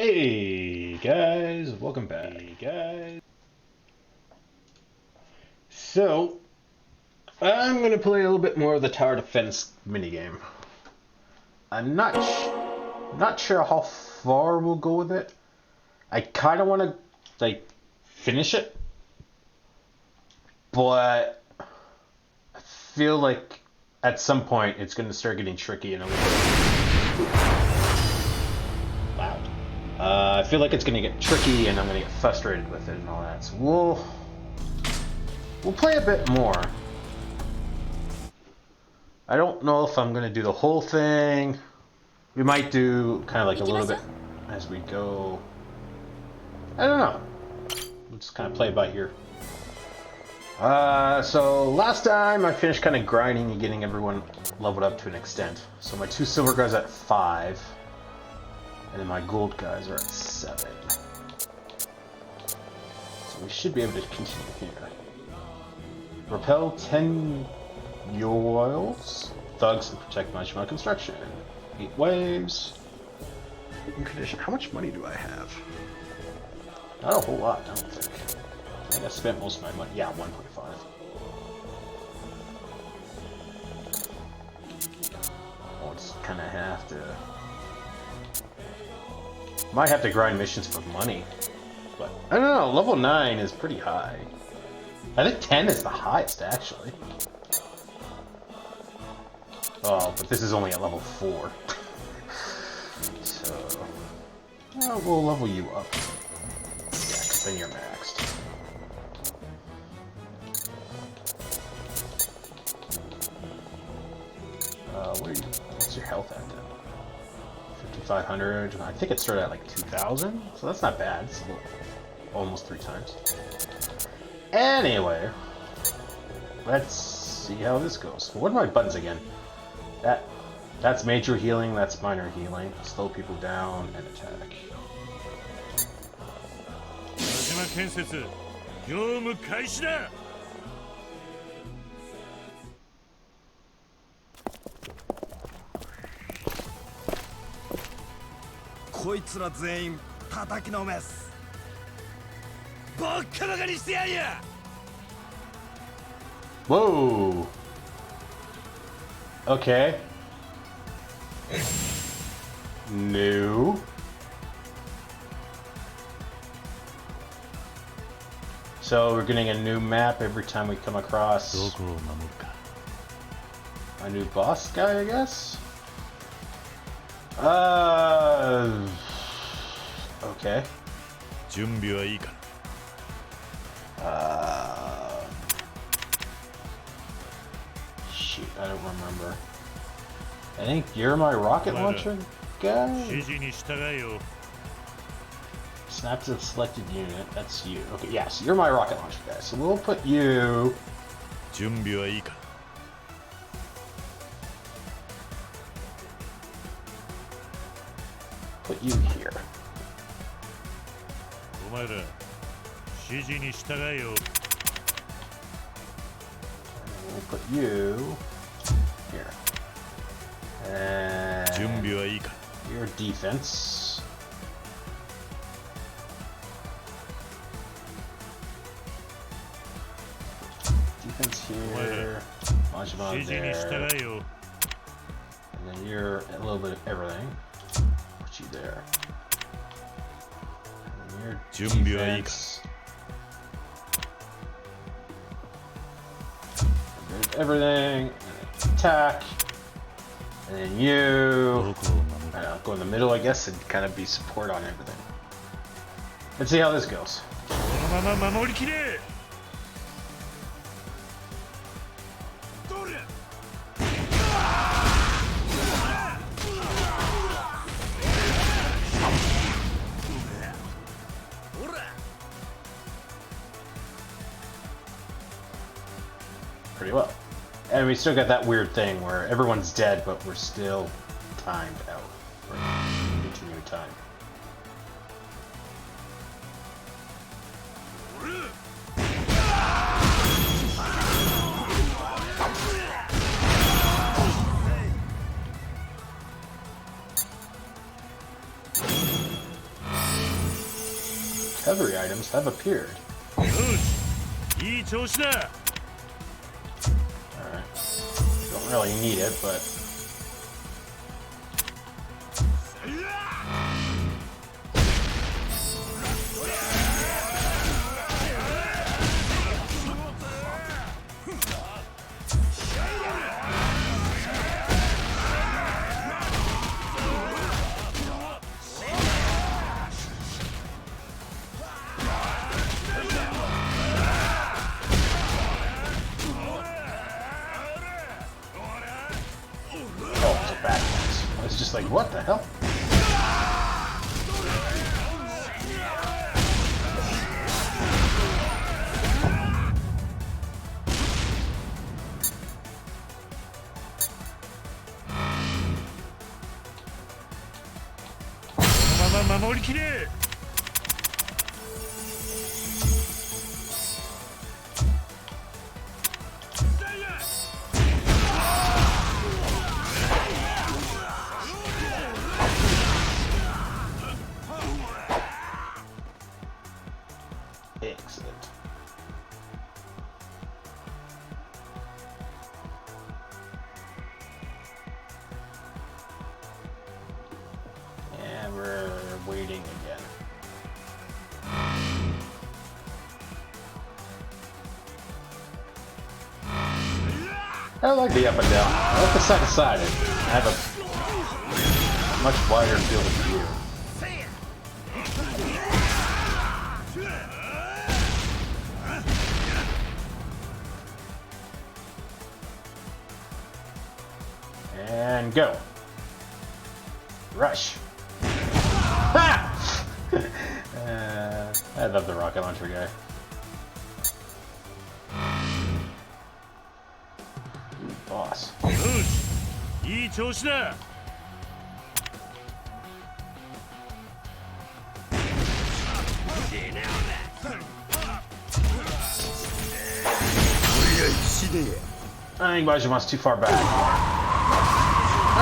Hey guys, welcome back. Hey guys. So, I'm going to play a little bit more of the tower defense minigame. I'm not sure how far we'll go with it. I kind of want to finish it, but I feel like at some point it's going to start getting tricky and a little loud. I feel like it's going to get tricky and I'm going to get frustrated with it and all that. So we'll play a bit more. I don't know if I'm going to do the whole thing. We might do kind of like a little bit as we go. I don't know. We'll just kind of play it by ear. So last time I finished kind of grinding and getting everyone leveled up to an extent. So my 2 silver guys are at 5. And then my gold guys are at 7. So we should be able to continue here. Repel 10 Yoils, thugs, and protect my Shimon construction. 8 waves. In condition. How much money do I have? Not a whole lot, I don't think. I think I spent most of my money. Yeah, 1.5. I'll just kind of have to. Might have to grind missions for money. But I don't know, level 9 is pretty high. I think 10 is the highest, actually. Oh, but this is only at level 4. So, we'll level you up. Yeah, because then you're maxed. Where are you? What's your health at then? 5,500. I think it started at like 2,000, so that's not bad. It's a little, almost 3 times. Anyway, let's see how this goes. What are my buttons again? That's major healing. That's minor healing. Slow people down and attack. 建設業務開始だ。こいつら全員叩きのめす。ボッカバカにしてやんや。Whoa. Okay. No. So we're getting a new map every time we come across a new boss guy, I guess? Okay. Shoot, I don't remember. I think you're my rocket launcher guy? Snap to the selected unit, that's you. Okay, yes, yeah, so you're my rocket launcher guy. So we'll put you... Put you here. And we'll put you here. And your defense. Defense here. Launch them on there. And then you're a little bit of everything. Put you there. And then your defense. There's everything. And attack. And then you. I don't know, go in the middle, I guess, and kind of be support on everything. Let's see how this goes. Pretty well. And we still got that weird thing where everyone's dead, but we're still timed out. We're continuing time. recovery items have appeared. よしいい調子だ Alright. Don't really need it, but... Oh, it's a back pass. It's just like, what the hell?守りきれ Excellent. And we're waiting again. I like the up and down. I like the side to side. I have a much wider field of view. And go. Rush. Ha! I love the rocket launcher guy. Ooh, boss. よしいい調子だ I think Bajima's too far back.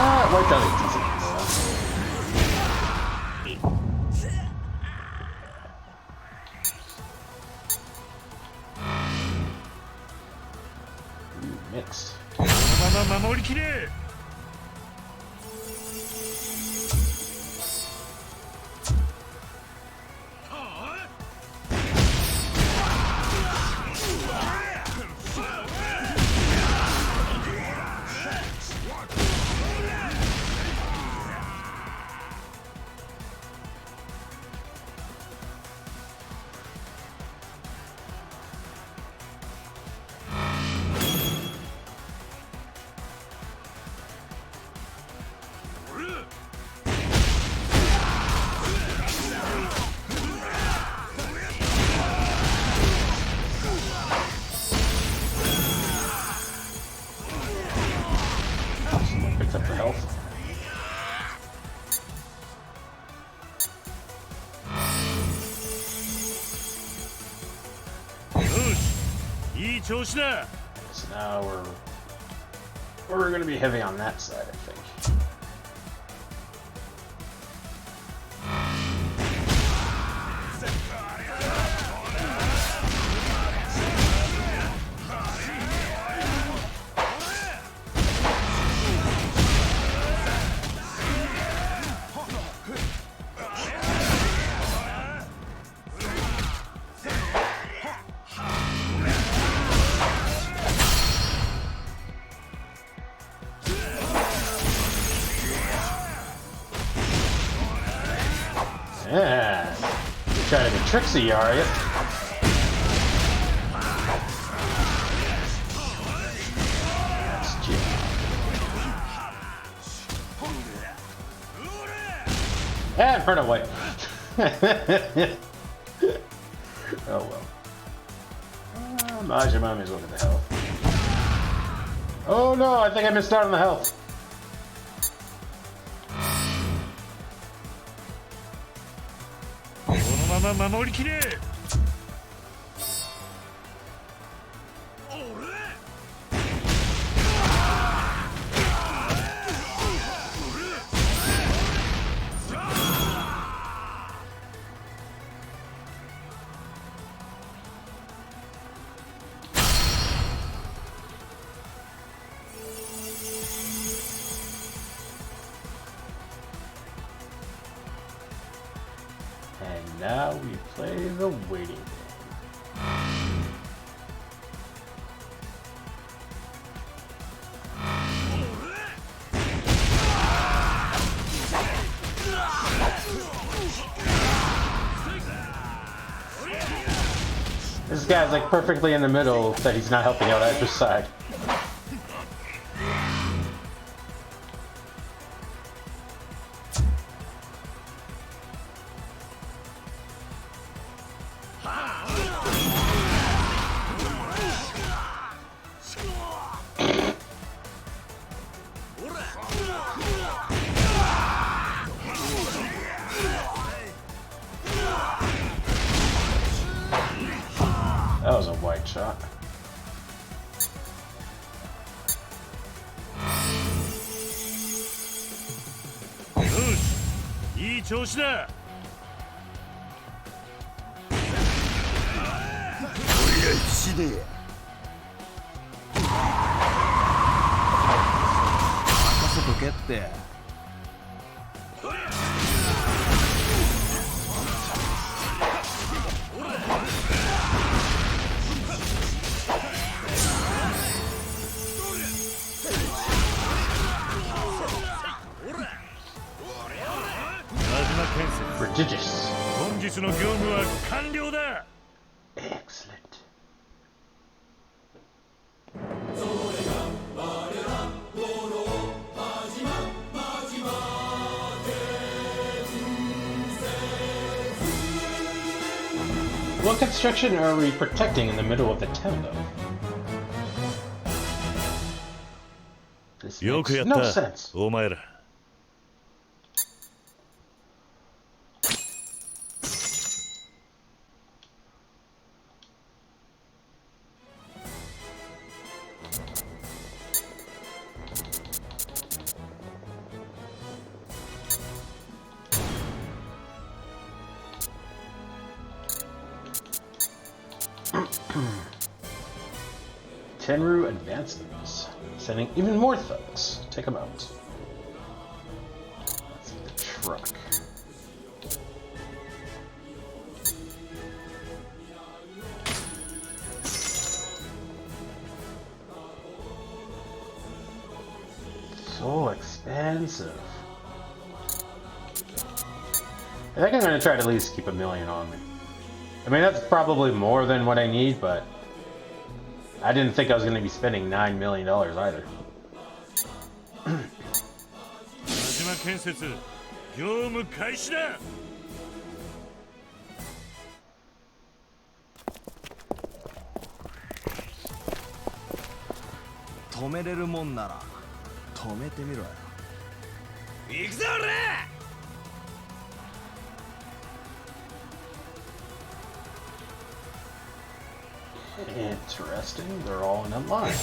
Ah, wiped out Ooh, mixed. このまま守りきれ Picked up the health. So now we're going to be heavy on that side, I think. Yeah, you're trying to be tricksy, are you? That's Jim. And run away. Oh well. Majima may as well get the health. Oh no, I think I missed out on the health. And now we play the waiting game. This guy's like perfectly in the middle that he's not helping out either side. That was a white shot.いい調子だ。こりゃ死ねえ。任せとけって。Prodigious. 本日の業務は完了だ。Excellent. What construction are we protecting in the middle of the town, though? This よくや makes っ no た、 sense. お前ら。Tenru advances, sending even more thugs. Take them out. Let's see the truck. So expensive. I think I'm going to try to at least keep $1 million on me. I mean, that's probably more than what I need, but I didn't think I was going to be spending $9 million either. 真島建設、業務開始だ。止めれるもんなら止めてみろよ。行くぞ俺！ Interesting, they're all in a line.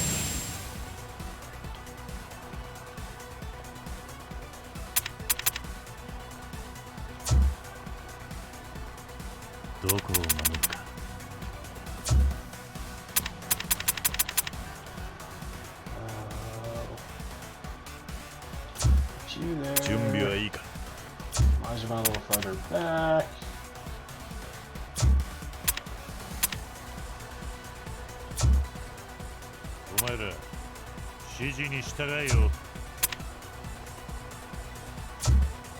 どこを守るか。準備はいいか。 Majima a little further back. お前ら指示に従えよ。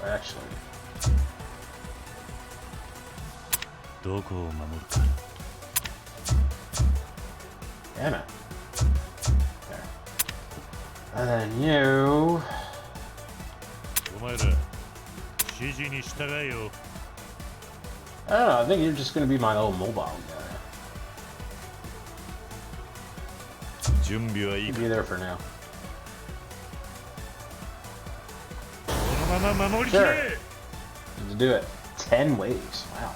Actually, どこを守るか。 damn it. There. And then you. お前ら指示に従えよ。 I don't know, I think you're just gonna be my little mobile guy. 準備はいい You か。 be there for now. このまま守りきれ。 Let's do it. 10 waves. Wow.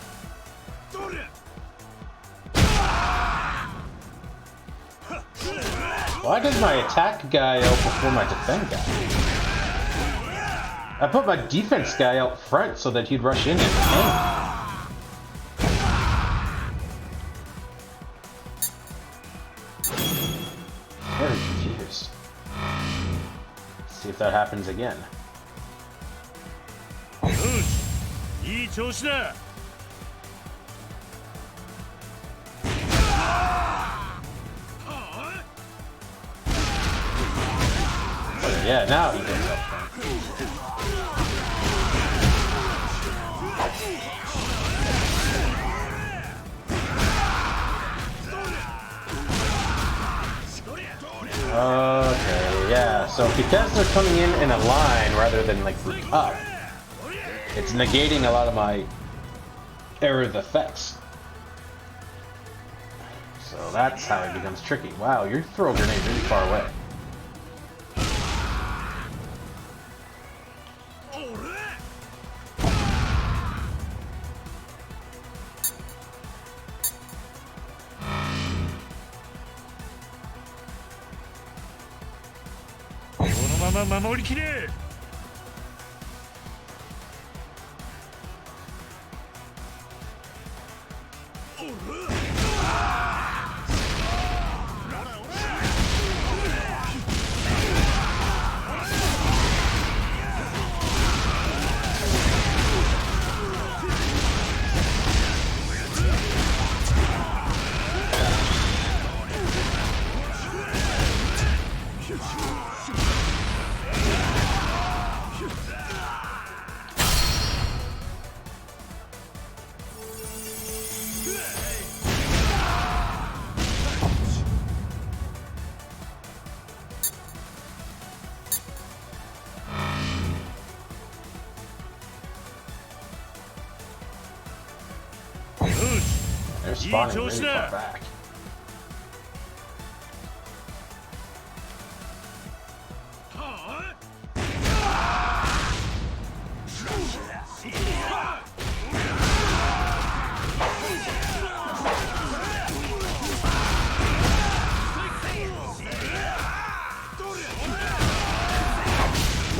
Why did my attack guy out before my defend guy? I put my defense guy out front so that he'd rush in and tank. Very confused. Let's see if that happens again. よし、いい調子だ。Yeah, now he goes up. Okay, yeah. So because they're coming in a line rather than like grouped up, it's negating a lot of my area of effects. So that's how it becomes tricky. Wow, you throw a grenade really far away. They're spawning really far back.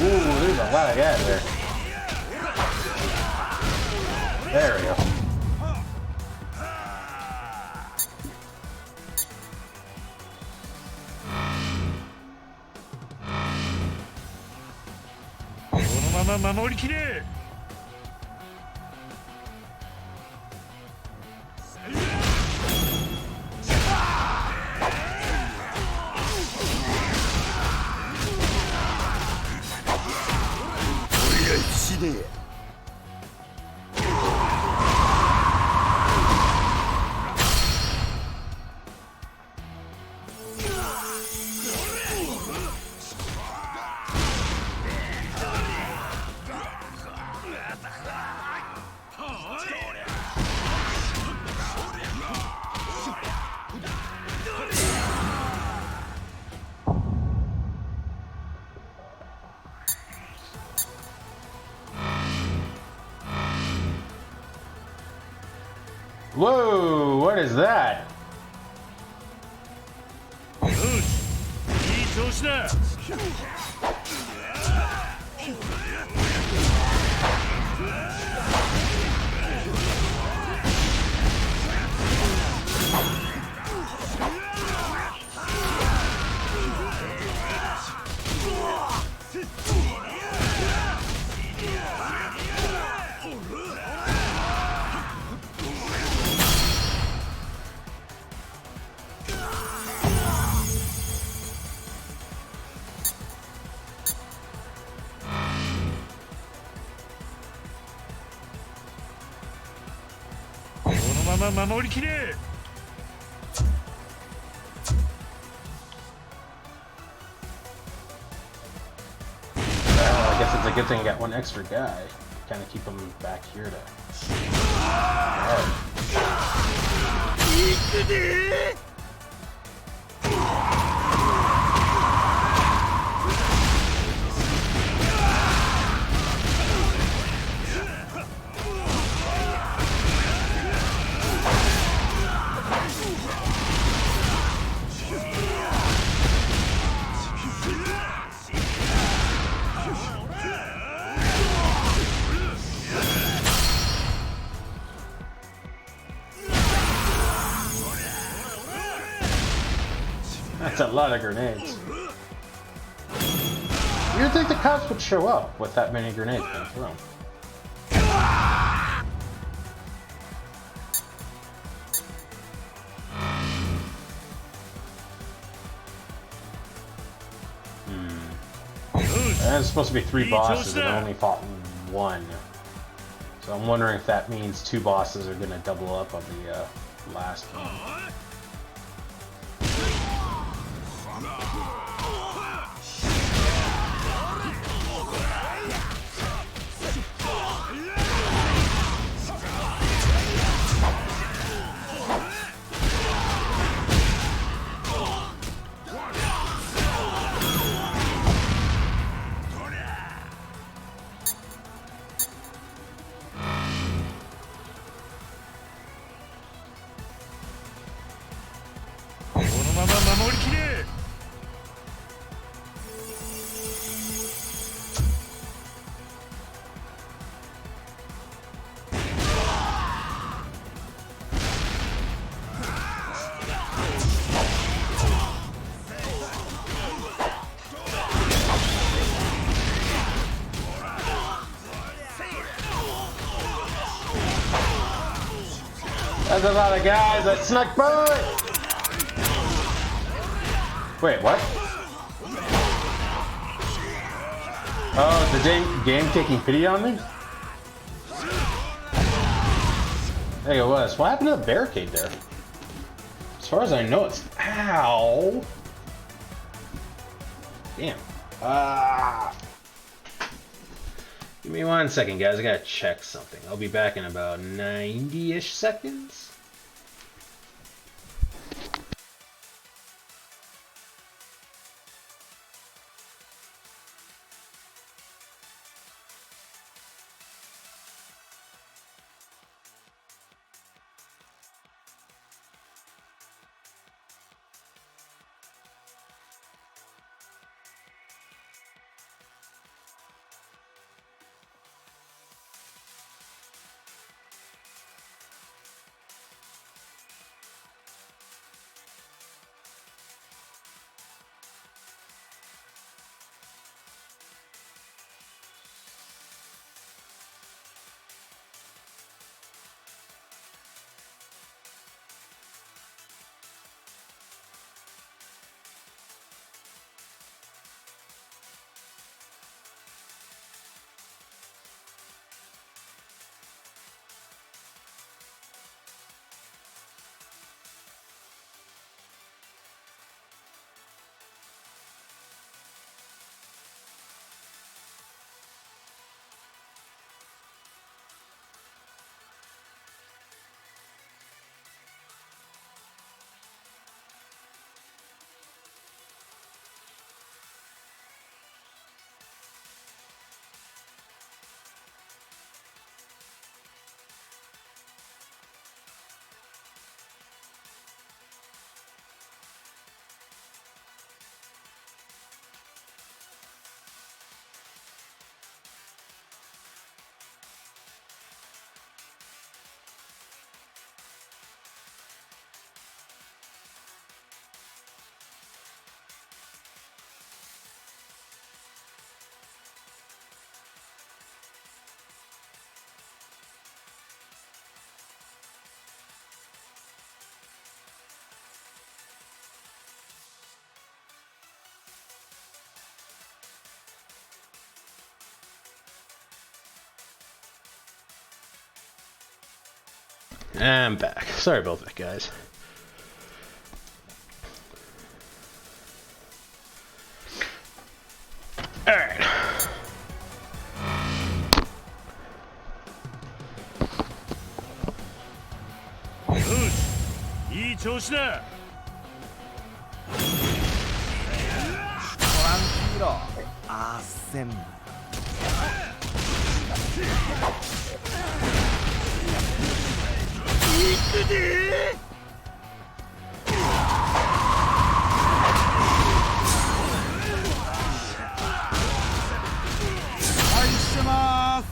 Ooh, there's a lot of guys there. There we go. Whoa, what is that? Well, I guess it's a good thing I got one extra guy. Kind of keep him back here to. That's a lot of grenades. You'd think the cops would show up with that many grenades being thrown. it's supposed to be 3 bosses and I only fought 1. So I'm wondering if that means 2 bosses are gonna double up on the last one. There's a lot of guys that snuck by! Wait, what? Oh, is the game taking pity on me? There it was. What happened to the barricade there? As far as I know, it's... Ow! Damn. Give me 1 second, guys. I gotta check something. I'll be back in about 90-ish seconds. I'm back. Sorry about that, guys. Alright.いい調子だ。Tranquilo. Asem. 行くで愛してます。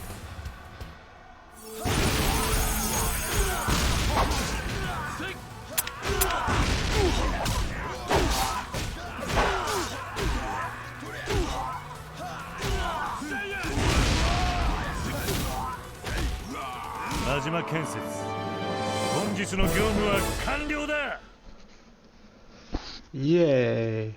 真島建設、本日の業務は完了だ。イエーイ。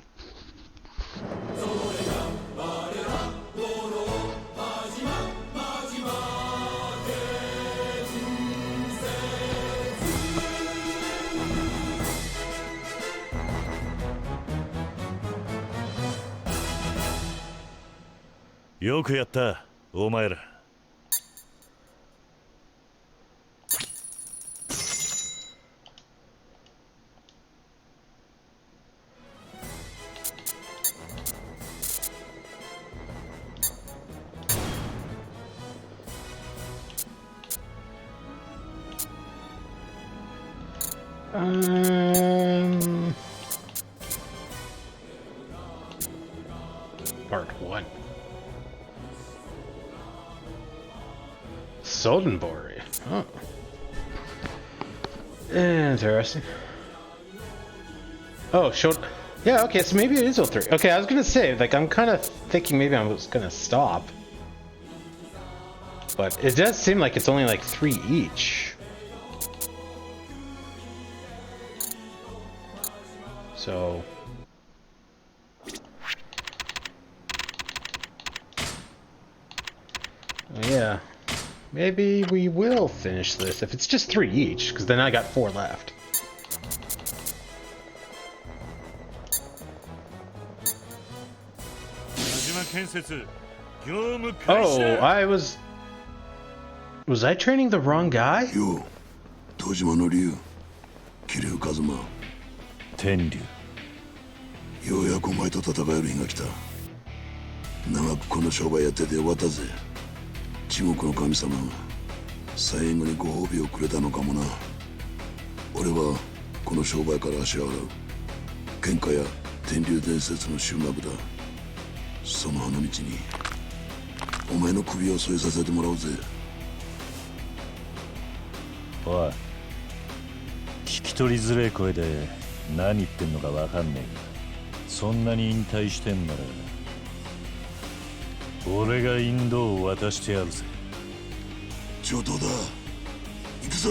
よくやったお前ら。Part 1. Soldenbori. Oh. Interesting. Oh, showed. Yeah, okay, so maybe it is 03. Okay, I was gonna say, like, I'm kind of thinking maybe I was gonna stop. But it does seem like it's only like 3 each. So. Yeah. Maybe we will finish this if it's just 3 each, because then I got 4 left. Oh, I was... Was I training the wrong guy? Yo, Tojima no Ryu, Kiryu Kazuma. Tenryu. ようやくお前と戦える日が来た。長くこの商売やっててよかったぜ。地獄の神様が最後にご褒美をくれたのかもな。俺はこの商売から足を洗う。喧嘩や天竜伝説の終幕だ。その花道にお前の首を添えさせてもらおうぜ。おい、聞き取りづれえ声で何言ってんのかわかんねえが、そんなに引退してんなら俺が引導を渡してやるぜ。上等だ。行くぞ、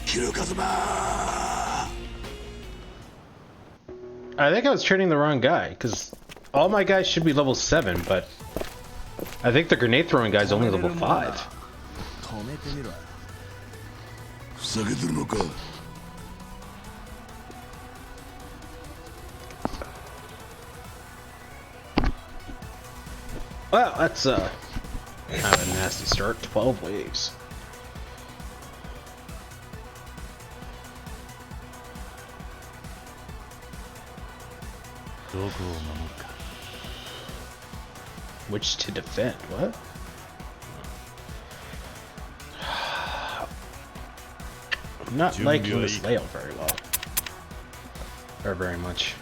キルカズマ。I think I was training the wrong guy, because all my guys should be level 7, but I think the grenade throwing guy's only level 5. ふざけてるのか。Well, that's kind of a nasty start. 12 waves. Which to defend? What? I'm not liking this layout very well. Or very much.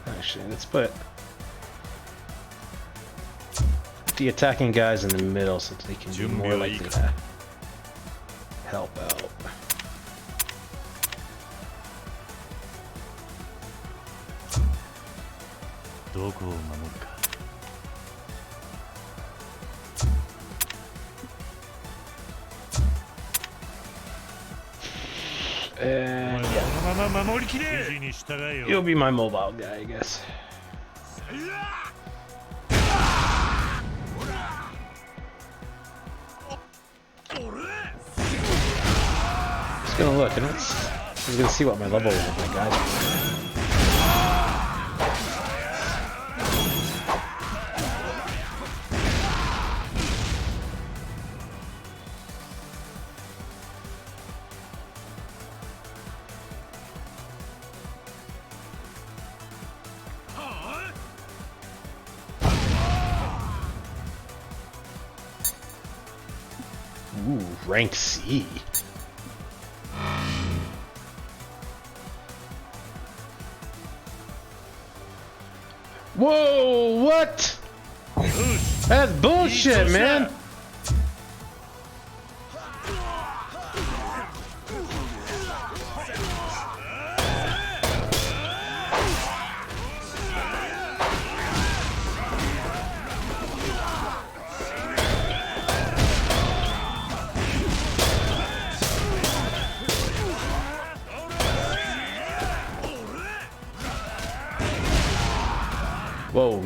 Actually, let's put the attacking guys in the middle so they can be more likely to help out. And yeah. You'll be my mobile guy, I guess. Just gonna look, and I'm gonna see what my level is with my guys. Ooh, rank C. Whoa, what? That's bullshit, man.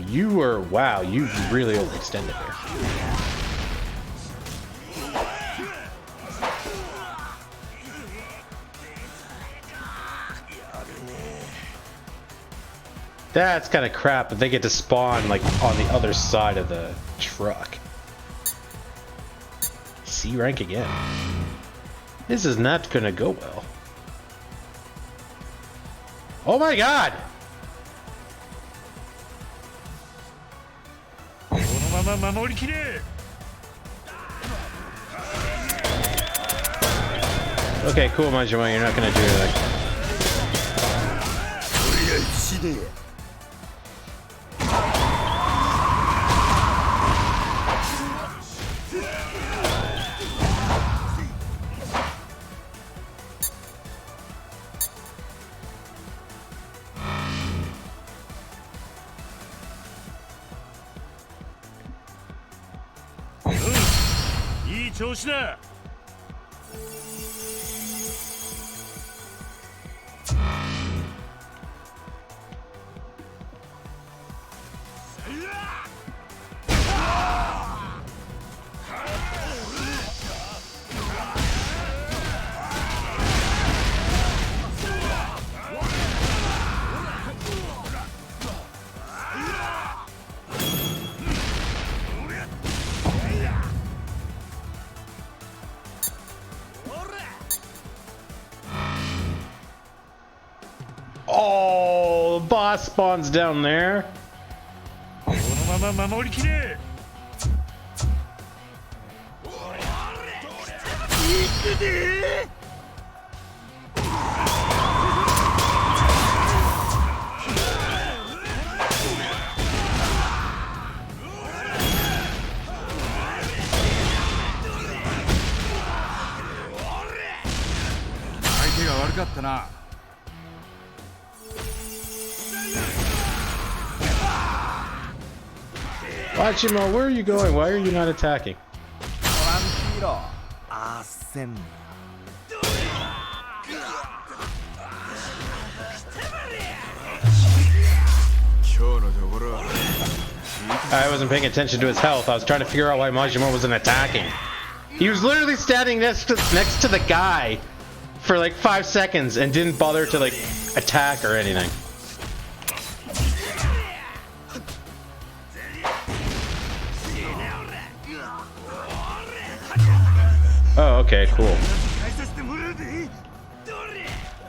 you were... Wow, you really overextended there. That's kind of crap, but they get to spawn like on the other side of the truck. C rank again. This is not gonna go well. Oh my god! このまま守りきれ。 Okay, cool, Majima, you're not gonna do anything. いい調子だ。 Oh, the boss spawns down there. このまま守りきれ。 相手が悪かったな。 Majima, where are you going? Why are you not attacking? トランキーロ。あっせん。 I wasn't paying attention to his health. I was trying to figure out why Majima wasn't attacking. He was literally standing next to the guy for like 5 seconds and didn't bother to like attack or anything. Oh, okay, cool.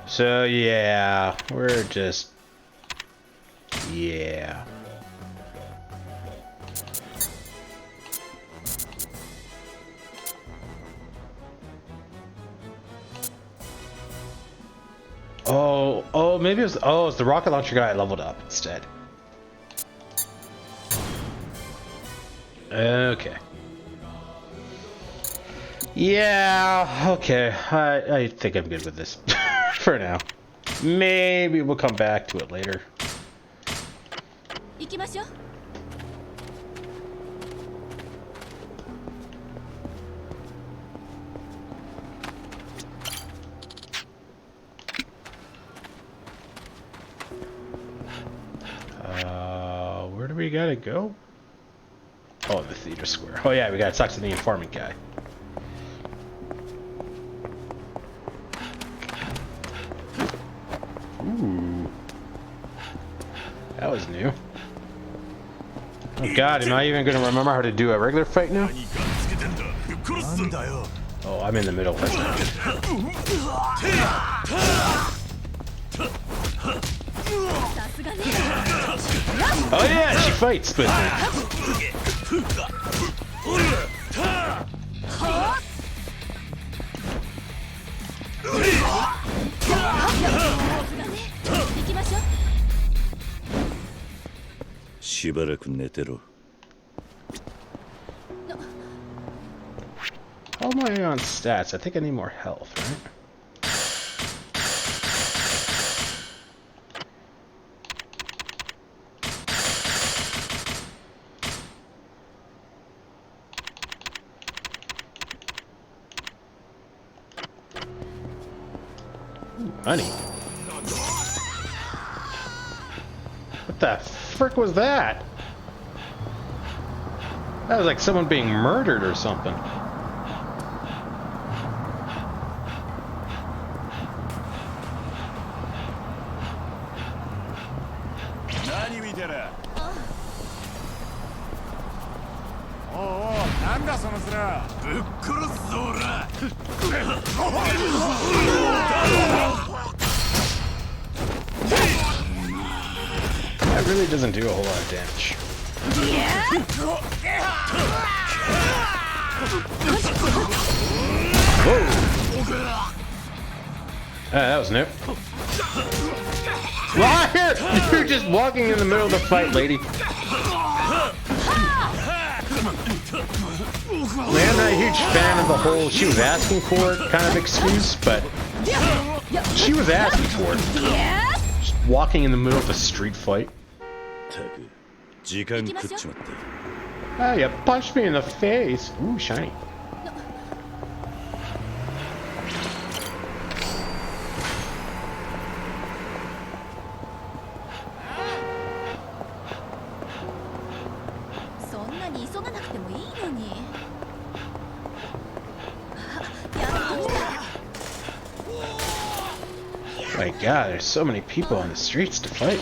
So yeah, we're just... Yeah. Oh, maybe it was... Oh, it's the rocket launcher guy I leveled up instead. Okay. Yeah, okay. I think I'm good with this for now. Maybe we'll come back to it later. 行きましょう。 Where do we gotta go? Oh, the theater square. Oh yeah, we gotta talk to the informant guy. Ooh. That was new. Oh god, am I even gonna remember how to do a regular fight now? Oh, I'm in the middle. That's not good. Oh yeah, she fights with me. How am I on stats? I think I need more health, right? Money. What the frick was that? That was like someone being murdered or something. That really doesn't do a whole lot of damage. Whoa! That was new. Liar! You're just walking in the middle of the fight, lady. I'm not a huge fan of the whole she was asking for it kind of excuse, but she was asking for it. Just walking in the middle of a street fight. たく時間食っちまった。 Ah, you punched me in the face. Ooh, shiny. My God, there's so many people on the streets to fight.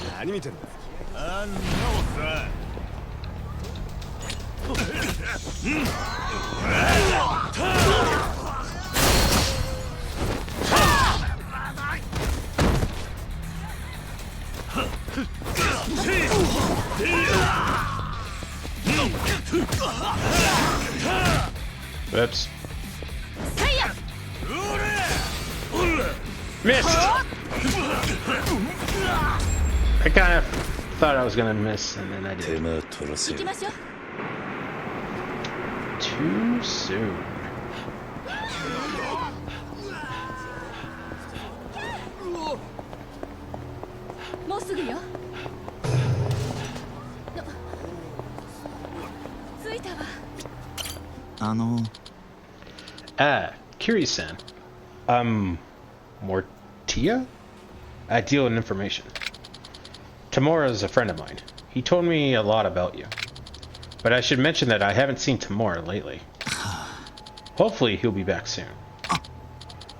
Whoops. Missed! I kind of thought I was gonna miss, and then I did. 手間取らせる。 Too soon. Ah, Kiri-san. Mortia? I deal in information. Tamura is a friend of mine. He told me a lot about you. But I should mention that I haven't seen Tamura lately. Hopefully he'll be back soon.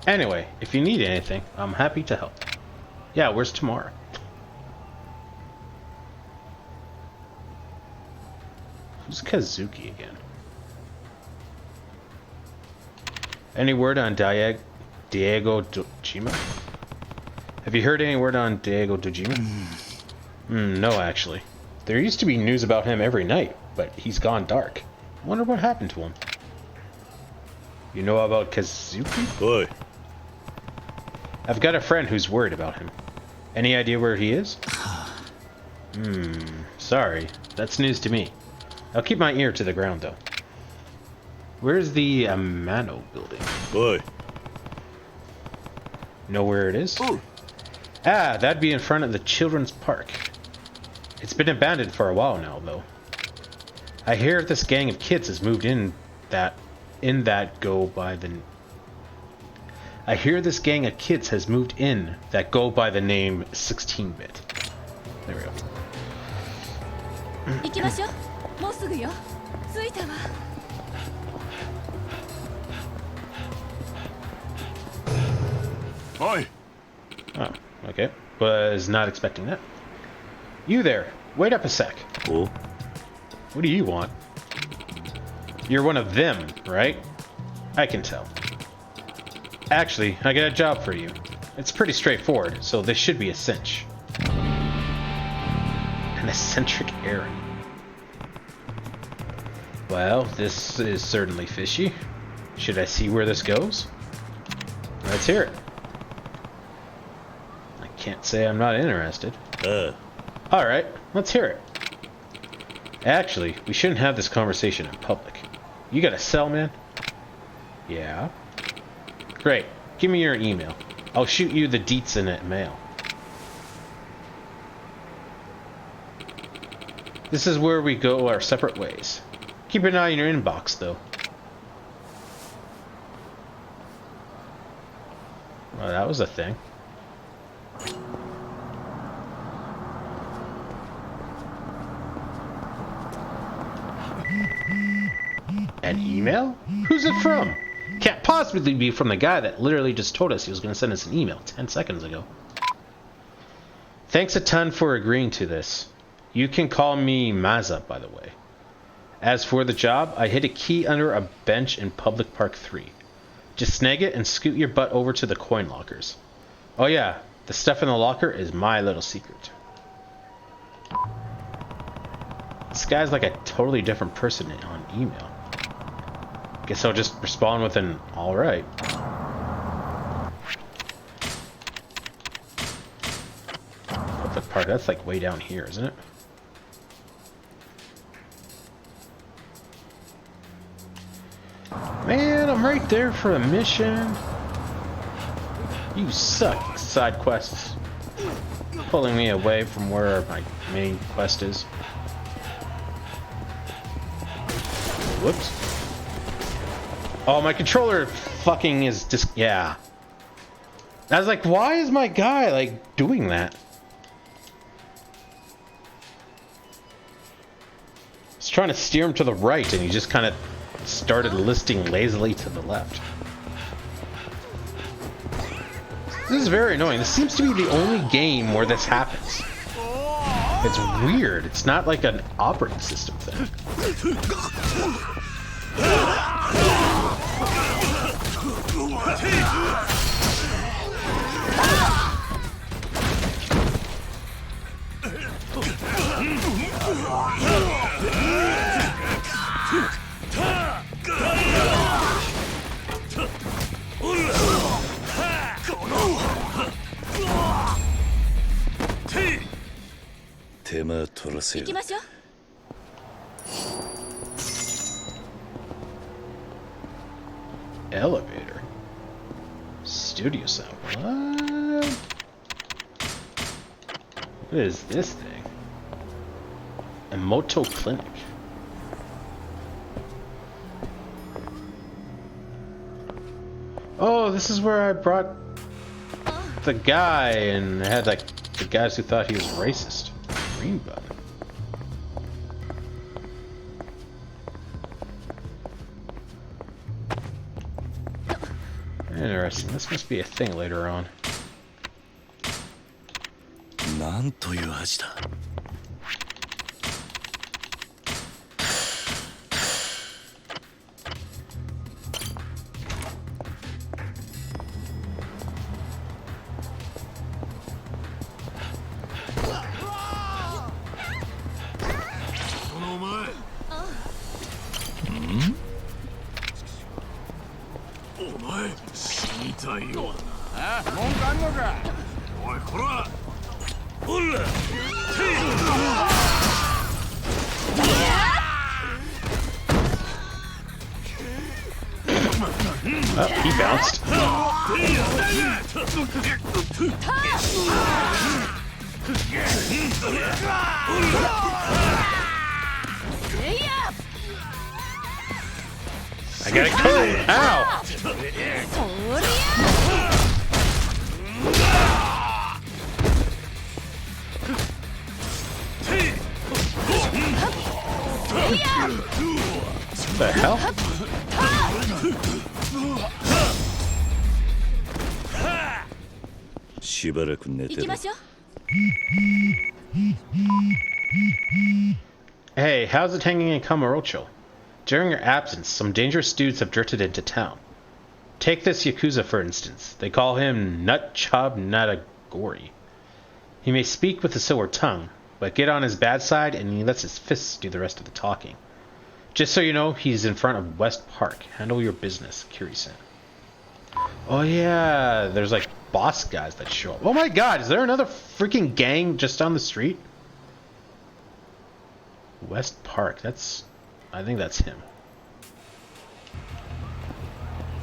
Anyway, if you need anything, I'm happy to help. Yeah, where's Tamura? Who's Kazuki again? Any word on Diego Dojima? Have you heard any word on Diego Dojima? No, actually. There used to be news about him every night, but he's gone dark. I wonder what happened to him. You know about Kazuki? Boy. I've got a friend who's worried about him. Any idea where he is? Sorry. That's news to me. I'll keep my ear to the ground, though. Where's the Amano building? Boy. Know where it is? Ooh. Ah, that'd be in front of the children's park. It's been abandoned for a while now, though. I hear this gang of kids has moved in that go by the... I hear this gang of kids has moved in that go by the name 16-bit. There we go. 行きましょう。もうすぐよ。着いたわ。 Boy. Oh, okay. Was not expecting that. You there. Wait up a sec. Oh. What do you want? You're one of them, right? I can tell. Actually, I got a job for you. It's pretty straightforward, so this should be a cinch. An eccentric errand. Well, this is certainly fishy. Should I see where this goes? Let's hear it. I can't say I'm not interested. Alright, let's hear it. Actually, we shouldn't have this conversation in public. You got a cell, man? Yeah. Great. Give me your email. I'll shoot you the deets in it mail. This is where we go our separate ways. Keep an eye on your inbox, though. Well, that was a thing. An email? Who's it from? Can't possibly be from the guy that literally just told us he was going to send us an email 10 seconds ago. Thanks a ton for agreeing to this. You can call me Maza, by the way. As for the job, I hid a key under a bench in Public Park 3. Just snag it and scoot your butt over to the coin lockers. Oh yeah, the stuff in the locker is my little secret. This guy's like a totally different person on email. Guess I'll just respond with an alright. Public Park, that's like way down here, isn't it? Man, I'm right there for a mission. You suck, side quests. Pulling me away from where my main quest is. Whoops. Oh, my controller fucking is just, yeah. I was like, why is my guy, like, doing that? I was trying to steer him to the right, and he just kind of started listing lazily to the left. This is very annoying. This seems to be the only game where this happens. It's weird. It's not like an operating system thing.行きましょう。Elevator. Studio sound. What? What is this thing? Emoto Clinic. Oh, this is where I brought the guy and had like the guys who thought he was racist. Green button. Interesting. This must be a thing later on. なんという味だ。Oh, he bounced. I got a code. Ow! What the hell? Hey, how's it hanging in Kamurocho? During your absence, some dangerous dudes have drifted into town. Take this Yakuza, for instance. They call him Nut Chub Natagori. He may speak with a silver tongue, but get on his bad side and he lets his fists do the rest of the talking. Just so you know, he's in front of West Park. Handle your business, Kiri-san. Oh yeah, there's like boss guys that show up. Oh my god, is there another freaking gang just down the street? West Park, I think that's him.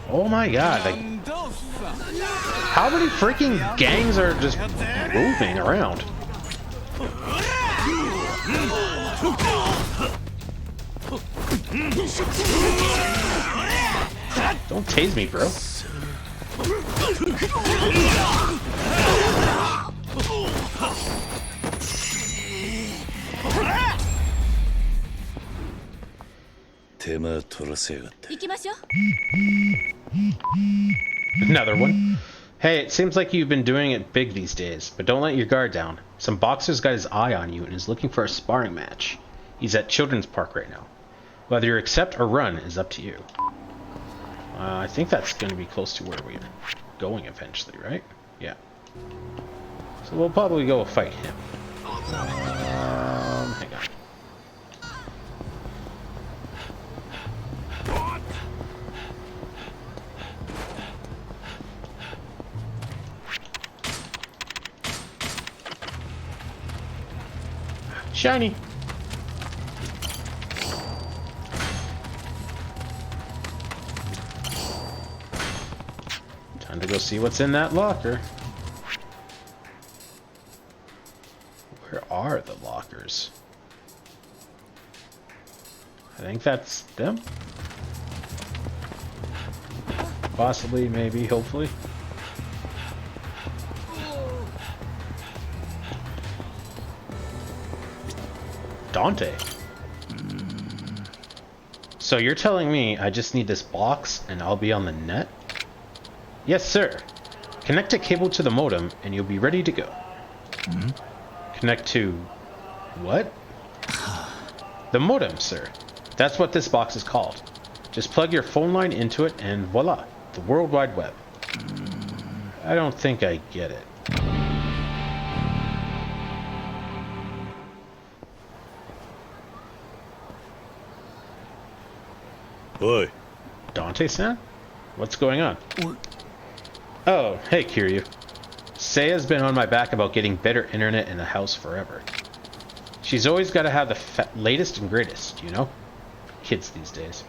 Oh my god, like, how many freaking gangs are just moving around? Don't tase me, bro. 手間取らせやがって。行きましょう。 Another one. Hey, it seems like you've been doing it big these days, but don't let your guard down. Some boxer's got his eye on you and is looking for a sparring match. He's at Children's Park right now. Whether you accept or run is up to you. I think that's going to be close to where we're going eventually, right? Yeah. So we'll probably go fight him. Hang on. Shiny. Time to go see what's in that locker. Where are the lockers? I think that's them. Possibly, maybe, hopefully. Dante. So you're telling me I just need this box and I'll be on the net? Yes, sir. Connect a cable to the modem and you'll be ready to go. Connect to... what? The modem, sir. That's what this box is called. Just plug your phone line into it and voila, the World Wide Web. I don't think I get it. Oi. Dante-san? What's going on? Oh, hey, Kiryu. Seiya's been on my back about getting better internet in the house forever. She's always got to have the latest and greatest, you know? Kids these days.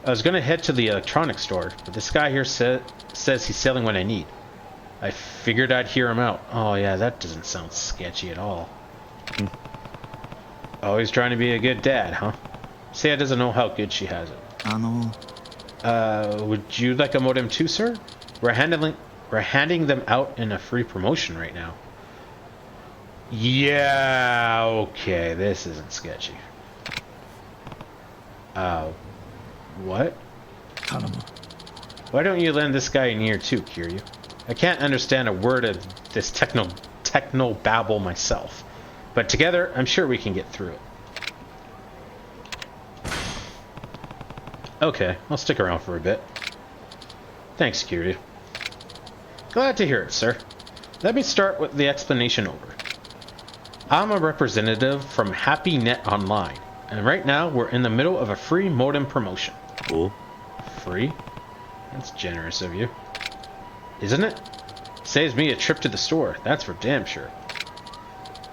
I was going to head to the electronics store, but this guy here says he's selling what I need. I figured I'd hear him out. Oh yeah, that doesn't sound sketchy at all. Always trying to be a good dad, huh? Seiya doesn't know how good she has it. Would you like a modem too, sir? We're handing them out in a free promotion right now. Yeah, okay, this isn't sketchy. What? Why don't you lend this guy an ear too, Kiryu? I can't understand a word of this techno babble myself, but together I'm sure we can get through it. Okay, I'll stick around for a bit. Thanks, Kiryu. Glad to hear it, sir. Let me start with the explanation over. I'm a representative from HappyNet Online, and right now we're in the middle of a free modem promotion. Oh? Free? That's generous of you. Isn't it? Saves me a trip to the store, that's for damn sure.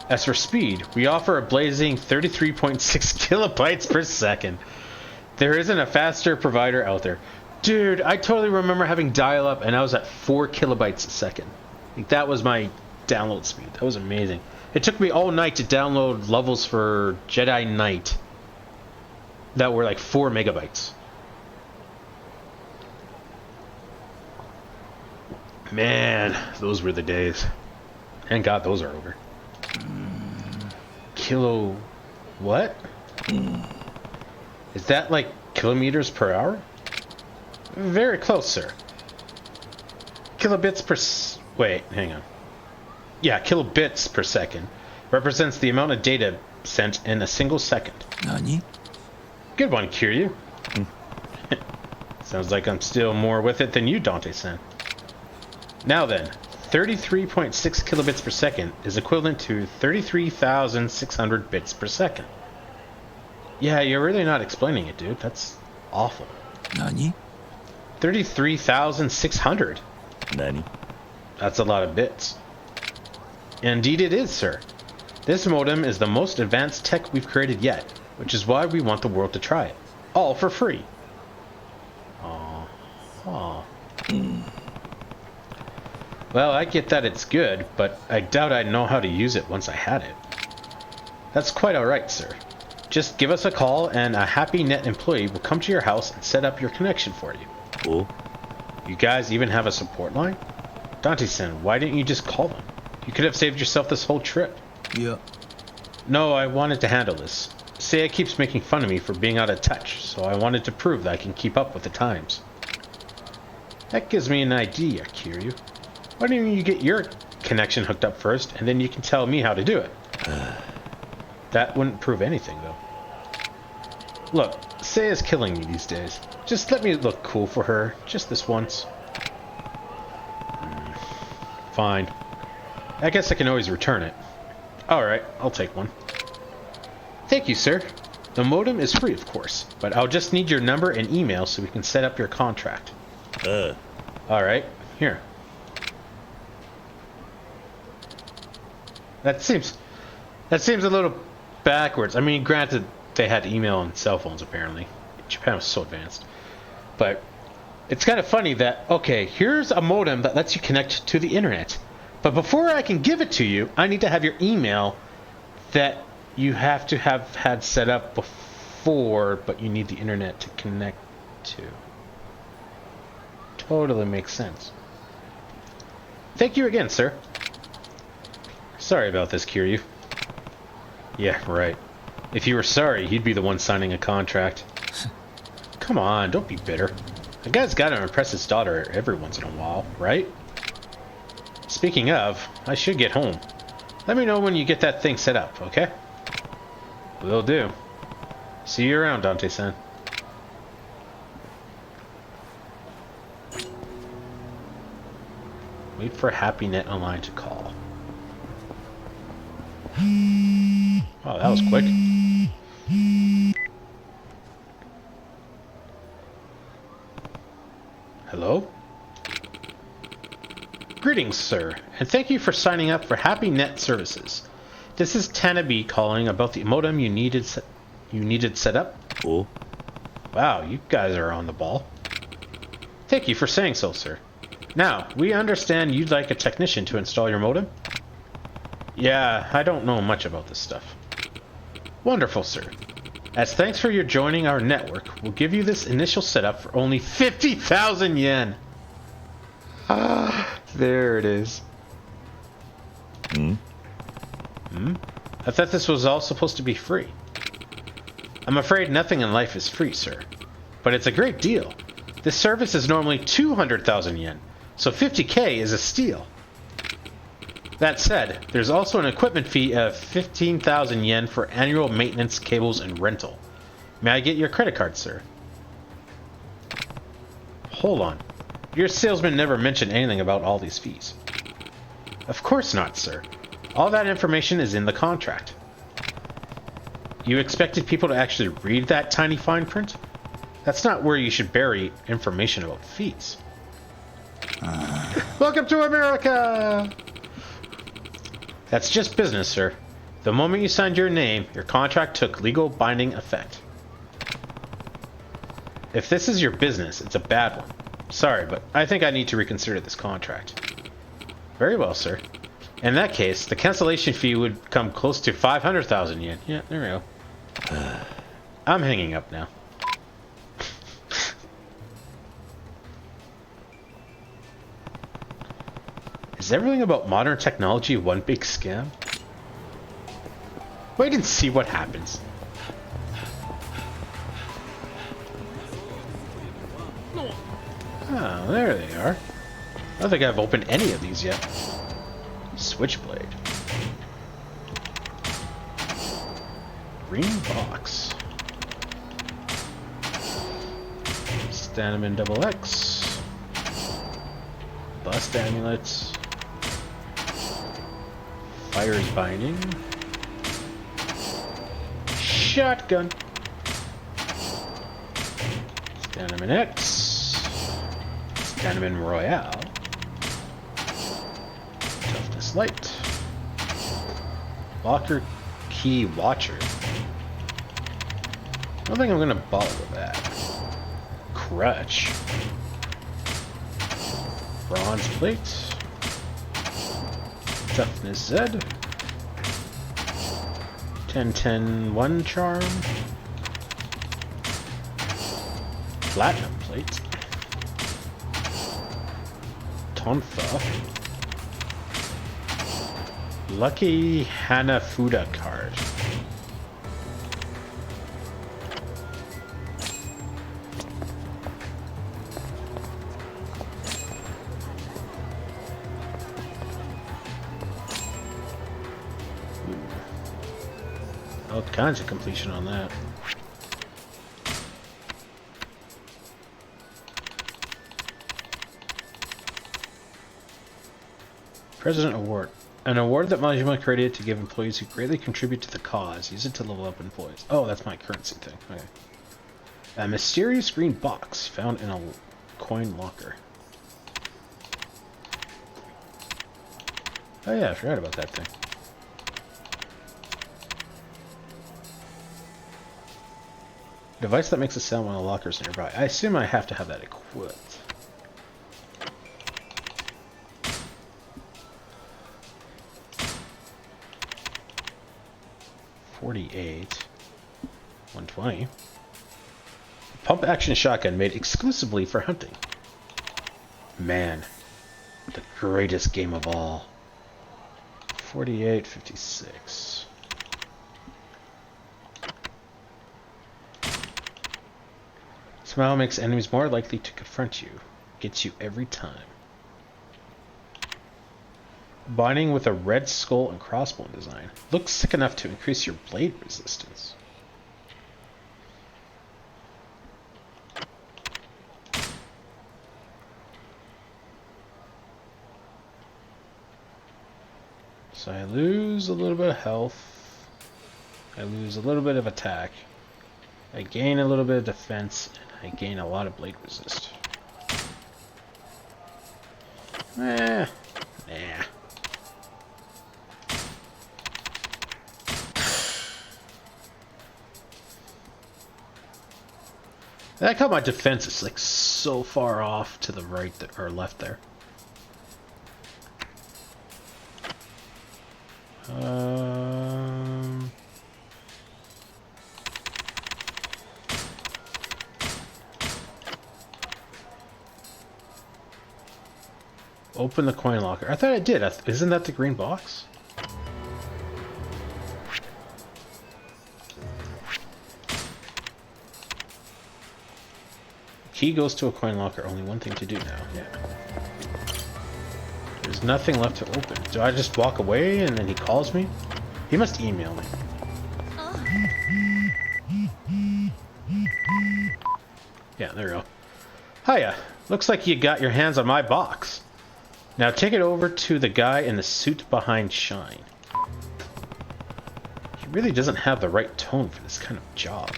As for speed, we offer a blazing 33.6 kilobytes per second. There isn't a faster provider out there. Dude, I totally remember having dial-up and I was at 4 kilobytes a second. Like, that was my download speed. That was amazing. It took me all night to download levels for Jedi Knight that were like 4 megabytes. Man, those were the days. Thank God those are over. Kilo... what? Is that like kilometers per hour? Very close, sir. Kilobits per... wait, hang on. Yeah, kilobits per second represents the amount of data sent in a single second. Nani? Good one, Kiryu. Sounds like I'm still more with it than you, Dante-san. Now then, 33.6 kilobits per second is equivalent to 33,600 bits per second. Yeah, you're really not explaining it, dude. That's awful. Nani? 33,600. Nani? That's a lot of bits. Indeed it is, sir. This modem is the most advanced tech we've created yet, which is why we want the world to try it. All for free. Aww. Well, I get that it's good, but I doubt I'd know how to use it once I had it. That's quite alright, sir. Just give us a call and a HappyNet employee will come to your house and set up your connection for you. Oh? You guys even have a support line? Dante-san, why didn't you just call them? You could have saved yourself this whole trip. Yeah. No, I wanted to handle this. Seiya keeps making fun of me for being out of touch, so I wanted to prove that I can keep up with the times. That gives me an idea, Kiryu. Why don't you get your connection hooked up first, and then you can tell me how to do it? That wouldn't prove anything, though. Look, Seiya's killing me these days. Just let me look cool for her, just this once. Fine. I guess I can always return it. Alright, I'll take one. Thank you, sir. The modem is free, of course, but I'll just need your number and email so we can set up your contract. Alright, here. That seems a little backwards. I mean, granted, they had email and cell phones, apparently. Japan was so advanced. But it's kind of funny that, okay, here's a modem that lets you connect to the internet. But before I can give it to you, I need to have your email that you have to have had set up before, but you need the internet to connect to. Totally makes sense. Thank you again, sir. Sorry about this, Kiryu. Yeah, right. If you were sorry, he'd be the one signing a contract. Come on, don't be bitter. A guy's gotta impress his daughter every once in a while, right? Speaking of, I should get home. Let me know when you get that thing set up, okay? Will do. See you around, Dante-san. Wait for HappyNet Online to call. Oh, that was quick. Hello? Greetings, sir, and thank you for signing up for HappyNet Services. This is Tanabe calling about the modem you needed set up. Oh? Wow, you guys are on the ball. Thank you for saying so, sir. Now, we understand you'd like a technician to install your modem? Yeah, I don't know much about this stuff. Wonderful, sir. As thanks for your joining our network, we'll give you this initial setup for only 50,000 yen. Ah, there it is. I thought this was all supposed to be free. I'm afraid nothing in life is free, sir. But it's a great deal. This service is normally 200,000 yen, so 50k is a steal. That said, there's also an equipment fee of 15,000 yen for annual maintenance, cables, and rental. May I get your credit card, sir? Hold on. Your salesman never mentioned anything about all these fees. Of course not, sir. All that information is in the contract. You expected people to actually read that tiny fine print? That's not where you should bury information about fees. Welcome to America! That's just business, sir. The moment you signed your name, your contract took legal binding effect. If this is your business, it's a bad one. Sorry, but I think I need to reconsider this contract. Very well, sir. In that case, the cancellation fee would come close to 500,000 yen. Yeah, there we go. I'm hanging up now. Is everything about modern technology one big scam? Wait and see what happens. Oh, there they are. I don't think I've opened any of these yet. Switchblade. Green box. Stanamin double X. Bust amulets. Fire's binding. Shotgun. Stanamin X. Stanamin Royale. Toughness Light. Locker Key Watcher. I don't think I'm gonna bother with that. Crutch. Bronze Plate. Toughness Z. 10-10-1 Charm. Platinum Plate. Tonfa. Lucky Hanafuda card. All kinds of completion on that. President Award. An award that Majima created to give employees who greatly contribute to the cause. Use it to level up employees. Oh, that's my currency thing. Okay. A mysterious green box found in a coin locker. Oh yeah, I forgot about that thing. Device that makes a sound when a locker is nearby. I assume I have to have that equipped. $48. $120. Pump action shotgun made exclusively for hunting. Man, the greatest game of all. 48, 56. Smile makes enemies more likely to confront you. Gets you every time. Binding with a red skull and crossbone design. Looks sick enough to increase your blade resistance. So I lose a little bit of health. I lose a little bit of attack. I gain a little bit of defense. And I gain a lot of blade resist. Nah. I like how my defense is like so far off to the right or left there. Open the coin locker. I thought I did. Isn't that the green box? Key goes to a coin locker. Only one thing to do now. Yeah. There's nothing left to open. Do I just walk away and then he calls me? He must email me. Yeah, there we go. Hiya. Looks like you got your hands on my box. Now take it over to the guy in the suit behind Shine. He really doesn't have the right tone for this kind of job.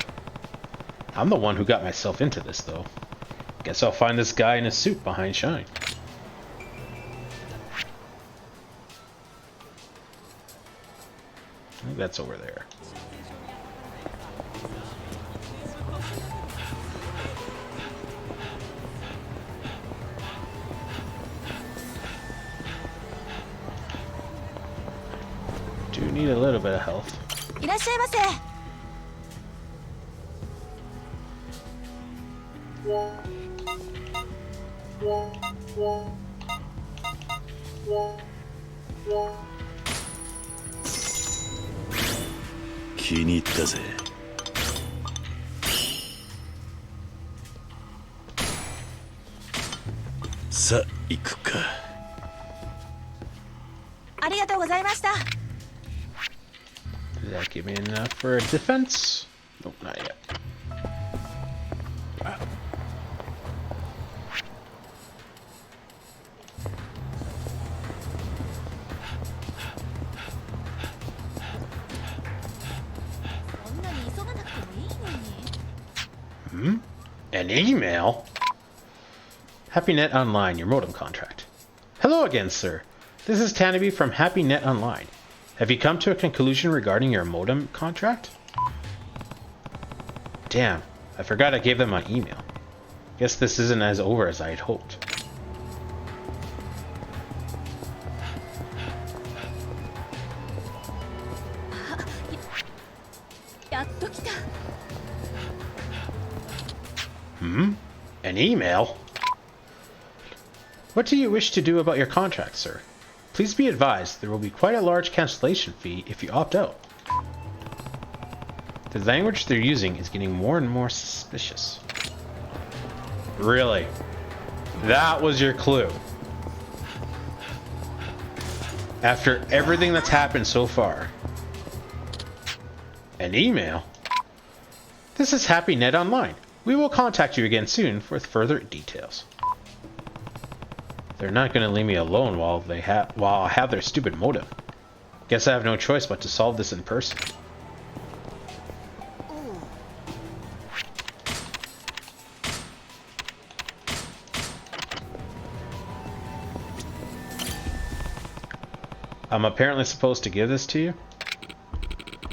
I'm the one who got myself into this, though. Guess I'll find this guy in a suit behind Shine. I think that's over there. Do need a little bit of health. いらっしゃいませ。気に入ったぜ。さあ行くか。ありがとうございました。 Did that give me enough for a defense? Nope, not yet. An email? HappyNet Online, your modem contract. Hello again, sir. This is Tanabe from HappyNet Online. Have you come to a conclusion regarding your modem contract? Damn, I forgot I gave them my email. Guess this isn't as over as I had hoped. An email? What do you wish to do about your contract, sir? Please be advised, there will be quite a large cancellation fee if you opt out. The language they're using is getting more and more suspicious. Really? That was your clue? After everything that's happened so far? An email? This is HappyNet Online. We will contact you again soon with further details. They're not going to leave me alone while I have their stupid motive. Guess I have no choice but to solve this in person. I'm apparently supposed to give this to you?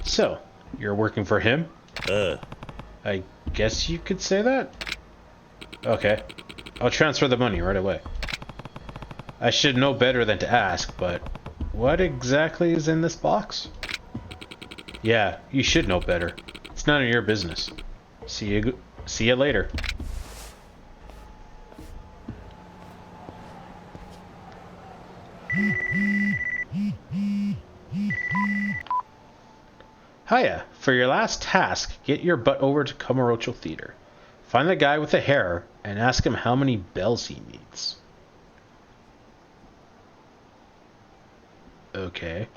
So, you're working for him? I guess you could say that? Okay. I'll transfer the money right away. I should know better than to ask, but what exactly is in this box? Yeah, you should know better. It's none of your business. See you later. Hiya. For your last task, get your butt over to Kamurocho Theater. Find the guy with the hair and ask him how many bells he needs. Okay.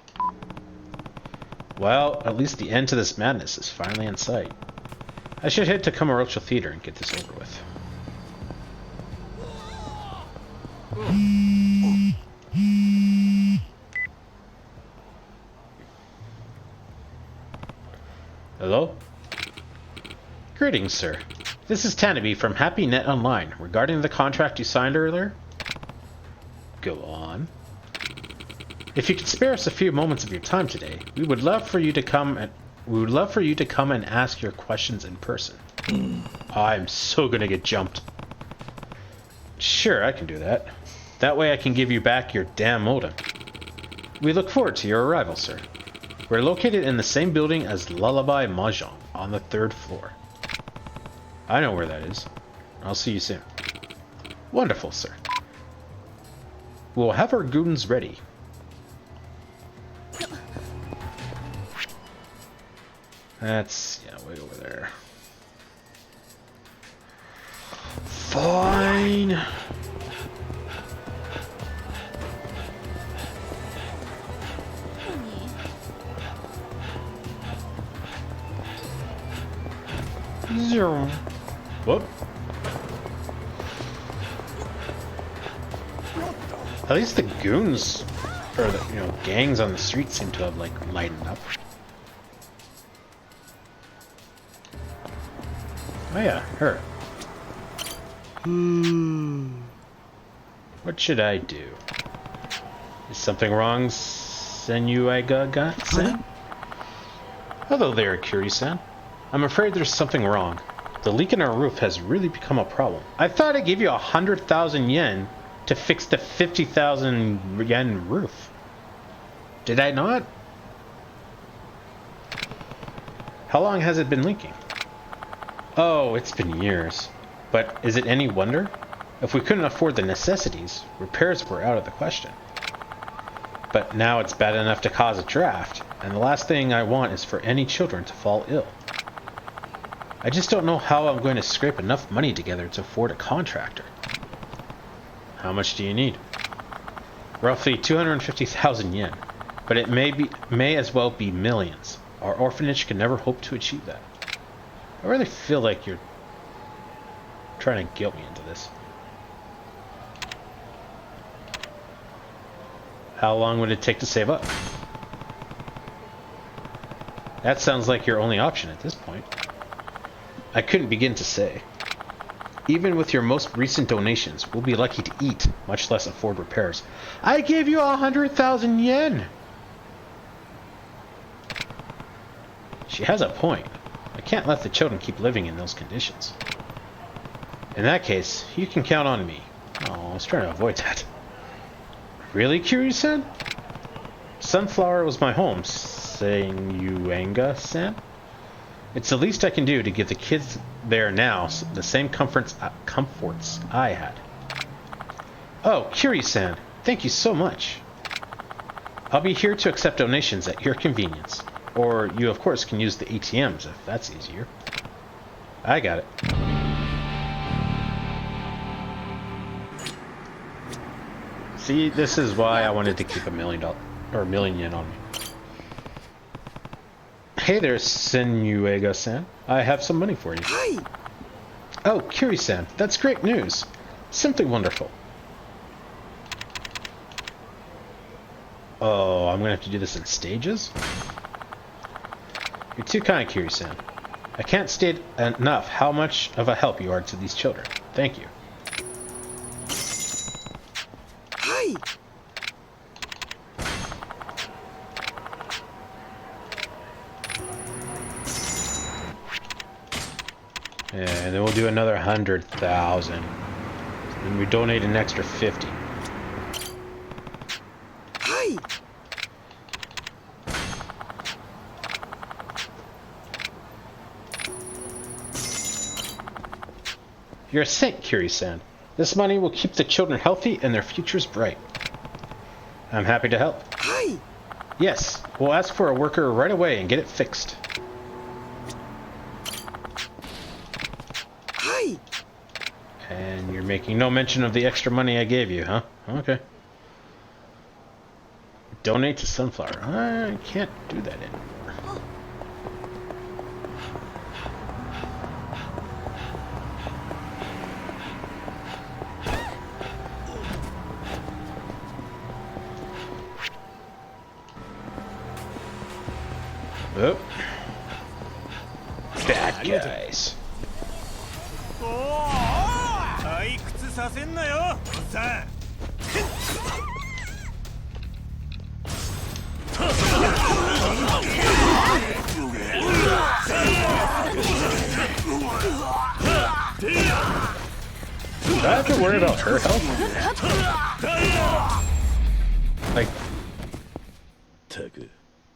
Well, at least the end to this madness is finally in sight. I should head to Kamurocho Theater and get this over with. Hello? Greetings, sir. This is Tanabe from HappyNet Online regarding the contract you signed earlier. Go on. If you could spare us a few moments of your time today, we would love for you to come and ask your questions in person. I'm so gonna get jumped. Sure, I can do that. That way I can give you back your damn modem. We look forward to your arrival, sir. We're located in the same building as Lullaby Mahjong on the 3rd floor. I know where that is. I'll see you soon. Wonderful, sir. We'll have our goons ready. That's, yeah, way over there. Fine. Zero. Whoop. At least the goons, or the, gangs on the street seem to have, like, lightened up. Oh yeah, her. What should I do? Is something wrong, Senuaiga-san? Hello there, Kiri-san. I'm afraid there's something wrong. The leak in our roof has really become a problem. I thought I gave you 100,000 yen to fix the 50,000 yen roof. Did I not? How long has it been leaking? Oh, it's been years. But is it any wonder? If we couldn't afford the necessities, repairs were out of the question. But now it's bad enough to cause a draft, and the last thing I want is for any children to fall ill. I just don't know how I'm going to scrape enough money together to afford a contractor. How much do you need? Roughly 250,000 yen, but it may as well be millions. Our orphanage can never hope to achieve that. I really feel like you're trying to guilt me into this. How long would it take to save up? That sounds like your only option at this point. I couldn't begin to say. Even with your most recent donations, we'll be lucky to eat, much less afford repairs. I gave you 100,000 yen! She has a point. I can't let the children keep living in those conditions. In that case, you can count on me. Oh, I was trying to avoid that. Really, Kiryu-san? Sunflower was my home, Senuaiga-san. It's the least I can do to give the kids there now the same comforts I had. Oh, Kiryu-san, thank you so much. I'll be here to accept donations at your convenience. Or you, of course, can use the ATMs if that's easier. I got it. See, this is why I wanted to keep $1 million or $1 million yen on me. Hey there, Senuega-san. I have some money for you. Hi. Oh, Kiri-san, that's great news. Simply wonderful. Oh, I'm gonna have to do this in stages? You're too kind, Kiri-san. I can't state enough how much of a help you are to these children. Thank you. Hi. And then we'll do another 100,000. And we donate an extra 50. Hi. You're a saint, Kiri-san. This money will keep the children healthy and their futures bright. I'm happy to help. Hi. Yes, we'll ask for a worker right away and get it fixed. Hi. And you're making no mention of the extra money I gave you, huh? Okay. Donate to Sunflower. I can't do that anymore. Oh. Bad guys. 退屈させんなよ、おっさん。Do I have to worry about her health? Like, たく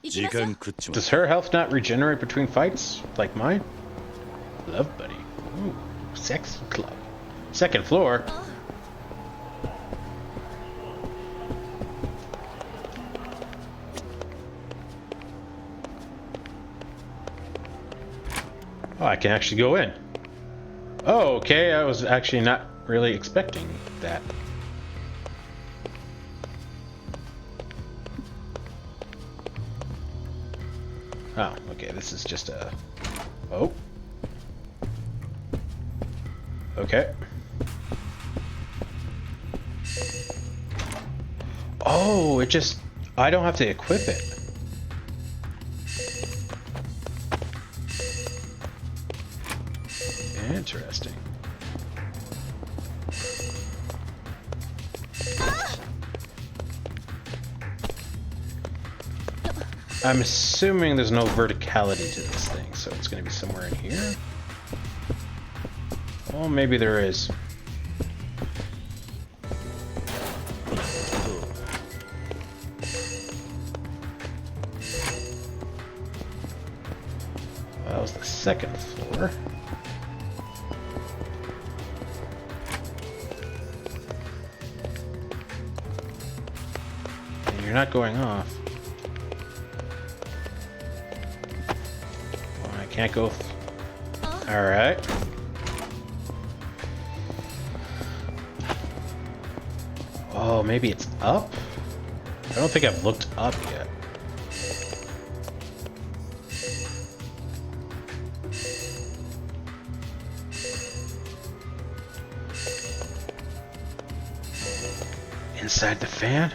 時間食っちま does her health not regenerate between fights like mine? Love buddy. Ooh, sex club. Second floor. Oh, I can actually go in. Oh, okay. I was actually not really expecting that. Oh, okay. This is just a... Oh. Okay. Oh, it just... I don't have to equip it. Interesting. I'm assuming there's no verticality to this thing, so it's going to be somewhere in here. Well, maybe there is. That was the second floor. And you're not going off. Well, I can't go. All right. Oh, maybe it's up? I don't think I've looked up yet. Inside the fan?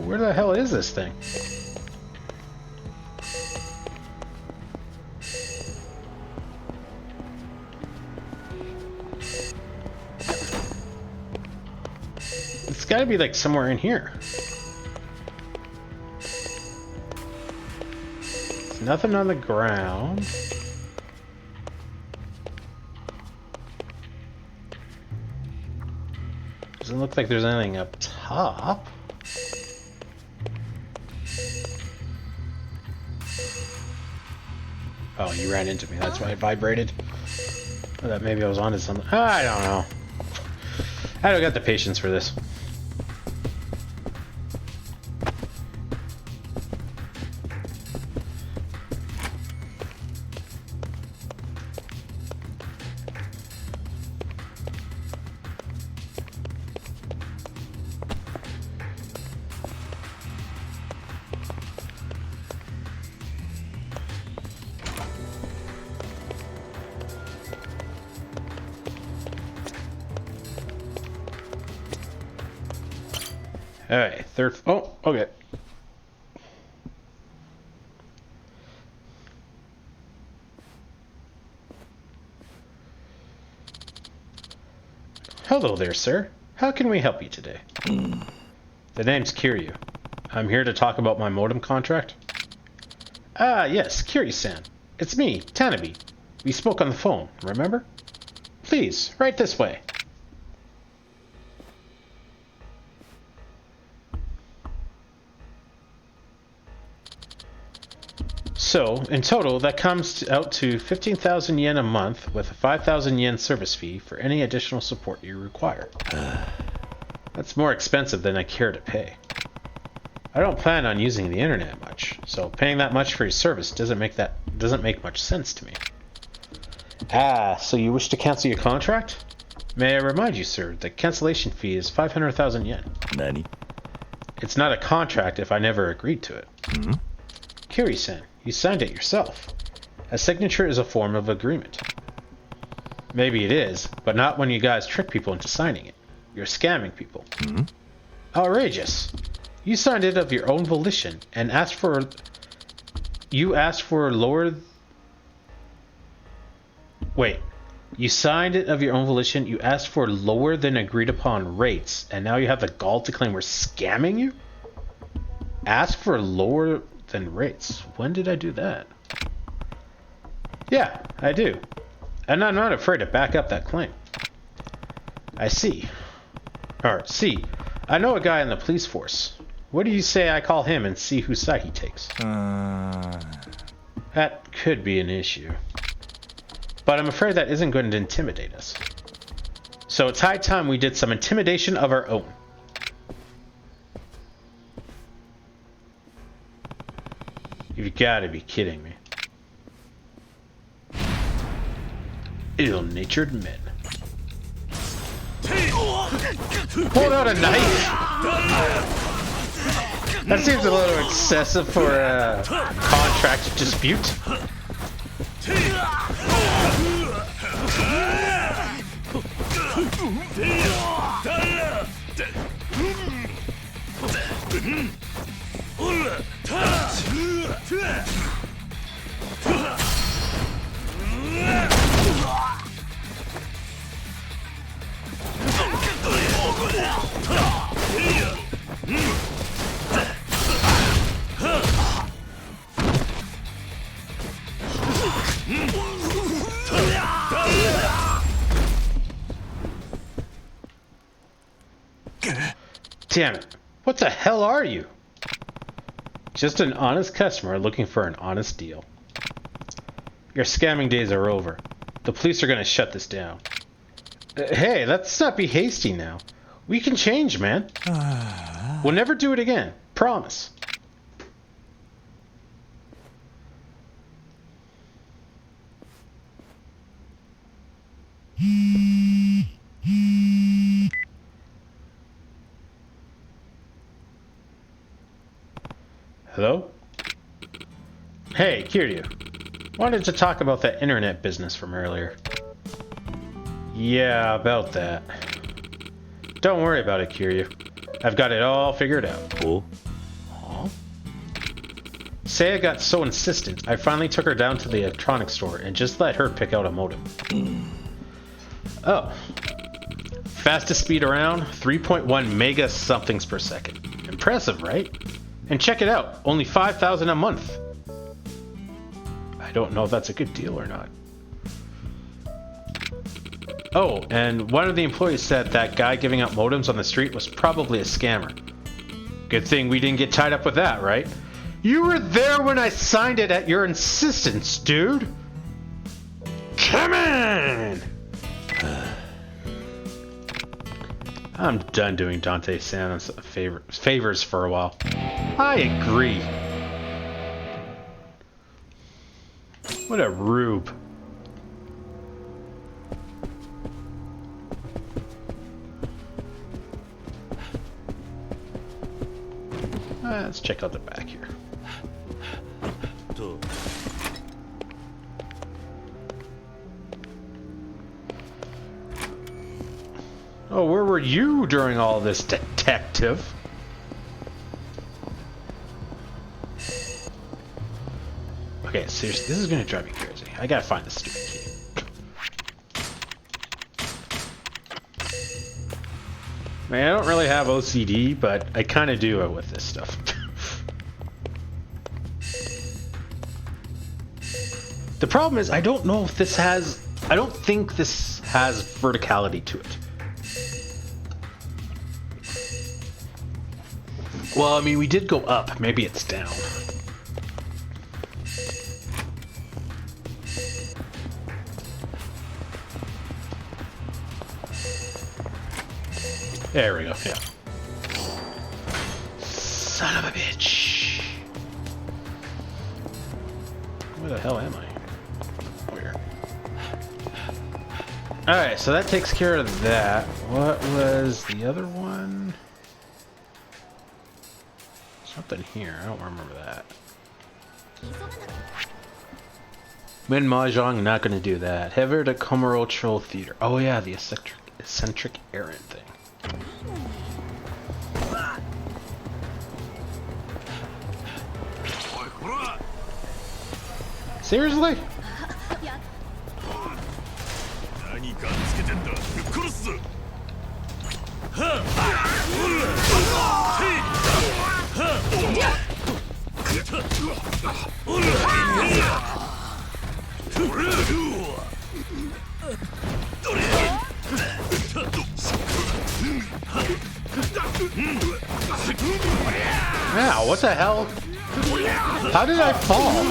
Where the hell is this thing? It's gotta be like somewhere in here. There's nothing on the ground. Doesn't look like there's anything up top. Oh, you ran into me. That's why it vibrated. I thought maybe I was onto something. I don't know. I don't got the patience for this. Alright, third. Oh, okay. Hello there, sir. How can we help you today? The name's Kiryu. I'm here to talk about my modem contract. Ah, yes, Kiryu-san. It's me, Tanabe. We spoke on the phone, remember? Please, right this way. So, in total, that comes out to 15,000 yen a month with a 5,000 yen service fee for any additional support you require. That's more expensive than I care to pay. I don't plan on using the internet much, so paying that much for your service doesn't make much sense to me. Ah, so you wish to cancel your contract? May I remind you, sir, the cancellation fee is 500,000 yen. Nani? It's not a contract if I never agreed to it. Hmm? Kiryu-san, you signed it yourself. A signature is a form of agreement. Maybe it is, but not when you guys trick people into signing it. You're scamming people. Hmm? Outrageous. You signed it of your own volition and asked for... You asked for lower... Wait. You signed it of your own volition, you asked for lower than agreed upon rates, and now you have the gall to claim we're scamming you? Ask for lower than rates. When did I do that? Yeah, I do. And I'm not afraid to back up that claim. I see. See, I know a guy in the police force. What do you say I call him and see whose side he takes? That could be an issue. But I'm afraid that isn't going to intimidate us. So it's high time we did some intimidation of our own. You've got to be kidding me. Ill-natured men. Pulled out a knife? That seems a little excessive for a contract dispute. Damn it. What the hell are you? Just an honest customer looking for an honest deal. Your scamming days are over. The police are going to shut this down. Hey, let's not be hasty now. We can change, man. We'll never do it again. Promise. Hello? Hey, Kiryu. Wanted to talk about that internet business from earlier. Yeah, about that. Don't worry about it, Kiryu. I've got it all figured out. Oh? Huh? Saya got so insistent, I finally took her down to the electronics store and just let her pick out a modem. Oh. Fastest speed around, 3.1 mega somethings per second. Impressive, right? And check it out, only 5,000 a month. I don't know if that's a good deal or not. Oh, and one of the employees said that guy giving out modems on the street was probably a scammer. Good thing we didn't get tied up with that, right? You were there when I signed it at your insistence, dude. Come on! I'm done doing Dante Santa's favors for a while. I agree. What a rube. Let's check out the back here. Oh, where were you during all this, detective? Okay, seriously, this is gonna drive me crazy. I gotta find this stupid key. I mean, I don't really have OCD, but I kind of do it with this stuff. The problem is, I don't know if this has... I don't think this has verticality to it. Well, I mean, we did go up. Maybe it's down. There we go, yeah. Son of a bitch. Where the hell am I? Where? Alright, so that takes care of that. What was the other one? Something here. I don't remember that. Min Mahjong, not gonna do that. Heather to Komoro Troll Theater. Oh yeah, the eccentric errand thing. Seriously? Wow, what the hell? How did I fall?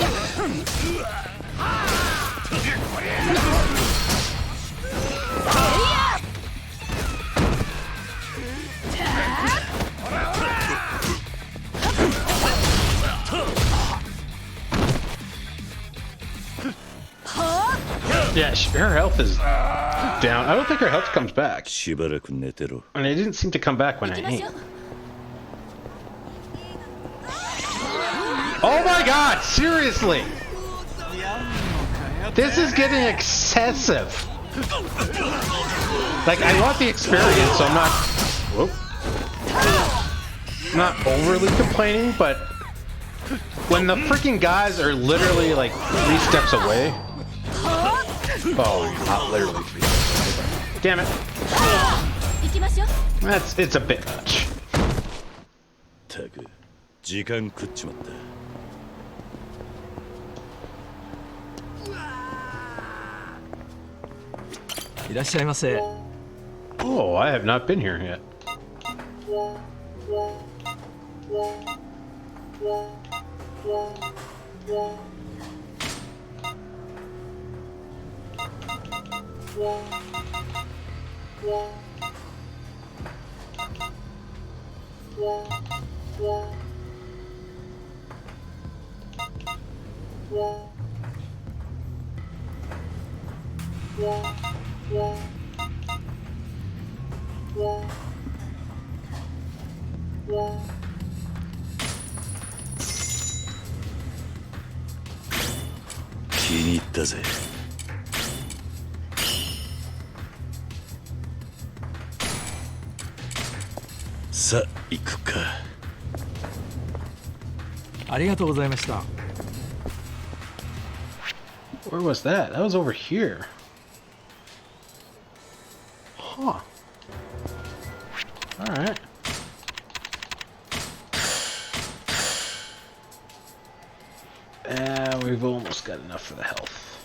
Yeah, her health is down. I don't think her health comes back. しばらく寝てろ。 And it didn't seem to come back when I ate. Oh my god, seriously! This is getting excessive. Like, I want the experience, so I'm not... Whoop. Not overly complaining, but... When the freaking guys are literally, like, 3 steps away... Oh, not literally 3 steps away. Damn it. It's a bit much. たく、時間食っちまった。 いらっしゃいませ。 Oh, I have not been here yet.気に入ったぜ。さあ、行くか。ありがとうございました。 Where was that? That was over here. Huh. Alright. We've almost got enough for the health.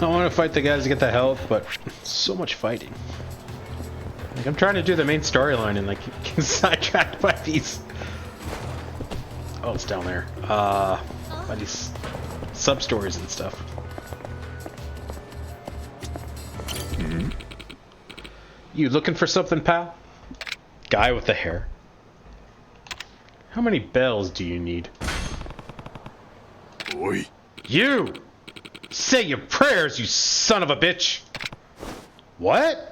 I want to fight the guys to get the health, but so much fighting. Like, I'm trying to do the main storyline and like get sidetracked by these. Oh, it's down there. By these sub stories and stuff. You looking for something, pal? Guy with the hair. How many bells do you need? Oi. You! Say your prayers, you son of a bitch! What?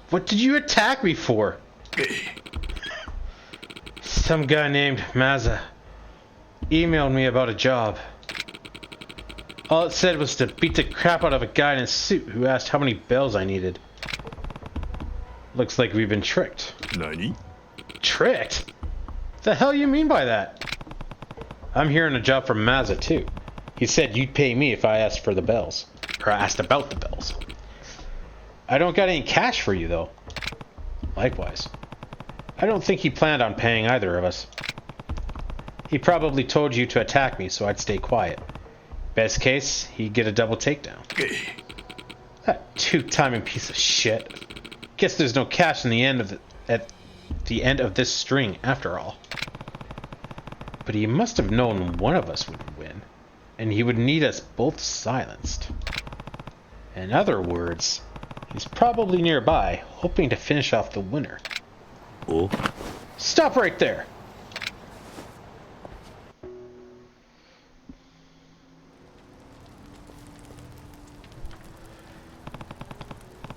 What did you attack me for? Some guy named Maza emailed me about a job. All it said was to beat the crap out of a guy in a suit who asked how many bells I needed. Looks like we've been tricked. Nani? Tricked? The hell you mean by that? I'm hearing a job from Maza too. He said you'd pay me if I asked for the bells. Or asked about the bells. I don't got any cash for you though. Likewise. I don't think he planned on paying either of us. He probably told you to attack me so I'd stay quiet. Best case, he'd get a double takedown. That two-timing piece of shit. Guess there's no cash in the end of at the end of this string after all. But he must have known one of us would win, and he would need us both silenced. In other words, he's probably nearby, hoping to finish off the winner. Oh? Stop right there!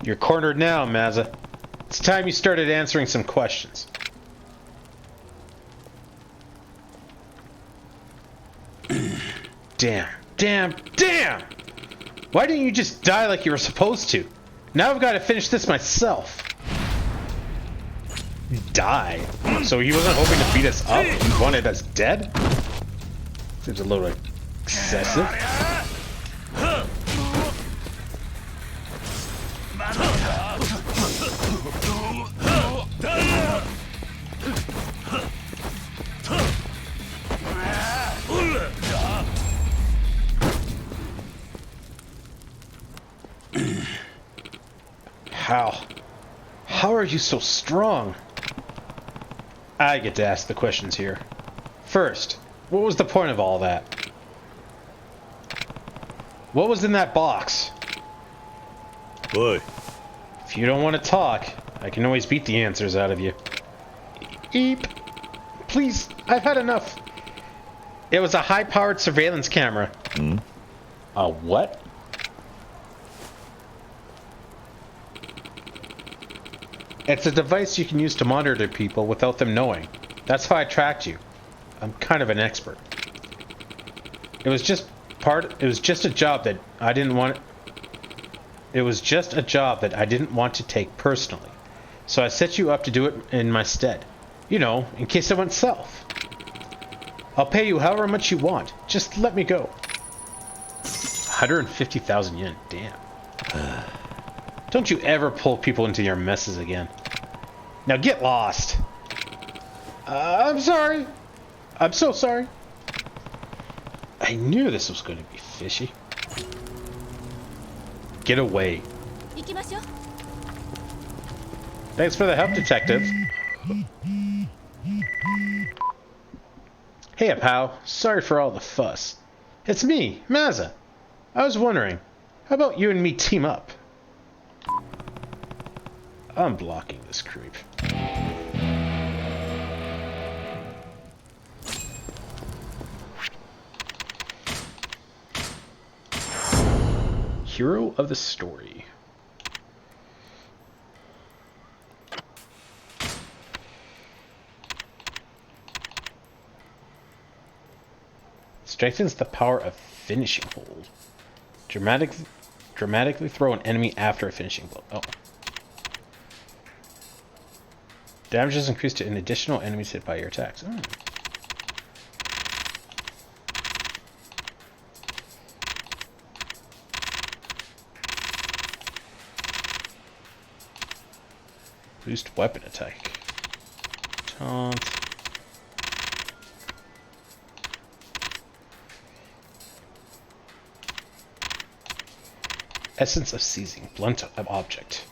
You're cornered now, Maza. It's time you started answering some questions. Damn. Why didn't you just die like you were supposed to? Now I've got to finish this myself. Die? So he wasn't hoping to beat us up? He wanted us dead? Seems a little excessive. How are you so strong? I get to ask the questions here. First, what was the point of all that? What was in that box? Oi. If you don't want to talk, I can always beat the answers out of you. Eep. Please, I've had enough. It was a high-powered surveillance camera. A what? It's a device you can use to monitor people without them knowing. That's how I tracked you. I'm kind of an expert. It was just a job that I didn't want. It was just a job that I didn't want to take personally. So I set you up to do it in my stead. You know, in case it went south. I'll pay you however much you want. Just let me go. 150,000 yen. Damn. Don't you ever pull people into your messes again. Now get lost. I'm sorry. I'm so sorry. I knew this was going to be fishy. Get away. 行きましょう。 Thanks for the help, detective. Hey, pal. Sorry for all the fuss. It's me, Maza. I was wondering, how about you and me team up? I'm blocking this creep. Hero of the story. Strengthens the power of finishing hold. Dramatically throw an enemy after a finishing blow. Oh. Damage is increased to an additional enemies hit by your attacks. Oh. Boost weapon attack. Taunt. Essence of seizing. Blunt of object.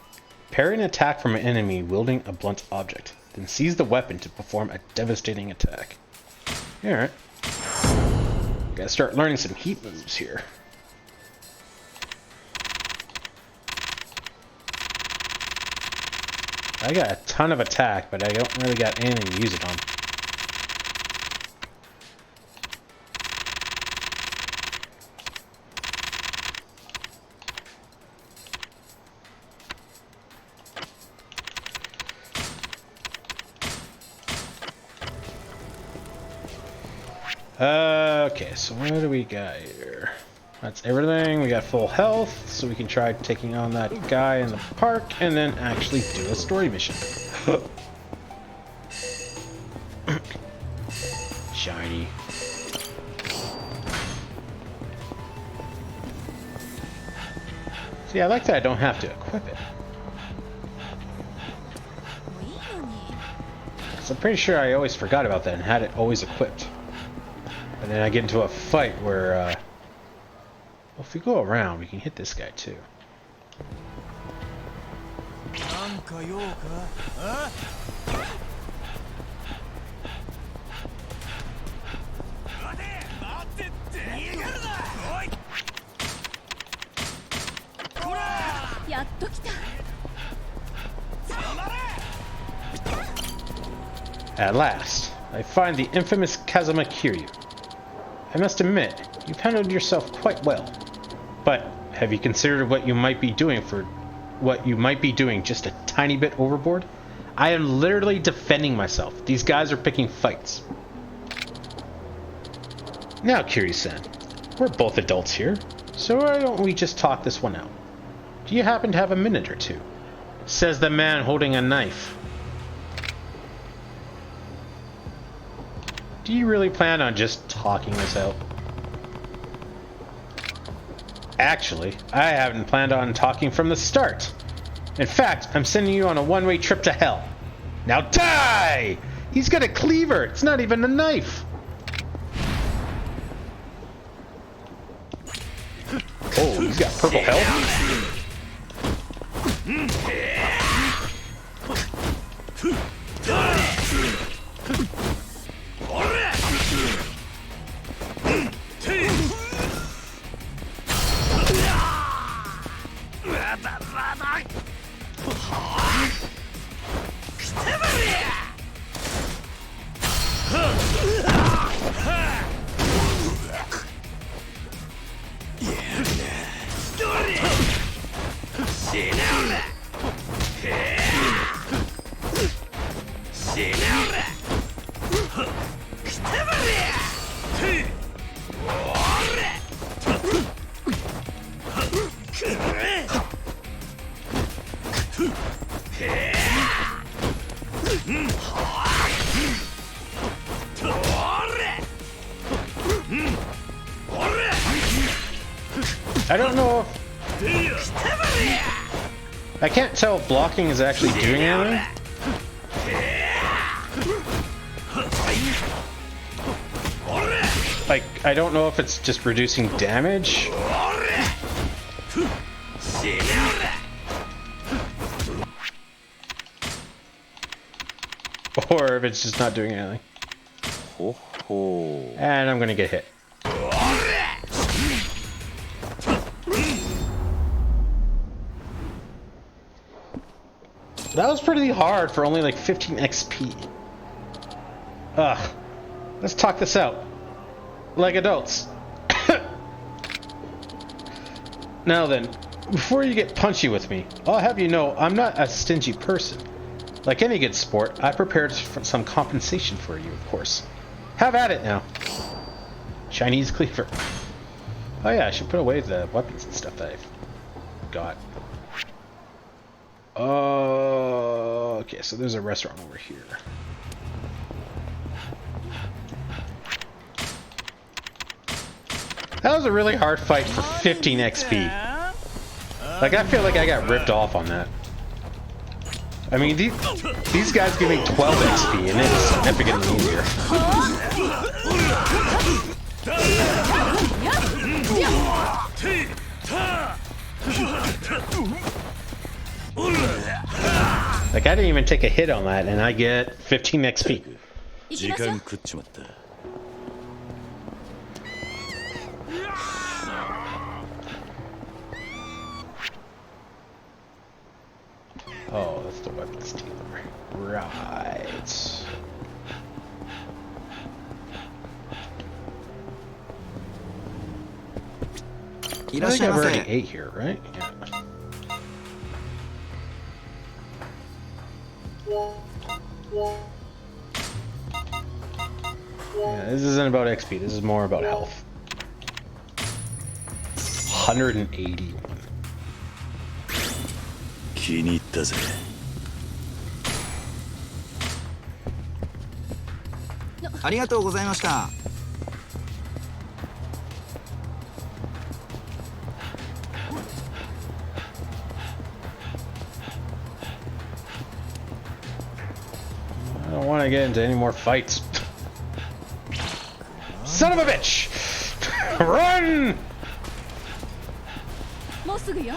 Parry an attack from an enemy wielding a blunt object. Then seize the weapon to perform a devastating attack. Alright. Gotta start learning some heat moves here. I got a ton of attack, but I don't really got anything to use it on. Okay, so what do we got here? That's everything. We got full health, so we can try taking on that guy in the park and then actually do a story mission. Shiny. See, I like that I don't have to equip it. 'Cause I'm pretty sure I always forgot about that and had it always equipped. And then I get into a fight where, well, if we go around, we can hit this guy too. At last, I find the infamous Kazuma Kiryu. I must admit, you've handled yourself quite well. But have you considered what you might be doing just a tiny bit overboard? I am literally defending myself. These guys are picking fights. Now, Kiryu-san, we're both adults here, so why don't we just talk this one out? Do you happen to have a minute or two? Says the man holding a knife. Do you really plan on just talking this out? Actually, I haven't planned on talking from the start. In fact, I'm sending you on a one-way trip to hell. Now die! He's got a cleaver. It's not even a knife. Oh, he's got purple health. I don't know if... I can't tell if blocking is actually doing anything. Like, I don't know if it's just reducing damage. Or if it's just not doing anything. And I'm gonna get hit. That was pretty hard for only like 15 XP. Ugh. Let's talk this out. Like adults. Now then, before you get punchy with me, I'll have you know I'm not a stingy person. Like any good sport, I prepared some compensation for you, of course. Have at it now. Chinese cleaver. Oh yeah, I should put away the weapons and stuff that I've got. Okay, so there's a restaurant over here. That was a really hard fight for 15 XP. Like, I feel like I got ripped off on that. I mean, these guys give me 12 XP, and it's significantly easier. Like, I didn't even take a hit on that, and I get 15 XP. 時間食っちまった Oh, that's the weapons dealer. Right. I think I've already ate here, right? Yeah, this isn't about XP, this is more about health. 181. 気に入ったぜありがとうございました I don't want to get into any more fights. Son of a bitch! Run! もうすぐよ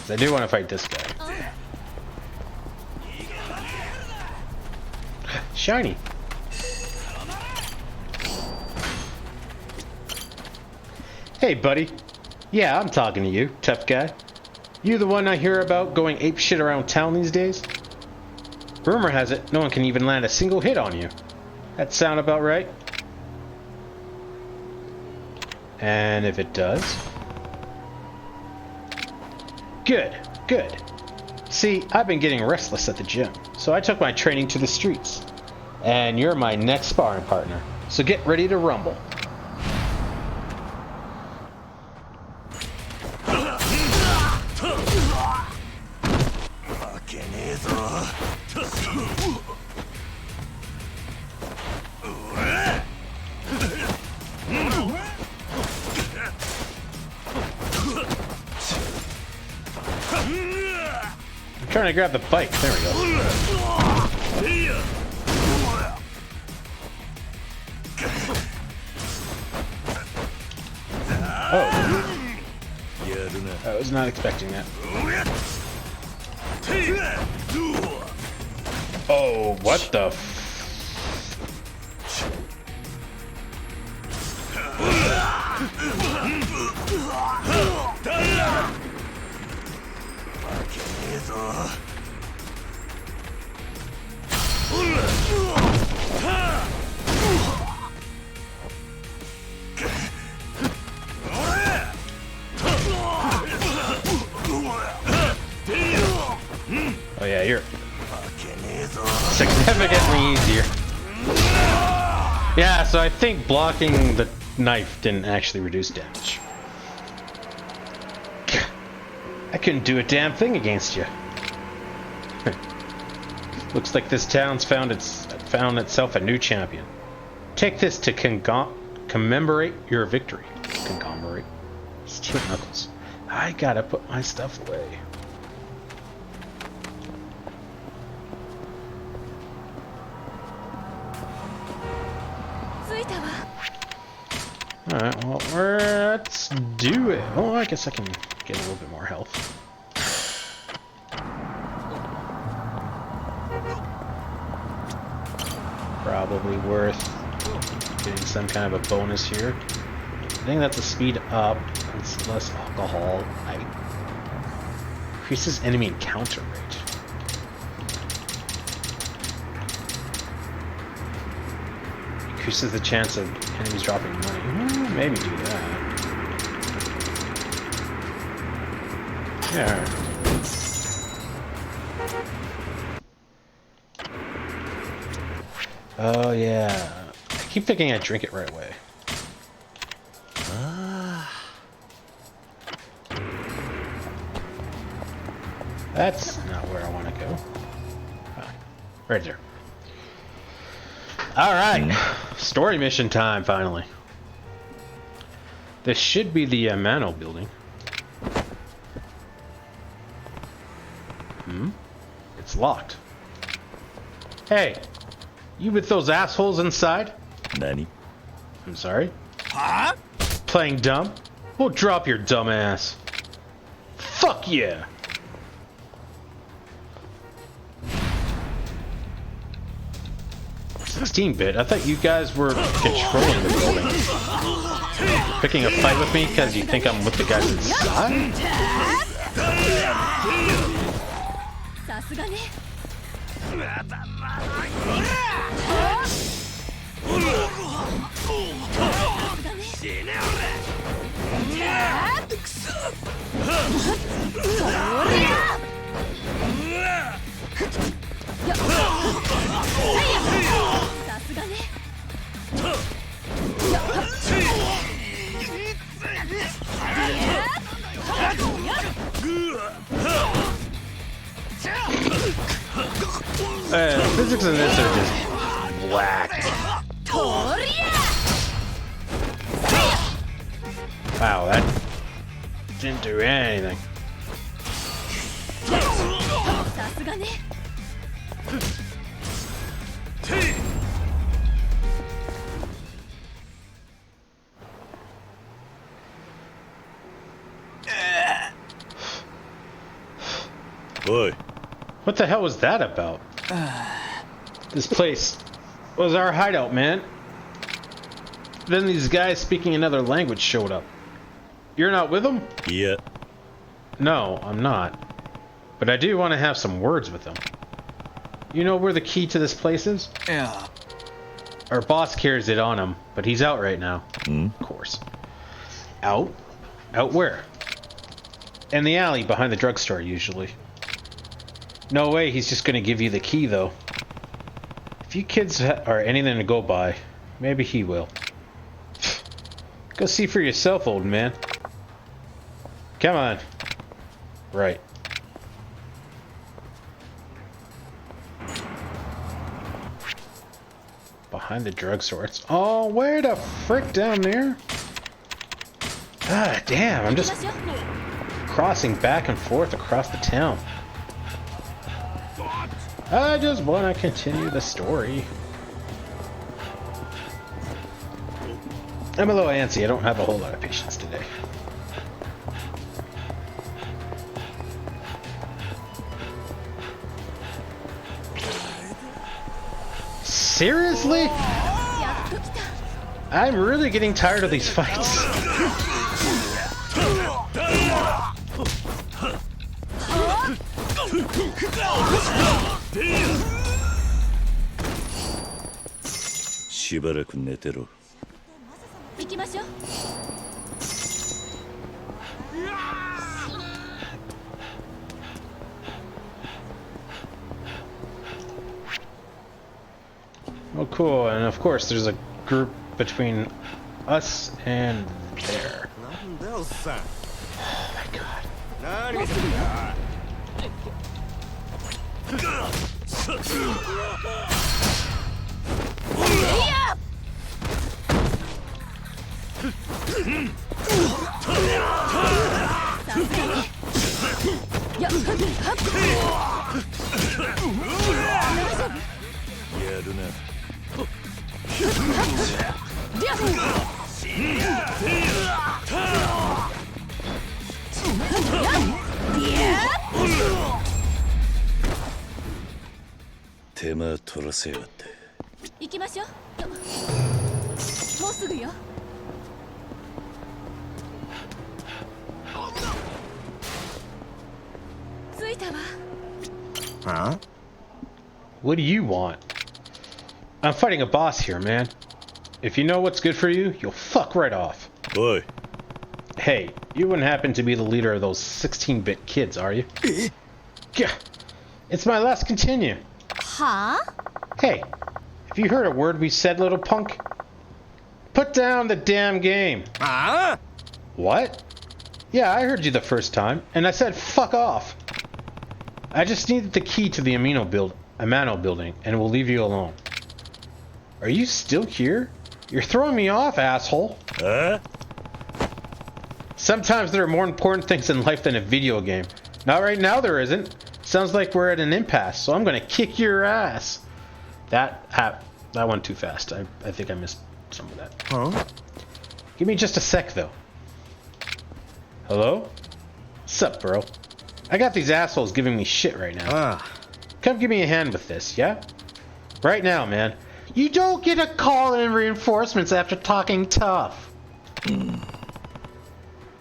I do want to fight this guy. Shiny. Hey, buddy. Yeah, I'm talking to you, tough guy. You the one I hear about going apeshit around town these days? Rumor has it, no one can even land a single hit on you. That sound about right? And if it does? Good, good. See, I've been getting restless at the gym, so I took my training to the streets. And you're my next sparring partner, so get ready to rumble. I'm trying to grab the bike. There we go. Oh. I was not expecting that. Oh, what the f... Oh yeah, you're significantly easier. Yeah, so I think blocking the knife didn't actually reduce damage. I couldn't do a damn thing against you. Looks like this town's found itself a new champion. Take this to commemorate your victory. Commemorate. Stupid Knuckles. I gotta put my stuff away. Alright, well, let's do it. Oh, I guess I can get a little bit more health. Probably worth getting some kind of a bonus here. I think that's a speed up. It's less alcohol. Increases enemy encounter rate. Increases the chance of enemies dropping money. Maybe do that. Yeah. Oh yeah. I keep thinking I drink it right away. That's not where I want to go. Ah, right there. Alright. Story mission time, finally. This should be the Mano building. It's locked. Hey, you with those assholes inside? 何 I'm sorry? Huh? Playing dumb? We'll drop your dumb ass. Fuck yeah! "16-bit? I thought you guys were controlling the building. Picking a fight with me because you think I'm with the guys inside?" さすがね さすがね Physics in this are just whacked. Wow, that didn't do anything. さすがね おい What the hell was that about? This place was our hideout, man. Then these guys speaking another language showed up. You're not with them? いや No, I'm not. But I do want to have some words with them. You know where the key to this place is? Yeah. Our boss carries it on him, but he's out right now. Of course. Out? Out where? In the alley behind the drugstore, usually. No way he's just gonna give you the key, though. If you kids are anything to go by, maybe he will. Go see for yourself, old man. Come on. Right. Behind the drugstore. It's oh, where the frick down there? Ah, damn! I'm just crossing back and forth across the town. I just want to continue the story. I'm a little antsy. I don't have a whole lot of patience today. Seriously? I'm really getting tired of these fights.しばらく寝てろ 行きましょう Oh, cool. And of course, there's a group between us and there. なんだよおっさん Oh my god. 何がするんだ やるな 手間取らせやがって 行きましょうもうすぐよ 着いたわ Huh? What do you want? I'm fighting a boss here, man. If you know what's good for you, you'll fuck right off. おい Hey, you wouldn't happen to be the leader of those 16-bit kids, are you? Gah, it's my last continue. はあ Hey, have you heard a word we said, little punk? Put down the damn game. Huh? What? Yeah, I heard you the first time, and I said fuck off. I just need the key to the Amano building, and we'll leave you alone. Are you still here? You're throwing me off, asshole. Sometimes there are more important things in life than a video game. Not right now, there isn't. Sounds like we're at an impasse, so I'm gonna kick your ass. That went too fast. I think I missed some of that. Huh? Give me just a sec, though. Hello? Sup, bro? I got these assholes giving me shit right now. Ah. Come give me a hand with this, yeah? Right now, man. You don't get to call in reinforcements after talking tough.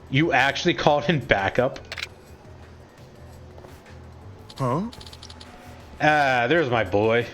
You actually called in backup? Huh? Ah, there's my boy.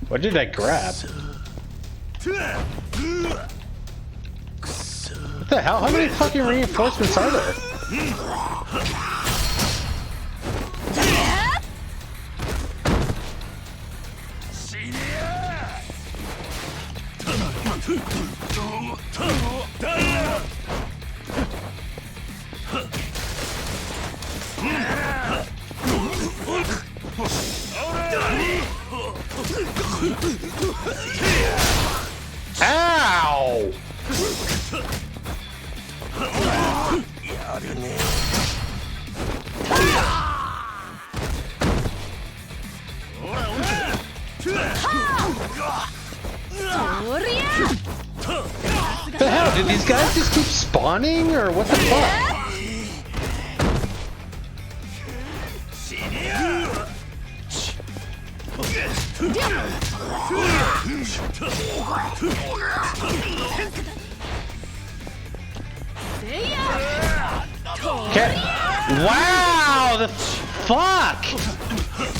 What did I grab? What the hell? How many fucking reinforcements are there? Ow! The hell? Did these guys just keep spawning, or what the fuck? Okay. Wow, the fuck!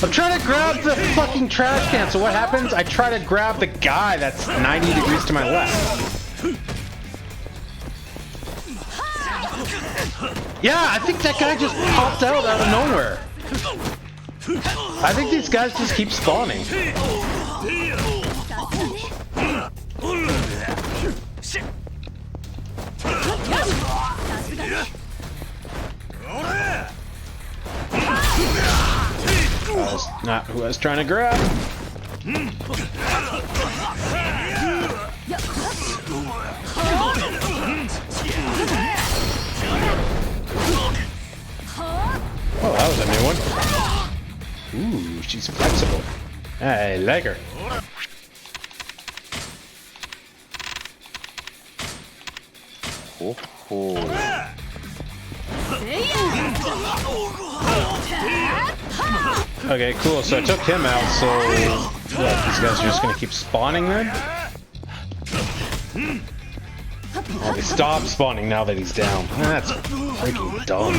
I'm trying to grab the fucking trash can, so what happens? I try to grab the guy that's 90 degrees to my left. Yeah, I think that guy just popped out of nowhere. I think these guys just keep spawning. That's not who I was trying to grab. Oh, that was a new one. Ooh, she's flexible. I like her. Oh. Okay, cool. So I took him out, so what, these guys are just gonna keep spawning then? Oh, they stopped spawning now that he's down. That's freaking dumb.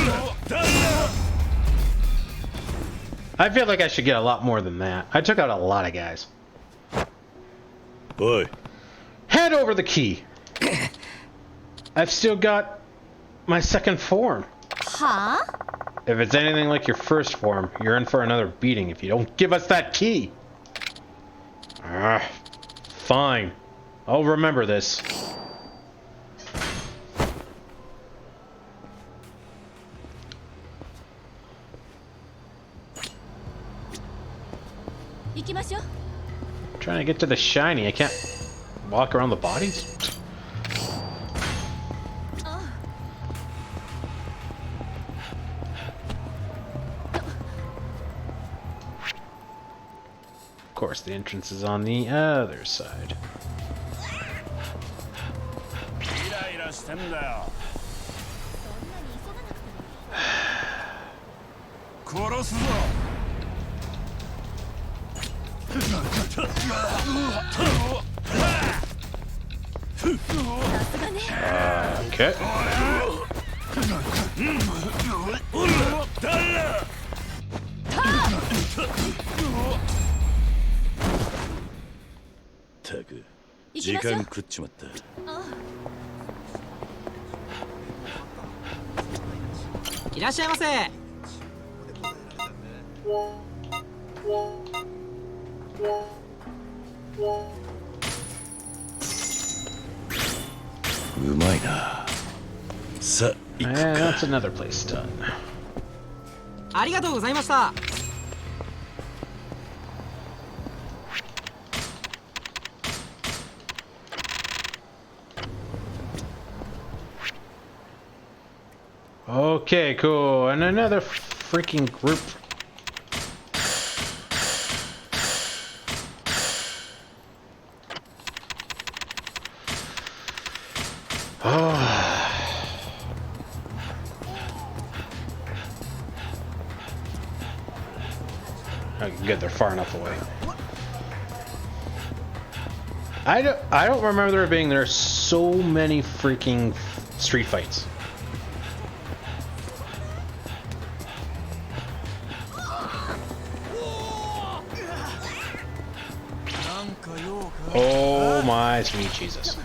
I feel like I should get a lot more than that. I took out a lot of guys. Boy. Hand over the key. I've still got my second form. はあ If it's anything like your first form, you're in for another beating if you don't give us that key. Fine. I'll remember this. Trying to get to the shiny. I can't walk around the bodies. Of course, the entrance is on the other side. イライラしてんだよ。殺すぞ。Okay. Taku, 時間食っちまった。いらっしゃいませ。うまいな。さあ、行く And か。 that's another place done. ありがとうございました。Okay, cool. And another freaking group. Okay, good, they're far enough away. I don't remember there being so many freaking street fights. Oh my sweet Jesus.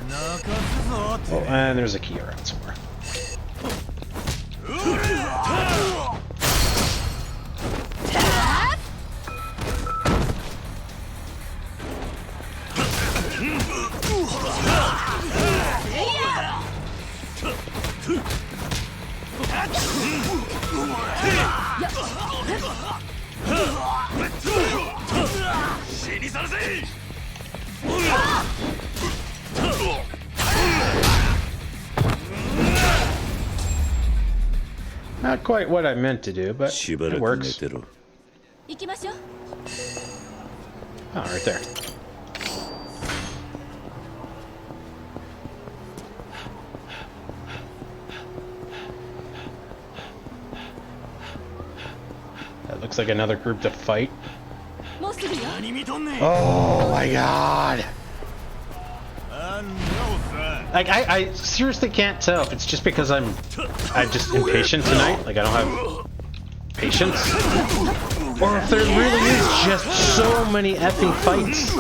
Oh, and there's a key around somewhere. Not quite what I meant to do, but しばら it く寝 works. てろ。行きましょう Oh, right there. That looks like another group to fight. もうすぐよ Oh my god! Like I seriously can't tell if it's just because I'm just impatient tonight, like I don't have patience, or if there really is just so many effing fights.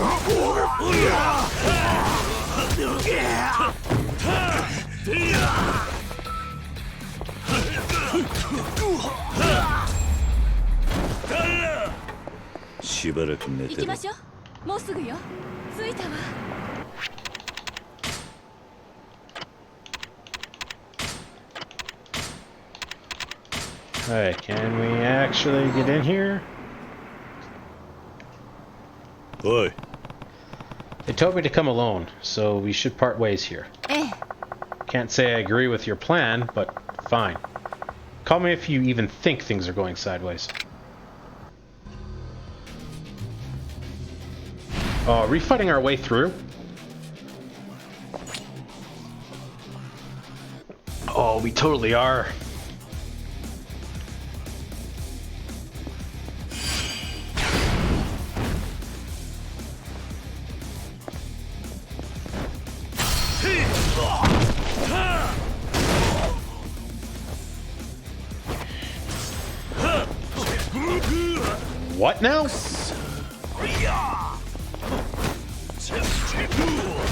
"しばらく寝てろ。行きましょうもうすぐよ着いたわ Alright, can we actually get in here? おい、 They told me to come alone, so we should part ways here. ええ Can't say I agree with your plan, but fine. Call me if you even think things are going sideways. Oh, are we fighting our way through? Oh, we totally are. What now?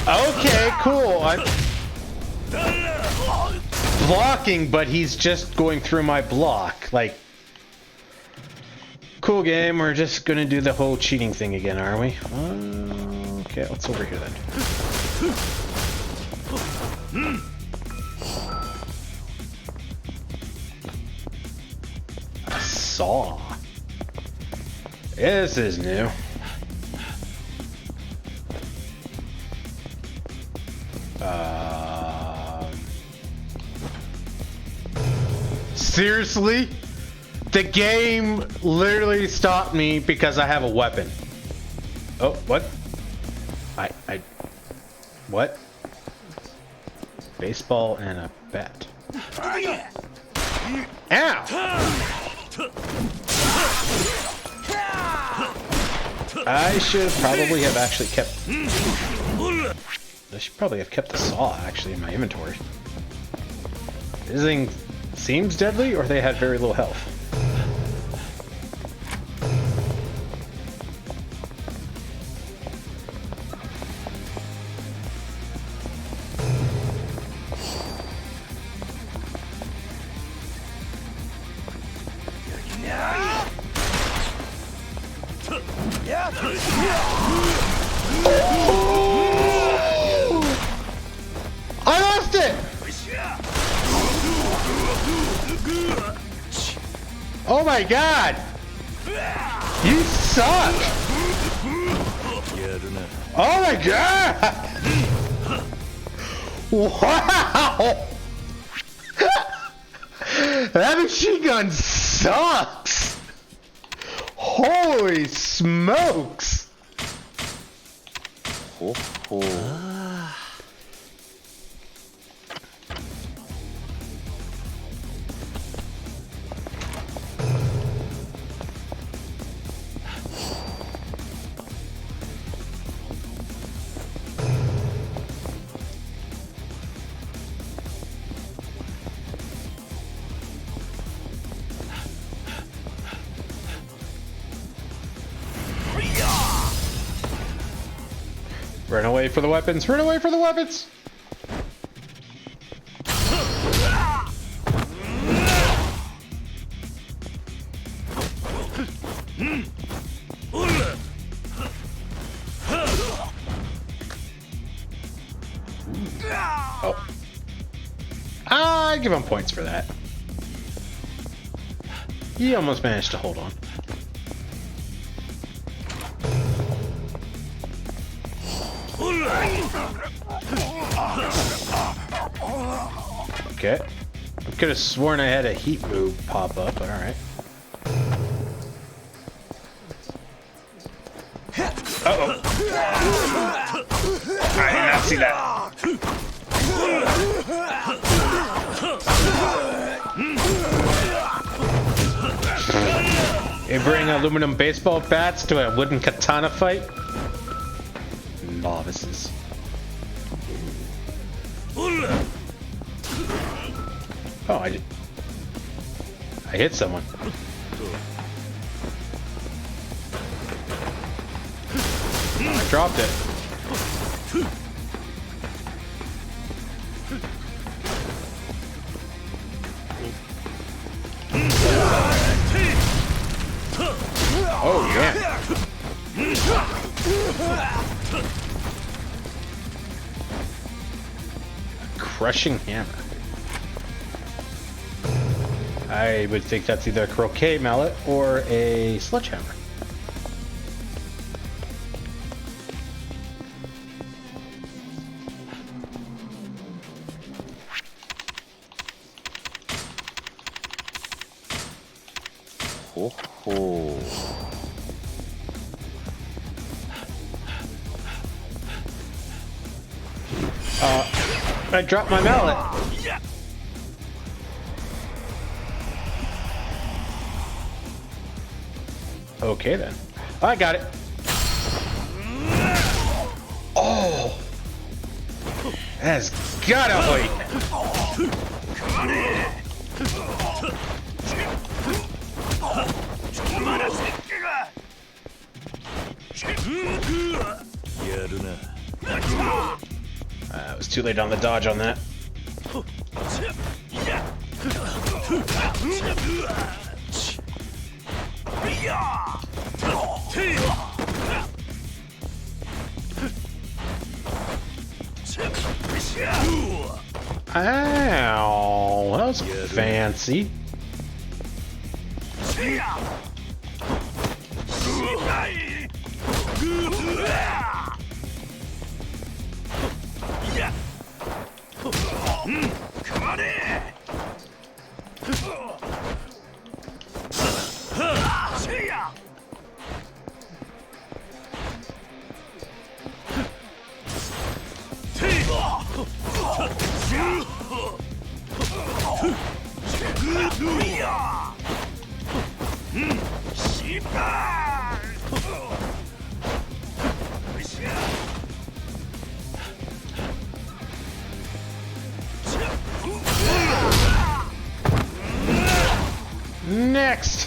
Okay, cool. blocking, but he's just going through my block. Like, cool game. We're just gonna do the whole cheating thing again, are we? Okay, what's over here then? A saw. This is new. Seriously? The game literally stopped me because I have a weapon. Oh, what? What? Baseball and a bat. Ow! I should probably have actually kept... I should probably have kept the saw actually in my inventory. This thing seems deadly, or they had very little health. I lost it! Oh my god! You suck! Oh my god! Wow! That machine gun sucks! Holy smokes! Run away for the weapons! Run away for the weapons! Oh. I give him points for that. He almost managed to hold on. Okay. I could have sworn I had a heat move pop up, but alright. Uh-oh. I did not see that. You bring aluminum baseball bats to a wooden katana fight? Novices. Oh, I hit someone. I dropped it. Oh, yeah. Crushing hammer. I would think that's either a croquet mallet or a sledgehammer. Ho ho. I dropped my mallet. Okay then. I got it. Oh! That's gotta wait. It was too late on the dodge on that. Ow, that was fancy. Next.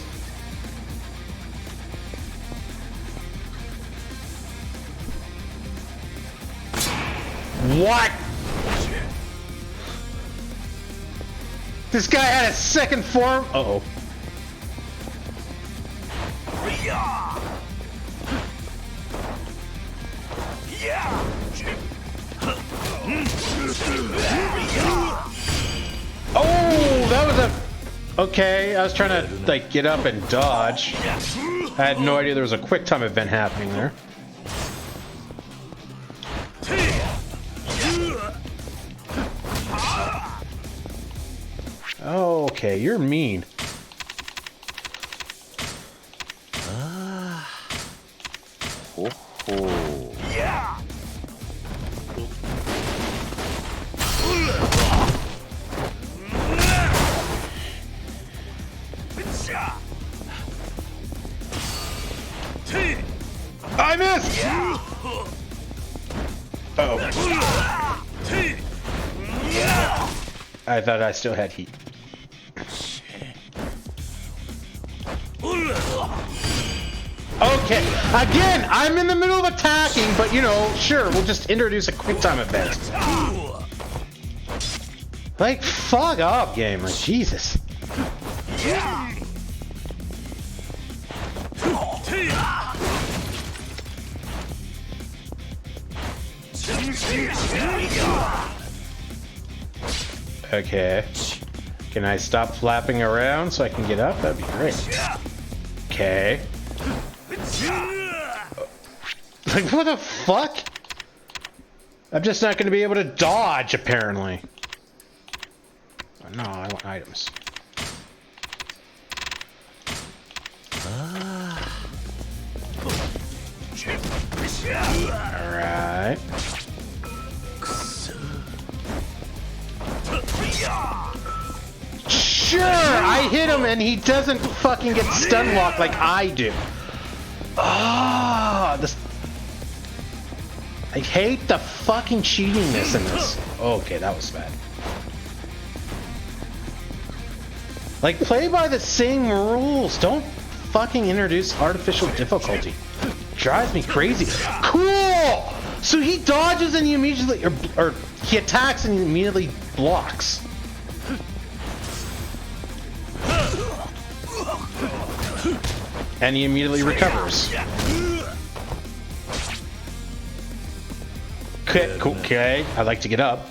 What? This guy had a second form? Uh-oh. Oh, that was a... Okay, I was trying to, like, get up and dodge. I had no idea there was a quick time event happening there. Okay, you're mean. I missed! Uh-oh. I thought I still had heat. Okay, again, I'm in the middle of attacking, but you know, sure, we'll just introduce a quick time event. Like, fuck off, game, like, Jesus. Okay. Can I stop flapping around so I can get up? That'd be great. Okay. Like, what the fuck? I'm just not going to be able to dodge, apparently. No, I want items. Alright. Sure, I hit him and he doesn't fucking get stun locked like I do. Ah, this. I hate the fucking cheatiness in this. Okay, that was bad. Like, play by the same rules. Don't fucking introduce artificial difficulty. Drives me crazy. Cool! So he dodges and he immediately, or he attacks and he immediately blocks. And he immediately recovers. Okay, cool. Okay, I like to get up.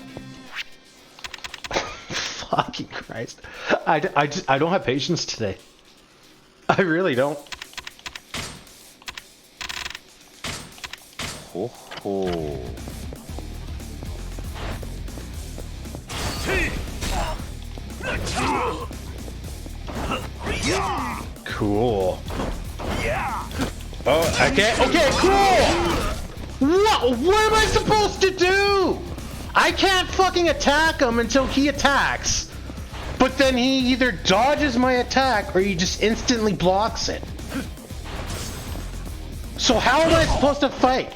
Fucking Christ. I don't have patience today. I really don't.ほほCool. Oh, okay, cool! What am I supposed to do? I can't fucking attack him until he attacks. But then he either dodges my attack or he just instantly blocks it. So how am I supposed to fight?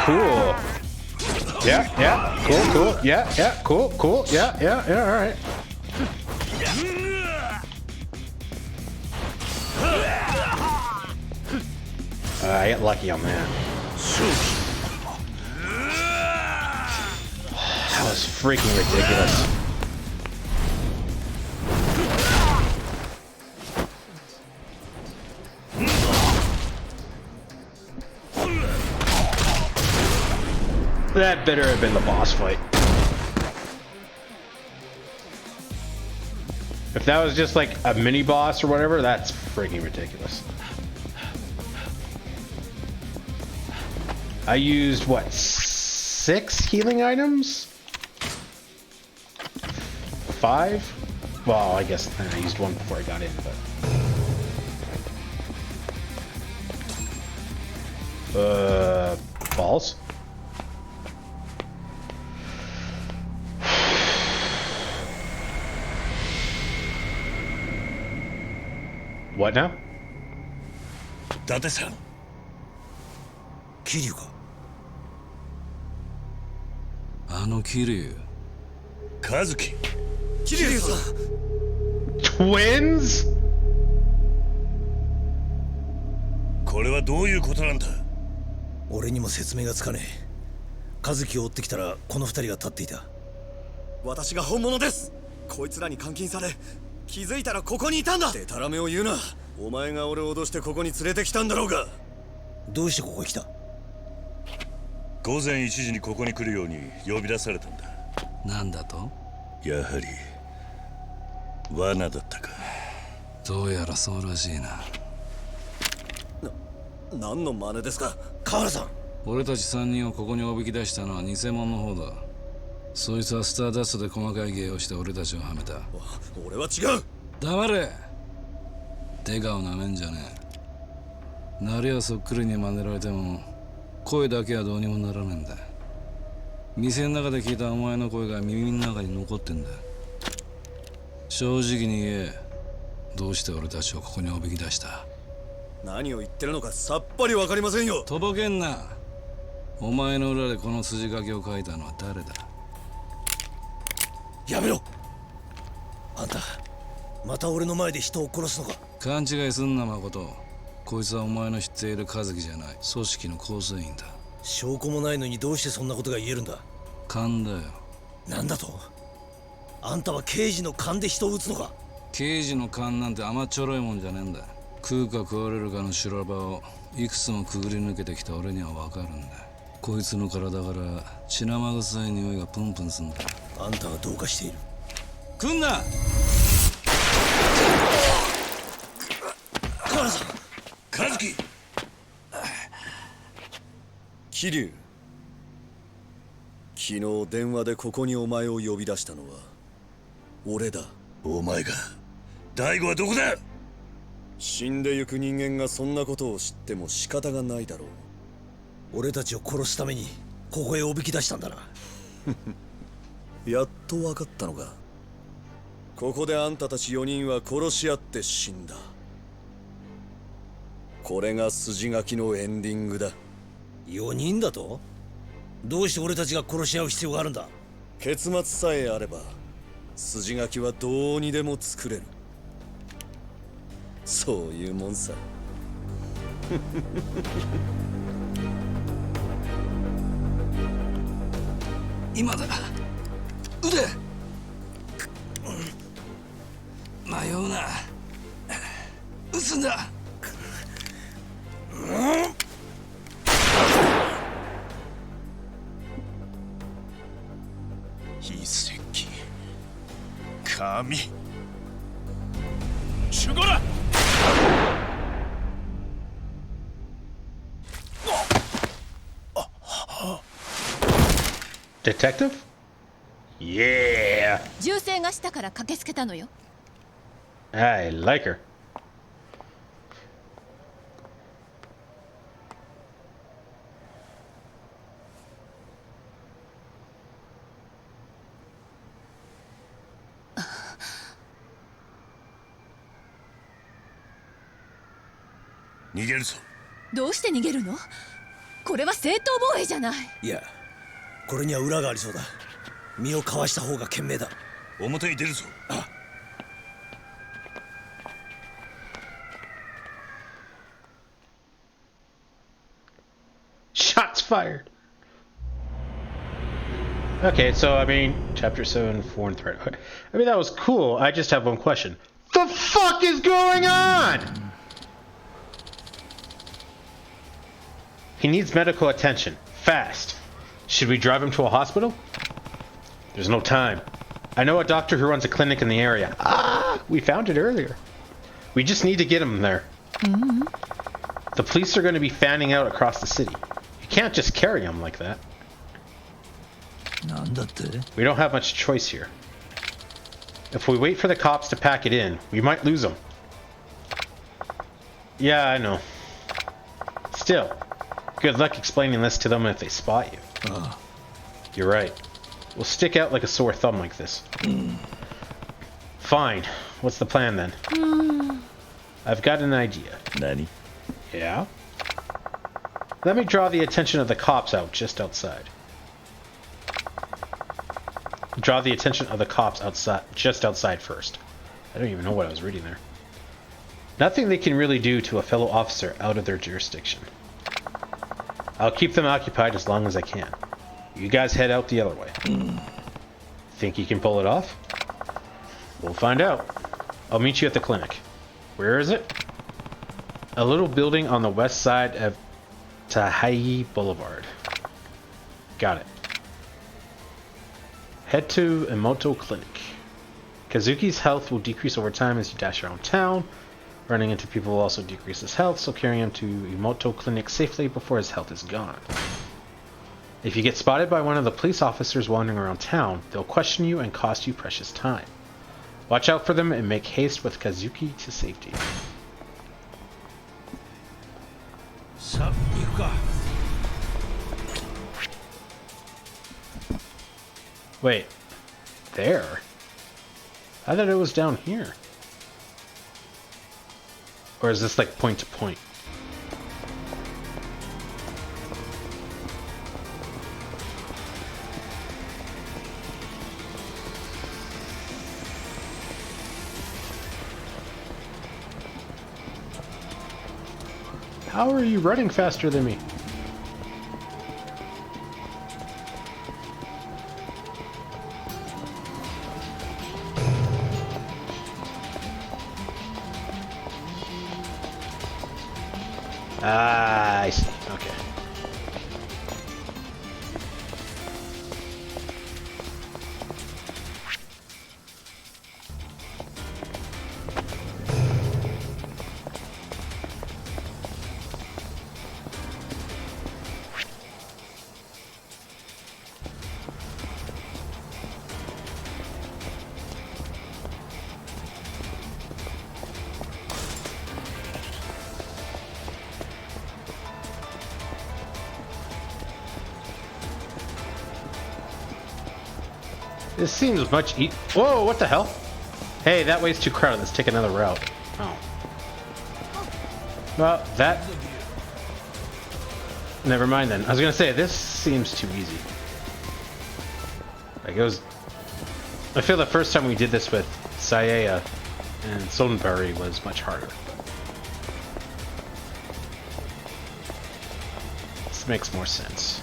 Cool. Yeah, cool, yeah, cool, yeah, alright. I got lucky on that. That was freaking ridiculous. That better have been the boss fight. If that was just like a mini boss or whatever, that's freaking ridiculous. I used what, 6 healing items? 5? Well, I guess I used one before I got in, but balls. What now? 伊達さん桐生かあの桐生和樹桐生さん Twins? これはどういうことなんだ俺にも説明がつかねえ和樹を追ってきたらこの二人が立っていた私が本物です。こいつらに監禁され気づいたらここにいたんだ。でたらめを言うな。お前が俺を脅してここに連れてきたんだろうが。どうしてここへ来た午前1時にここに来るように呼び出されたんだなんだとやはり罠だったかどうやらそうらしいな何の真似ですか。河原さん俺たち3人をここにおびき出したのは偽物の方だそいつはスターダストで細かい芸をして俺たちをはめた俺は違う。黙れデカをなめんじゃねえなりはそっくりに真似られても声だけはどうにもならねえんだ店の中で聞いたお前の声が耳の中に残ってんだ正直に言えどうして俺たちをここにおびき出した何を言ってるのかさっぱりわかりませんよ。とぼけんなお前の裏でこの筋書きを書いたのは誰だやめろあんたまた俺の前で人を殺すのか勘違いすんな誠こいつはお前の知っている和樹じゃない組織の構成員だ証拠もないのにどうしてそんなことが言えるんだ勘だよなんだとあんたは刑事の勘で人を撃つのか刑事の勘なんて甘っちょろいもんじゃねえんだ食うか食われるかの修羅場をいくつもくぐり抜けてきた俺には分かるんだこいつの体から血生臭い匂いがプンプンすんだあんたはどうかしている来んな河原さん和樹桐生昨日電話でここにお前を呼び出したのは俺だ。お前が大悟はどこだ死んでゆく人間がそんなことを知っても仕方がないだろう。俺たちを殺すためにここへおびき出したんだなやっと分かったのか。ここであんたたち4人は殺し合って死んだ。これが筋書きのエンディングだ。4人だとどうして俺たちが殺し合う必要があるんだ結末さえあれば筋書きはどうにでも作れる。そういうもんさ。今だ腕迷うな撃つんだ遺跡神守護だ Detective? Yeah! 銃声がしたから駆けつけたのよ I like her. 逃げるぞどうして逃げるのこれは正当防衛じゃないいやこれには裏がありそうだ身をかわした方が賢明だ表に出るぞ fired. Okay, so I mean, chapter 7, 4 and 3. I mean, that was cool. I just have one question. The fuck is going on? He needs medical attention. Fast. Should we drive him to a hospital? There's no time. I know a doctor who runs a clinic in the area. Ah, we found it earlier. We just need to get him there. The police are going to be fanning out across the city. You can't just carry him like that. We don't have much choice here. If we wait for the cops to pack it in, we might lose them. Yeah, I know. Still, good luck explaining this to them if they spot you. You're right. We'll stick out like a sore thumb like this. Fine. What's the plan then? I've got an idea. Nani? Yeah? Let me draw the attention of the cops out just outside. Draw the attention of the cops outside, just outside first. I don't even know what I was reading there. Nothing they can really do to a fellow officer out of their jurisdiction. I'll keep them occupied as long as I can. You guys head out the other way. Think you can pull it off? We'll find out. I'll meet you at the clinic. Where is it? A little building on the west side of Tahai Boulevard. Got it. Head to Emoto Clinic. Kazuki's health will decrease over time as you dash around town. Running into people will also decrease his health, so carry him to Emoto Clinic safely before his health is gone. If you get spotted by one of the police officers wandering around town, they'll question you and cost you precious time. Watch out for them and make haste with Kazuki to safety. Wait, there? I thought it was down here. Or is this like point to point? How are you running faster than me? Ah, I see. Okay. This seems much Whoa, what the hell? Hey, that way's too crowded. Let's take another route. Oh. Well, that... Never mind then. I was gonna say, this seems too easy. Like, it was... I feel the first time we did this with Saea and Sonburi was much harder. This makes more sense.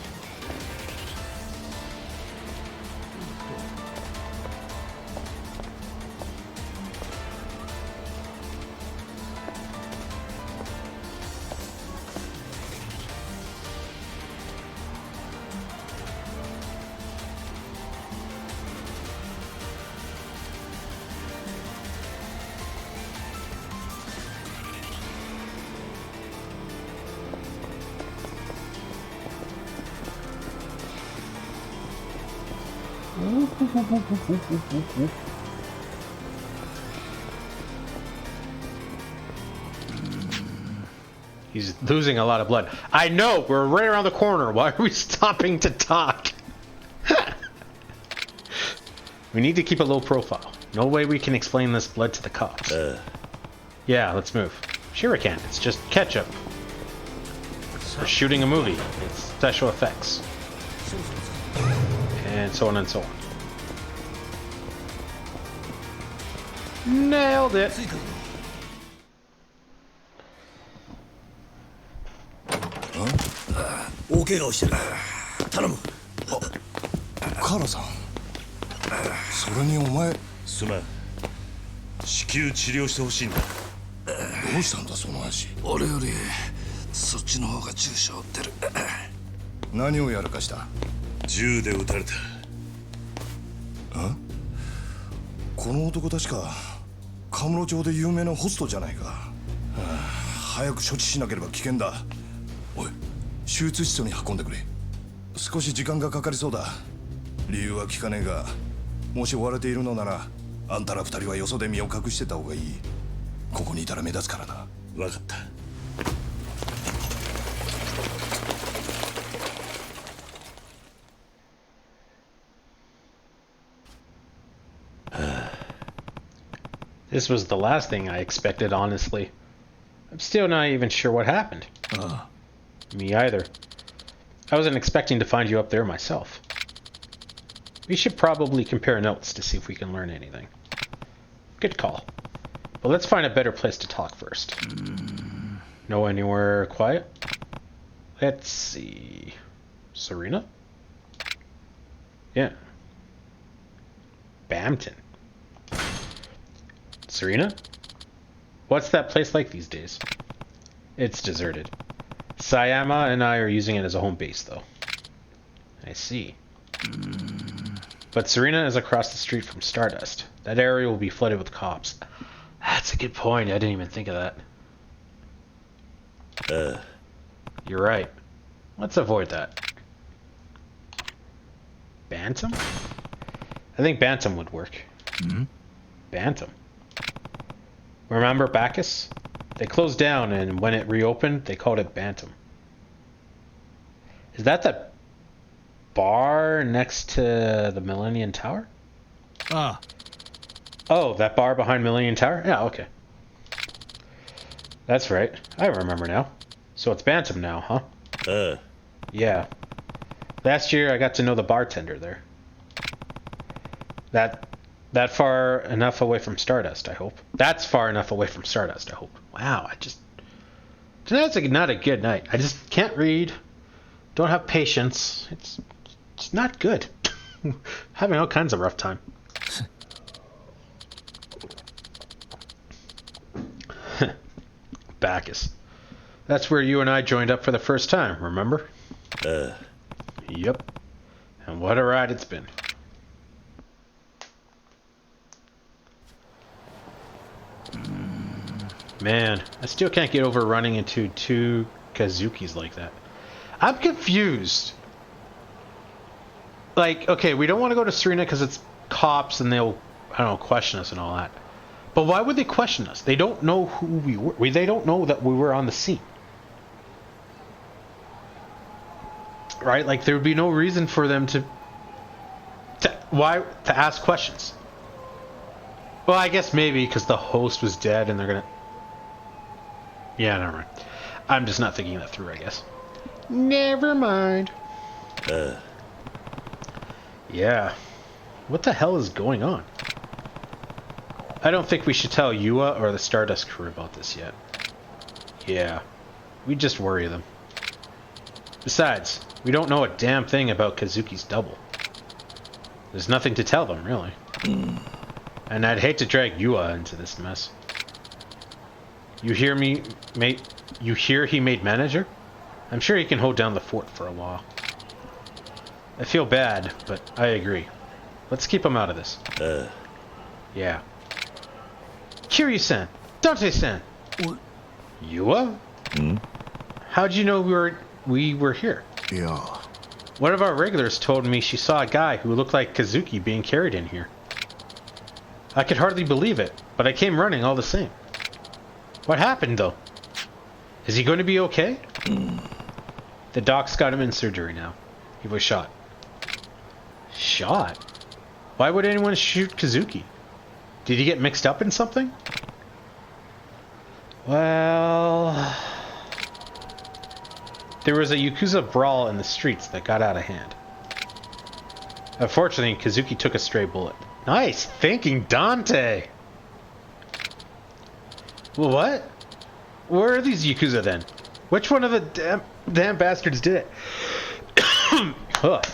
He's losing a lot of blood. I know! We're right around the corner. Why are we stopping to talk? We need to keep a low profile. No way we can explain this blood to the cops. Yeah, let's move. Sure we can. It's just ketchup. We're shooting a movie. It's special effects. And so on and so on. Nailed it! 大怪我をしてる。頼む。カーラさん、それにお前すまん。至急治療してほしいんだ。どうしたんだその足。俺よりそっちの方が重傷負ってる。何をやらかした？銃で撃たれた。この男確かカムロ町で有名なホストじゃないか。早く処置しなければ危険だ。おい、手術室に運んでくれ。少し時間がかかりそうだ。理由は聞かねえが、もし追われているのならあんたら二人はよそで身を隠してた方がいい。ここにいたら目立つからな。分かった。This was the last thing I expected, honestly. I'm still not even sure what happened. Me either. I wasn't expecting to find you up there myself. We should probably compare notes to see if we can learn anything. Good call. But let's find a better place to talk first. Know anywhere quiet? Let's see. Serena? Yeah. Bampton. Serena? What's that place like these days? It's deserted. Sayama and I are using it as a home base, though. I see. But Serena is across the street from Stardust. That area will be flooded with cops. That's a good point. I didn't even think of that. You're right. Let's avoid that. Bantam? I think Bantam would work. Bantam. Remember Bacchus? They closed down, and when it reopened, they called it Bantam. Is that the bar next to the Millennium Tower? Oh, that bar behind Millennium Tower? Yeah, okay. That's right. I remember now. So it's Bantam now, huh? Yeah. Last year, I got to know the bartender there. That far enough away from Stardust, I hope. That's far enough away from Stardust, I hope. Wow, tonight's not a good night. I just can't read. Don't have patience. It's not good. Having all kinds of rough time. Bacchus. That's where you and I joined up for the first time, remember? Yep. And what a ride it's been. Man, I still can't get over running into two Kazukis like that. I'm confused. Like, okay, we don't want to go to Serena because it's cops and they'll, I don't know, question us and all that. But why would they question us? They don't know who we were. They don't know that we were on the scene. Right? Like, there would be no reason for them to ask questions. Well, I guess maybe because the host was dead and they're gonna... Yeah, never mind. I'm just not thinking that through, I guess. Never mind. Yeah. What the hell is going on? I don't think we should tell Yua or the Stardust crew about this yet. Yeah. We just worry them. Besides, we don't know a damn thing about Kazuki's double. There's nothing to tell them, really. And I'd hate to drag Yua into this mess. You hear me, mate? You hear he made manager? I'm sure he can hold down the fort for a while. I feel bad, but I agree. Let's keep him out of this. Yeah. Kiryu-san! Dante-san! What? Yua? How'd you know we were here? Yeah. One of our regulars told me she saw a guy who looked like Kazuki being carried in here. I could hardly believe it, but I came running all the same. What happened, though? Is he going to be okay? The doc's got him in surgery now. He was shot. Shot? Why would anyone shoot Kazuki? Did he get mixed up in something? Well... There was a Yakuza brawl in the streets that got out of hand. Unfortunately, Kazuki took a stray bullet. Nice thinking, Dante! Well, what? Where are these Yakuza then? Which one of the damn bastards did it? Ugh.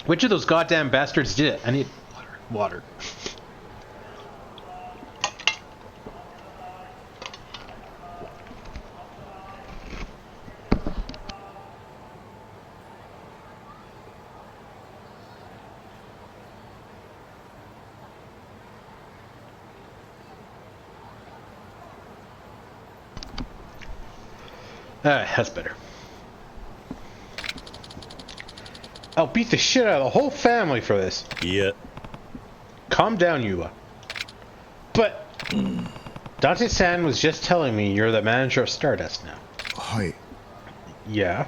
Which of those goddamn bastards did it? I need water. That's better. I'll beat the shit out of the whole family for this. いや Calm down, Yuba. But Dante-san was just telling me you're the manager of Stardust now. はい Yeah.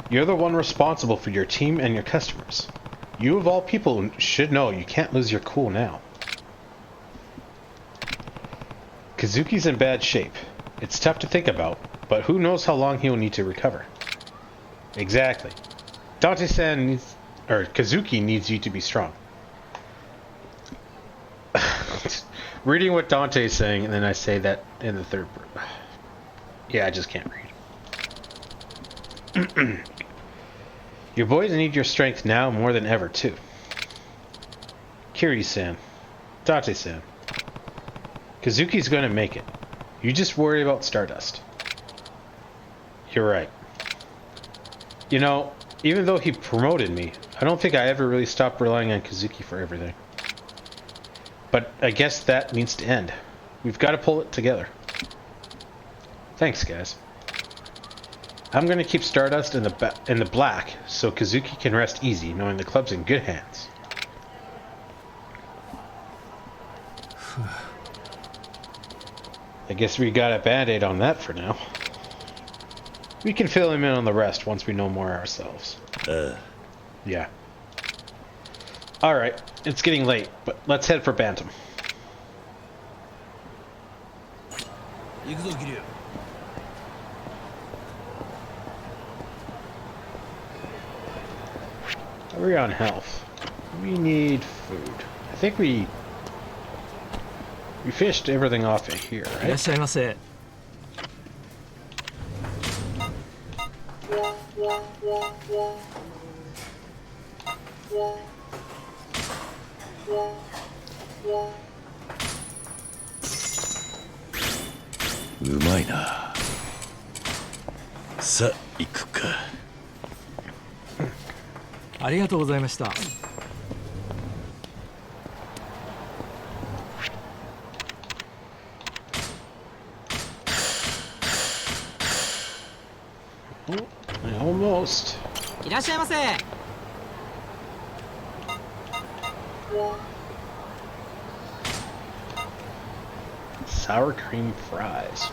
You're the one responsible for your team and your customers. You of all people should know you can't lose your cool now. Kazuki's in bad shape. It's tough to think about, but who knows how long he'll need to recover. Exactly. Dante-san needs, or Kazuki needs you to be strong. Reading what Dante's saying, and then I say that in the third person. Yeah, I just can't read. Your boys need your strength now more than ever, too. Kiri-san. Dante-san. Kazuki's gonna make it. You just worry about Stardust. You're right. You know, even though he promoted me, I don't think I ever really stopped relying on Kazuki for everything. But I guess that needs to end. We've got to pull it together. Thanks, guys. I'm gonna keep Stardust in the black, so Kazuki can rest easy, knowing the club's in good hands. I guess we got a band-aid on that for now. We can fill him in on the rest once we know more ourselves. Yeah. Alright, it's getting late, but let's head for Bantam. 行くぞ桐生。 We're on health. We need food. I think we fished everything off of here, いらっ right? しゃいませ。 うまいな。さあ行くか。ありがとうございました。 Almost. いらっしゃいませ。 Sour cream fries.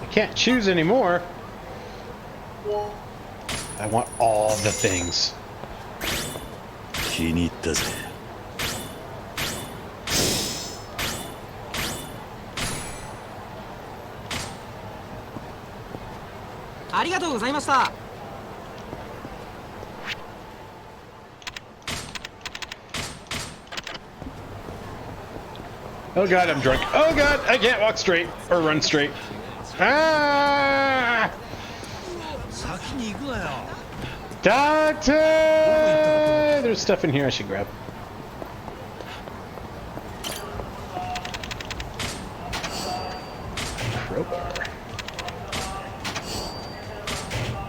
I can't choose anymore. I want all the things. 気に入ったぜ。 ありがとうございました。 Oh god, I'm drunk. Oh god, I can't walk straight or run straight. Ah! 先に行くなよ。 Doctor! There's stuff in here I should grab. Crowbar.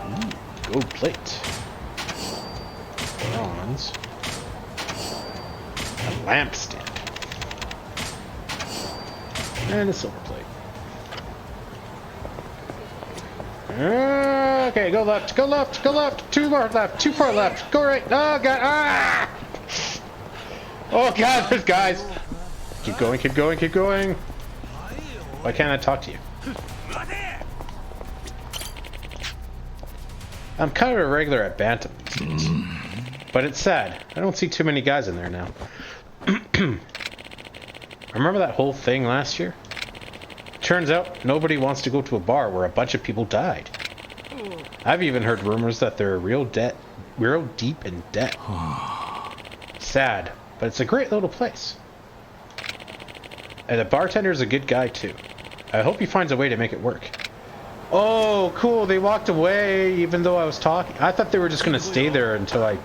Ooh, gold plate. Bronze. A lampstand. And a silver plate. Okay, go left, go left, go left. 2 more left, 2 more left. Go right. Oh god. Ah! Oh god, there's guys. Keep going, keep going, keep going. Why can't I talk to you? I'm kind of a regular at Bantam these days. But it's sad. I don't see too many guys in there now. Remember that whole thing last year? Turns out nobody wants to go to a bar where a bunch of people died. I've even heard rumors that they're real deep in debt. Sad, But it's a great little place. And the bartender's a good guy too. I hope he finds a way to make it work. Oh, cool. They walked away even though I was talking. I thought they were just going to stay there until I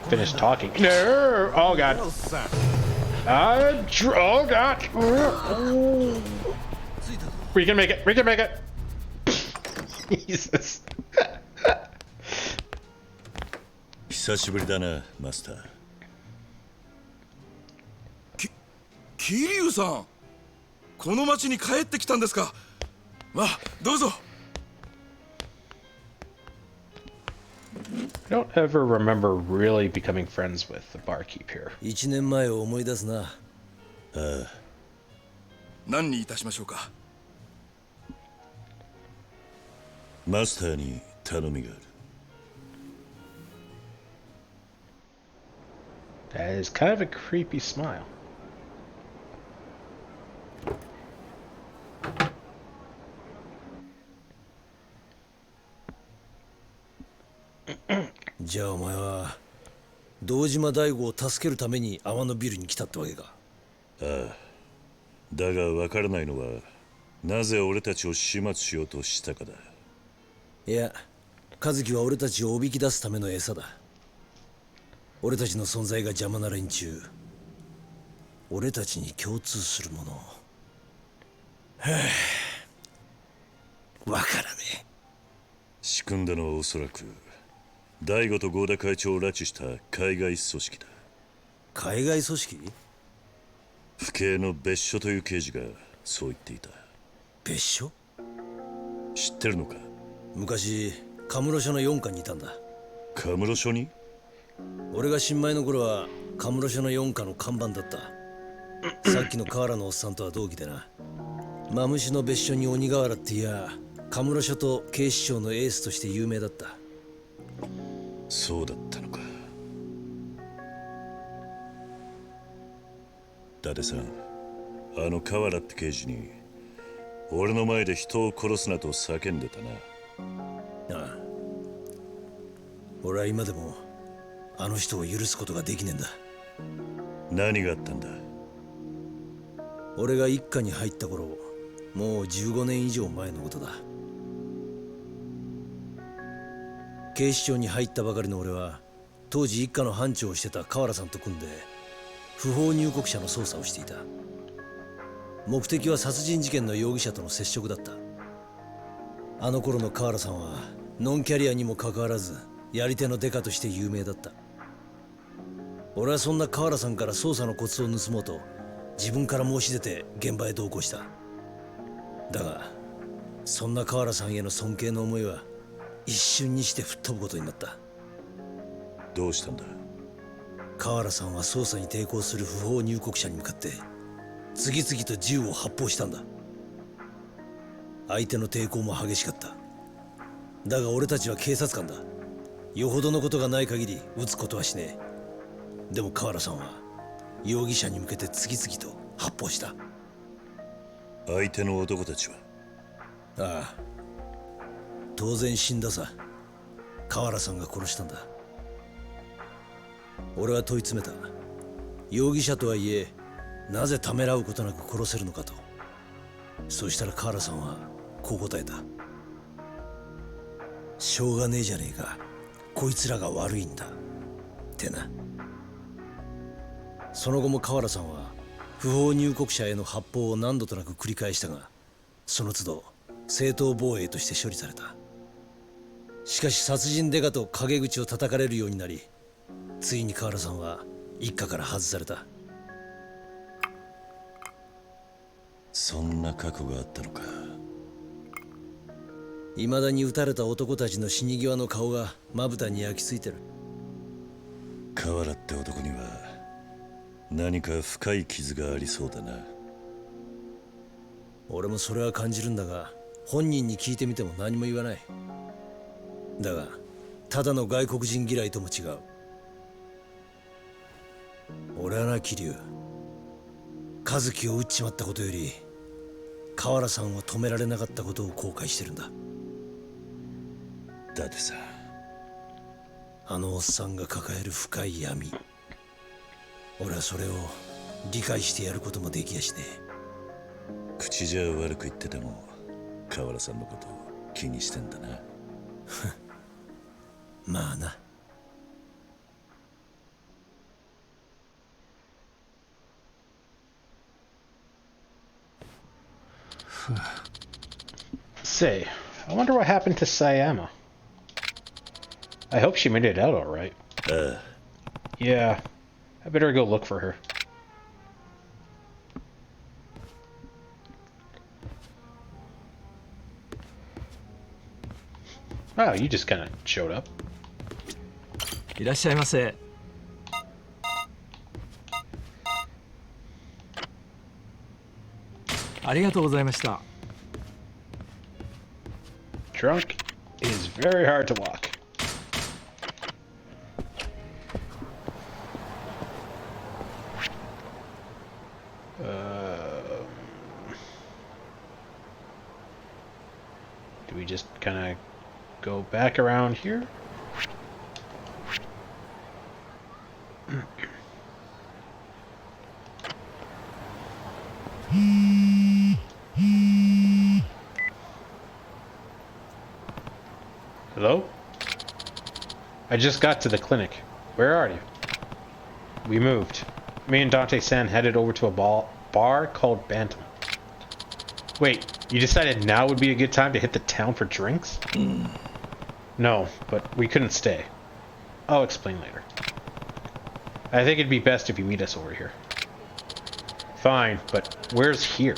finished talking. No! Oh, God. Oh, God. We can make it. We can make it. Jesus. 久しぶりだな、マスター。桐生さん、この町に帰ってきたんですか。まあ、どうぞ。I don't ever remember really becoming friends with the barkeep here. 1年前を思い出すな。何にいたしましょうか。マスターに頼みがある。That is kind of a creepy smile. じゃあお前は堂島大吾を助けるために天野ビルに来たってわけか。ああ。だが分からないのは、なぜ俺たちを始末しようとしたかだ。いや、和樹は俺たちをおびき出すための餌だ。俺たちの存在が邪魔な連中、俺たちに共通するもの。わからねえ。仕組んだのはおそらく大吾と合田会長を拉致した海外組織だ。海外組織？府警の別所という刑事がそう言っていた。別所？知ってるのか？昔カムロ署の4課にいたんだ。カムロ署に？俺が新米の頃はカムロ署の4課の看板だった。さっきの河原のおっさんとは同期でな。マムシの別所に鬼瓦っていや、カムロ署と警視庁のエースとして有名だった。そうだったのか。伊達さん、あの河原って刑事に俺の前で人を殺すなと叫んでたな。ああ、俺は今でもあの人を許すことができねえんだ。何があったんだ？俺が一課に入った頃、もう15年以上前のことだ。警視庁に入ったばかりの俺は当時一課の班長をしてた河原さんと組んで不法入国者の捜査をしていた。目的は殺人事件の容疑者との接触だった。あの頃の河原さんはノンキャリアにもかかわらずやり手のデカとして有名だった。俺はそんな河原さんから捜査のコツを盗もうと自分から申し出て現場へ同行した。だがそんな河原さんへの尊敬の思いは一瞬にして吹っ飛ぶことになった。どうしたんだ？河原さんは捜査に抵抗する不法入国者に向かって次々と銃を発砲したんだ。相手の抵抗も激しかった。だが俺たちは警察官だ。よほどのことがない限り撃つことはしねえ。でも河原さんは容疑者に向けて次々と発砲した。相手の男たちは？ああ、当然死んださ。河原さんが殺したんだ。俺は問い詰めた。容疑者とはいえなぜためらうことなく殺せるのかと。そうしたら河原さんはこう答えた。しょうがねえじゃねえか、こいつらが悪いんだってな。その後も河原さんは不法入国者への発砲を何度となく繰り返したが、その都度正当防衛として処理された。しかし殺人デカと陰口を叩かれるようになり、ついに河原さんは一家から外された。そんな過去があったのか。未だに撃たれた男たちの死に際の顔がまぶたに焼き付いてる。河原って男には何か深い傷がありそうだな。俺もそれは感じるんだが、本人に聞いてみても何も言わない。だがただの外国人嫌いとも違う。俺はな、桐生、和樹を撃っちまったことより河原さんを止められなかったことを後悔してるんだ。だってさ、あのおっさんが抱える深い闇、俺はそれを理解してやることもできやしね口じゃ悪く言ってても河原さんのことを気にしてんだな。え。まあな。Say, I wonder what happened to Sayama. I hope she made it out alright. Yeah, I better go look for her. Wow, you just kind of showed up. いらっしゃいませ。ありがとうございました。Drunk is very hard to walk. Do we just kind of go back around here? Hello? I just got to the clinic. Where are you? We moved. Me and Dante-san headed over to a bar called Bantam. Wait, you decided now would be a good time to hit the town for drinks? No, but we couldn't stay. I'll explain later. I think it'd be best if you meet us over here. Fine, but where's here?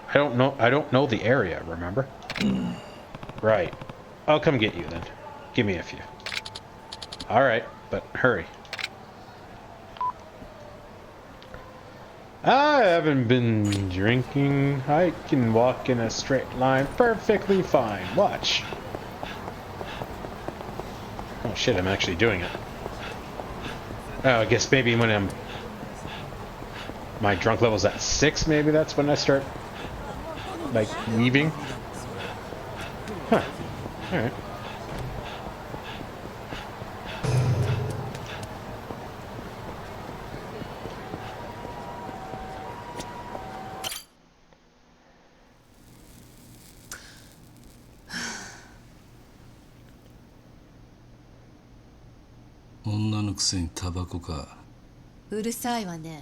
I don't know the area, remember? Right. I'll come get you then. Give me a few. Alright, but hurry. I haven't been drinking. I can walk in a straight line perfectly fine. Watch. Oh shit, I'm actually doing it. Oh, I guess maybe when my drunk level's at 6, maybe that's when I start, like, leaving. Huh. Alright. "女のくせにタバコか。うるさいわね。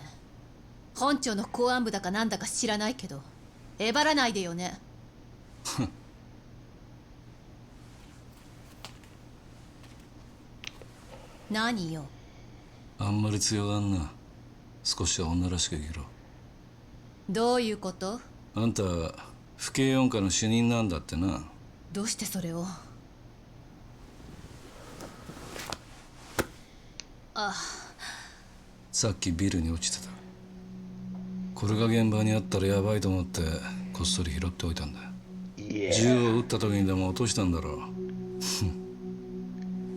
本庁の公安部だかなんだか知らないけどえばらないでよね。何よ。あんまり強がんな。少しは女らしく生きろ。どういうこと？あんた府警四課の主任なんだってな。どうしてそれを？さっきビルに落ちてた。これが現場にあったらヤバいと思ってこっそり拾っておいたんだ。銃を撃った時にでも落としたんだろう。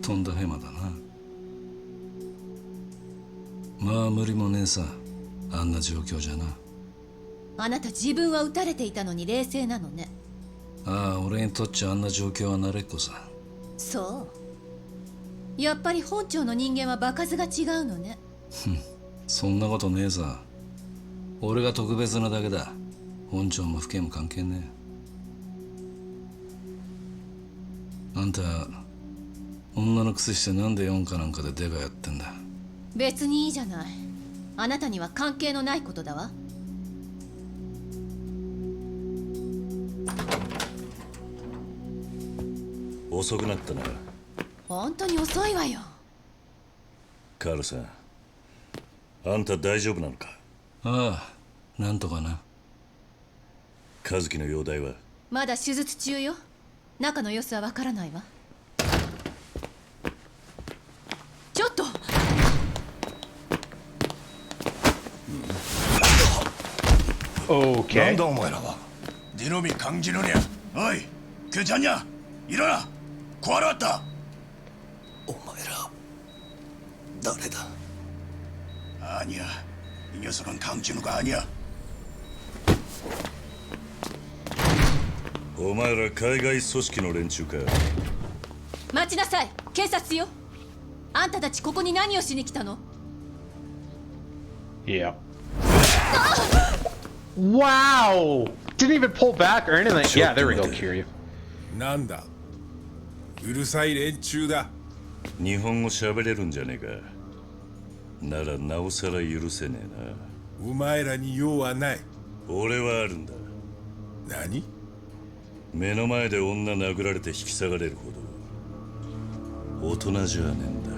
とんだヘマだな。まあ無理もねえさ、あんな状況じゃな。あなた自分は撃たれていたのに冷静なのね。ああ、俺にとっちゃあんな状況は慣れっこさ。そう。やっぱり本庁の人間は場数が違うのね。そんなことねえさ。俺が特別なだけだ。本庁も府警も関係ねえ。あんた女のくせしてなんで四課なんかでデカやってんだ。別にいいじゃない。あなたには関係のないことだわ。遅くなったな。本当に遅いわよ。カールさん、あんた大丈夫なのか？ああ、なんとかな。和樹の容体は？まだ手術中よ。中の様子はわからないわ。ちょっと。なんだお前らは。ディノミ강진우냐。おい、괜찮냐？일어나。구하러 왔다。お前ら誰だ。아니야。이 녀석은 강진우가 아니야。お前ら海外組織の連中か？待ちなさい、警察よ。あんたたちここに何をしに来たの？ Yeah. Wow! Didn't even pull back or anything. Yeah, there we go, Kiryu. なんだうるさい連中だ日本語喋れるんじゃねえか。ならなおさら許せねえな。お前らに用はない俺はあるんだ。何目の前で女殴られて引き下がれるほど大人じゃねえんだよ。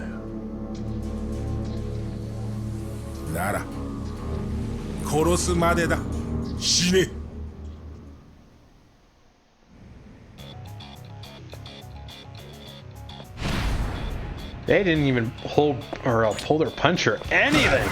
なら殺すまでだ死ね They didn't even hold or pull their punch or anything.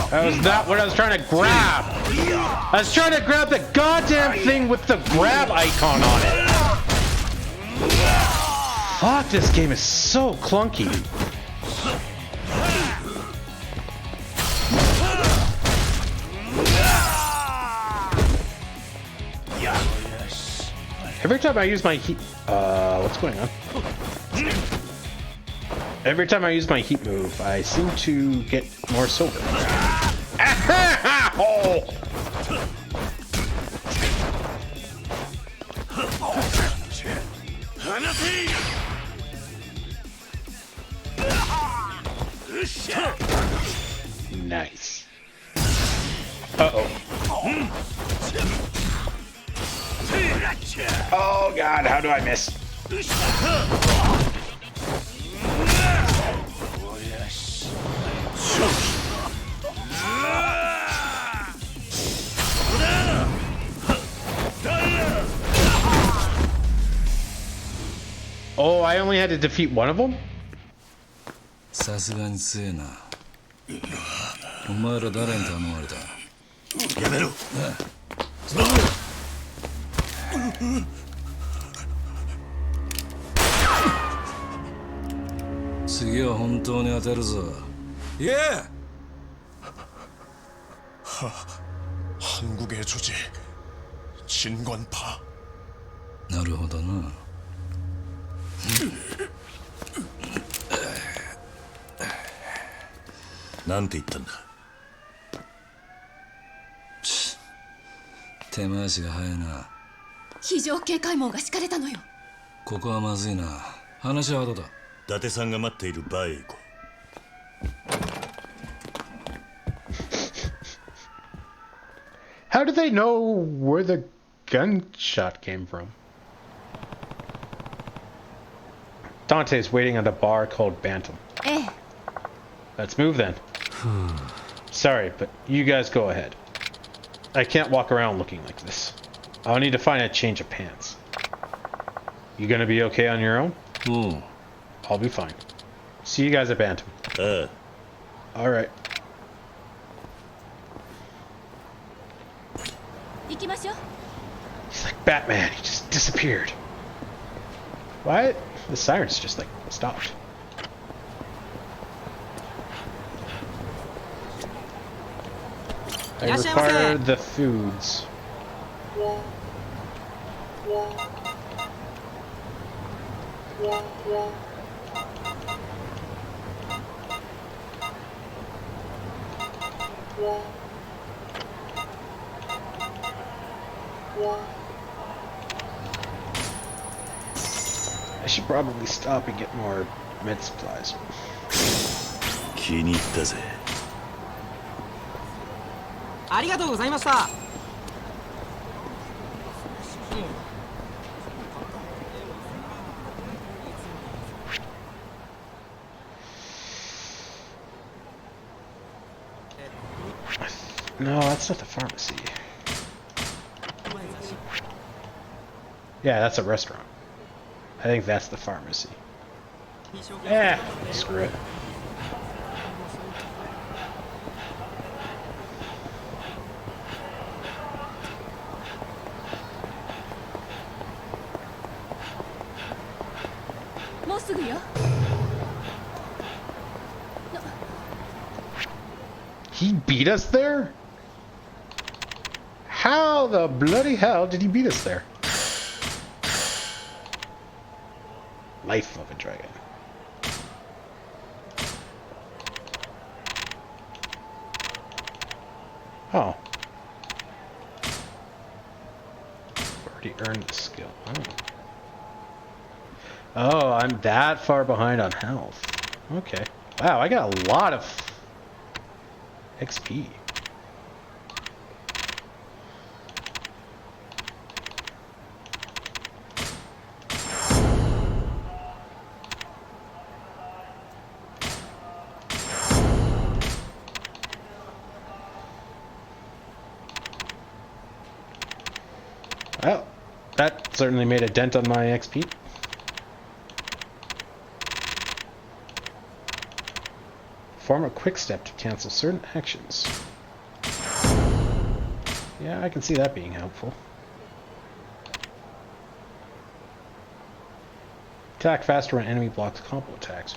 That was not what I was trying to grab. I was trying to grab the goddamn thing with the grab icon on it. Fuck, this game is so clunky. Every time I use my heat... what's going on? Every time I use my heat move, I seem to get more silver. Oh! Nice. Uh-oh. Oh god, how do I miss? Oh, I only had to defeat one of them? さすがに強えな。お前ら誰に頼まれた？やめろ。次は本当に当てるぞ。いえ。 한국의 조지 진권파 なるほどな。なんて言ったんだ。手回しが早いな。非常警戒網が敷かれたのよ。ここはまずいな。話は後だ。伊達さんが待っているバーへ行こう。 How do they know where the gunshot came from? Dante's waiting at a bar called Bantam. Let's move then. Sorry, but you guys go ahead. I can't walk around looking like this. I'll need to find a change of pants. You gonna be okay on your own? I'll be fine. See you guys at Bantam. Alright. He's like Batman, he just disappeared. What? The sirens just like stopped. I require the foods. I should probably stop and get more med supplies. 気に入ったぜ。ありがとうございました。No, that's not the pharmacy. Yeah, that's a restaurant. I think that's the pharmacy. Yeah, screw it. He beat us there? How the bloody hell did he beat us there? Life of a dragon. Oh. Already earned the skill. Oh, I'm that far behind on health. Okay. Wow, I got a lot of XP. Well, that certainly made a dent on my XP. Form a quick step to cancel certain actions. Yeah, I can see that being helpful. Attack faster when enemy blocks combo attacks.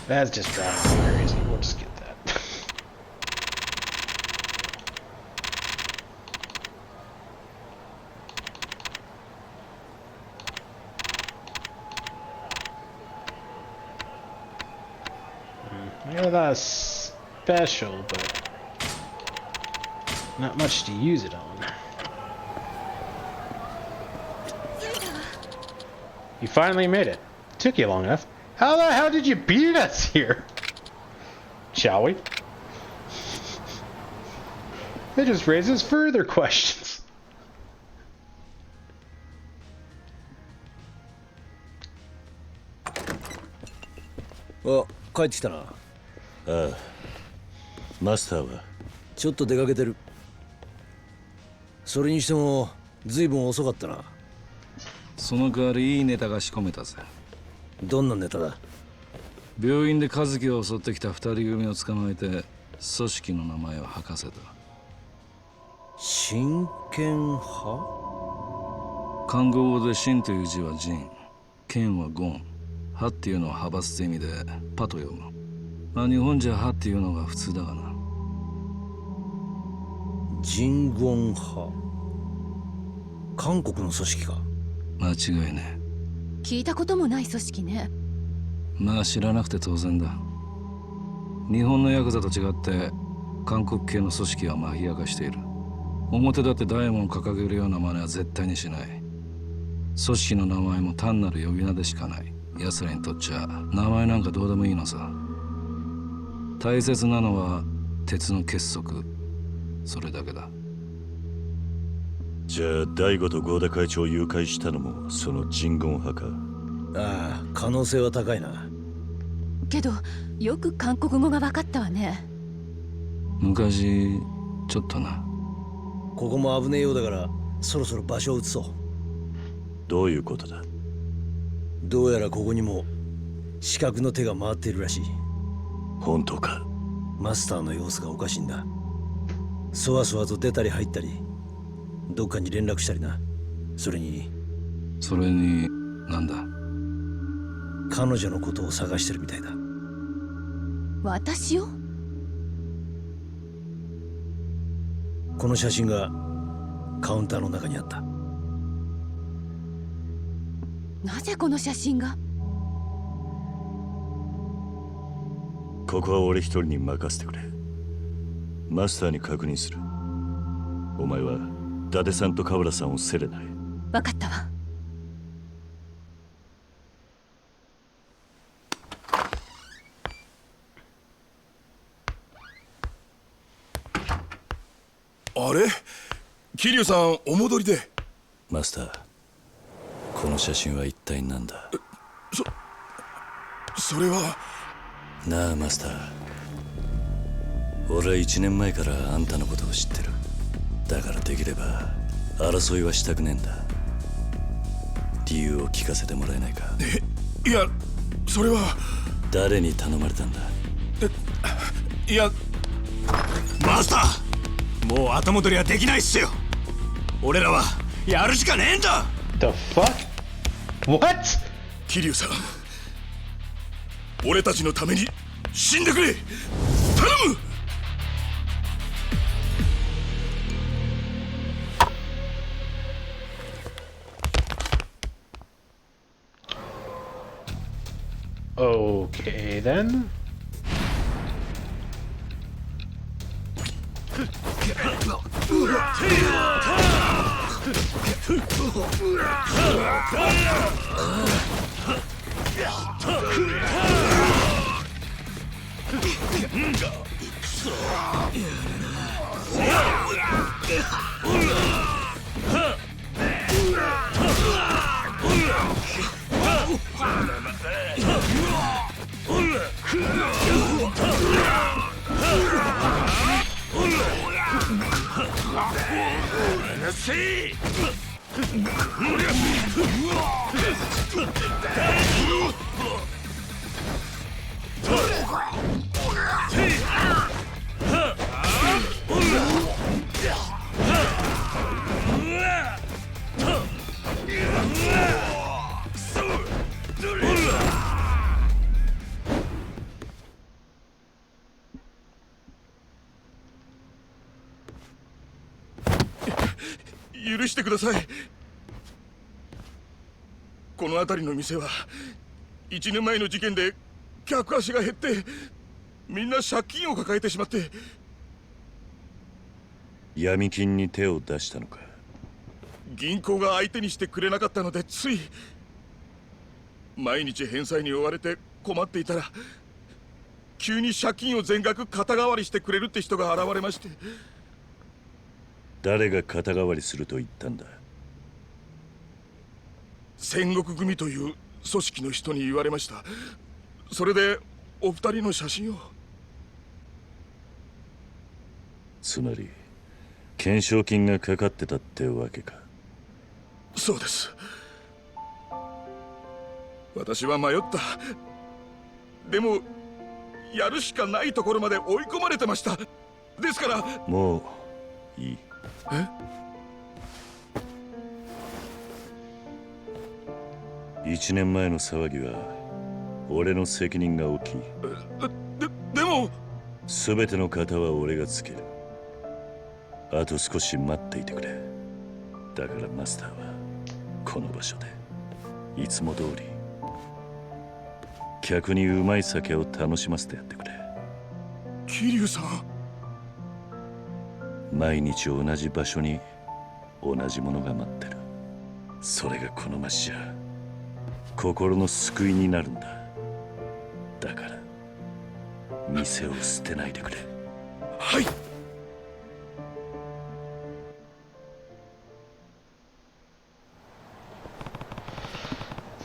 That's just driving me crazy. We'll just get that. I got a lot of special, but not much to use it on. You finally made it. Took you long enough. How the hell did you beat us here? Shall we? It just raises further questions.あ、帰ってきたな。ああ、マスターはちょっと出かけてる。それにしても随分遅かったな。その代わりいいネタが仕込めたぜ。どんなネタだ？病院で和樹を襲ってきた二人組を捕まえて組織の名前を吐かせた。真剣派？漢語語で真という字は仁、剣は言、派っていうのは派閥って意味でパと読む。まあ日本じゃ派っていうのが普通だがな。仁言派？韓国の組織か？間違いねえ。聞いたこともない組織ね。まあ知らなくて当然だ。日本のヤクザと違って韓国系の組織はマフィア化している。表だって大門を掲げるような真似は絶対にしない。組織の名前も単なる呼び名でしかない。奴らにとっちゃ名前なんかどうでもいいのさ。大切なのは鉄の結束、それだけだ。じゃあ大悟と合田会長を誘拐したのもその仁言派か？ああ、可能性は高いな。けどよく韓国語が分かったわね。昔ちょっとな。ここも危ねえようだからそろそろ場所を移そう。どういうことだ？どうやらここにも刺客の手が回っているらしい。本当か？マスターの様子がおかしいんだ。そわそわと出たり入ったり、どっかに連絡したりな。それになんだ？彼女のことを探してるみたいだ。私を？この写真がカウンターの中にあった。なぜこの写真が？ここは俺一人に任せてくれ。マスターに確認する。お前は伊達さんと河原さんを競れない。分かったわ。あれ、桐生さんお戻りで。マスター、この写真は一体何だ？それは。なあマスター、俺は1年前からあんたのことを知ってる。だからできれば争いはしたくねえんだ。理由を聞かせてもらえないか。いやそれは誰に頼まれたんだ。いやマスター、もう後戻りはできないっすよ。俺らはやるしかねえんだ。 The fuck? What? 桐生さん、俺たちのために死んでくれ、頼む。Okay then.許してください。この辺りの店は1年前の事件で客足が減ってみんな借金を抱えてしまって。闇金に手を出したのか。銀行が相手にしてくれなかったのでつい。毎日返済に追われて困っていたら急に借金を全額肩代わりしてくれるって人が現れまして。誰が肩代わりすると言ったんだ。戦国組という組織の人に言われました。それでお二人の写真を。つまり懸賞金がかかってたってわけか。そうです。私は迷った。でもやるしかないところまで追い込まれてました。ですから。もういい。え？1年前の騒ぎは俺の責任が大きい。でも全ての型は俺がつける。あと少し待っていてくれ。だからマスターはこの場所でいつも通り客にうまい酒を楽しませてやってくれ。桐生さん、毎日同じ場所に同じものが待ってる。それがこの街じゃ心の救いになるんだ。だから店を捨てないでくれ。はい。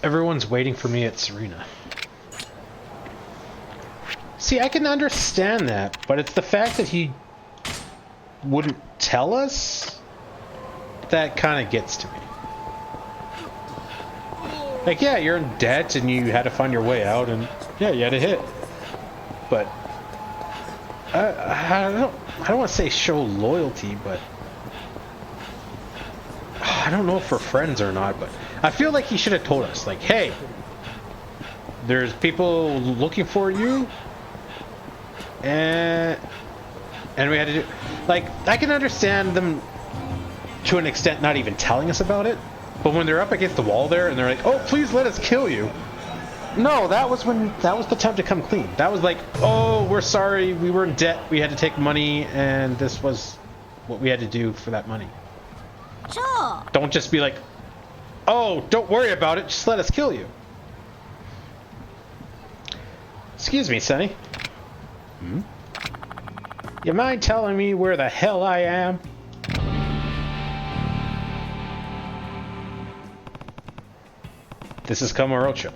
Everyone's waiting for me at Serena. See, I can understand that, but it's the fact that he wouldn't tell us that kind of gets to me. Like, yeah, you're in debt and you had to find your way out, and yeah, you had to hit. But I don't want to say show loyalty, but I don't know if we're friends or not. But I feel like he should have told us, like, hey, there's people looking for you, and we had to do. Like, I can understand them to an extent not even telling us about it. But when they're up against the wall there and they're like, oh, please let us kill you. No, that was the time to come clean. That was like, oh, we're sorry, we were in debt, we had to take money, and this was what we had to do for that money. Sure. Don't just be like, oh, don't worry about it, just let us kill you. Excuse me, Sonny. Hmm? You mind telling me where the hell I am? This is Kamurocho.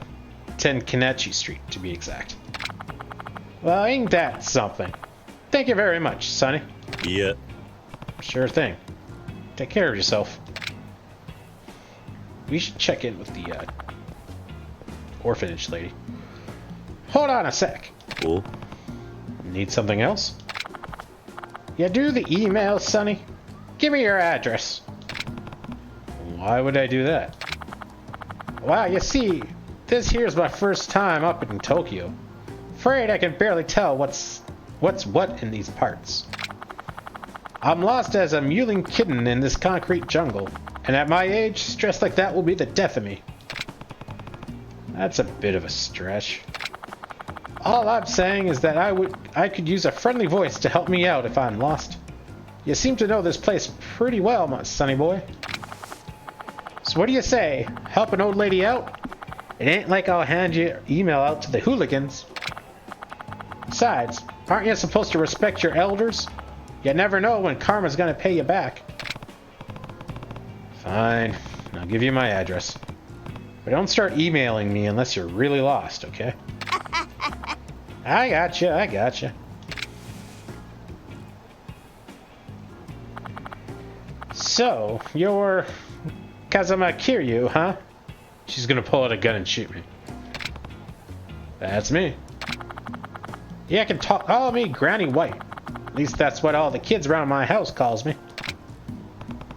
10 Kanachi Street, to be exact. Well, ain't that something? Thank you very much, Sonny. Yeah. Sure thing. Take care of yourself. we should check in with the orphanage lady. Hold on a sec.お Need something else? You do the email, Sonny? Give me your address. Why would I do that? Well, you see, this here's my first time up in Tokyo. Afraid I can barely tell what's what in these parts. I'm lost as a mewling kitten in this concrete jungle, and at my age, stress like that will be the death of me. That's a bit of a stretch. All I'm saying is that I could use a friendly voice to help me out if I'm lost. You seem to know this place pretty well, my sonny boy. So what do you say? Help an old lady out? It ain't like I'll hand your email out to the hooligans. Besides, aren't you supposed to respect your elders? You never know when karma's gonna pay you back. Fine, I'll give you my address. But don't start emailing me unless you're really lost, okay? I gotcha. So, you're Kazuma Kiryu, huh? She's gonna pull out a gun and shoot me. That's me. Yeah, call me Granny White. At least that's what all the kids around my house calls me.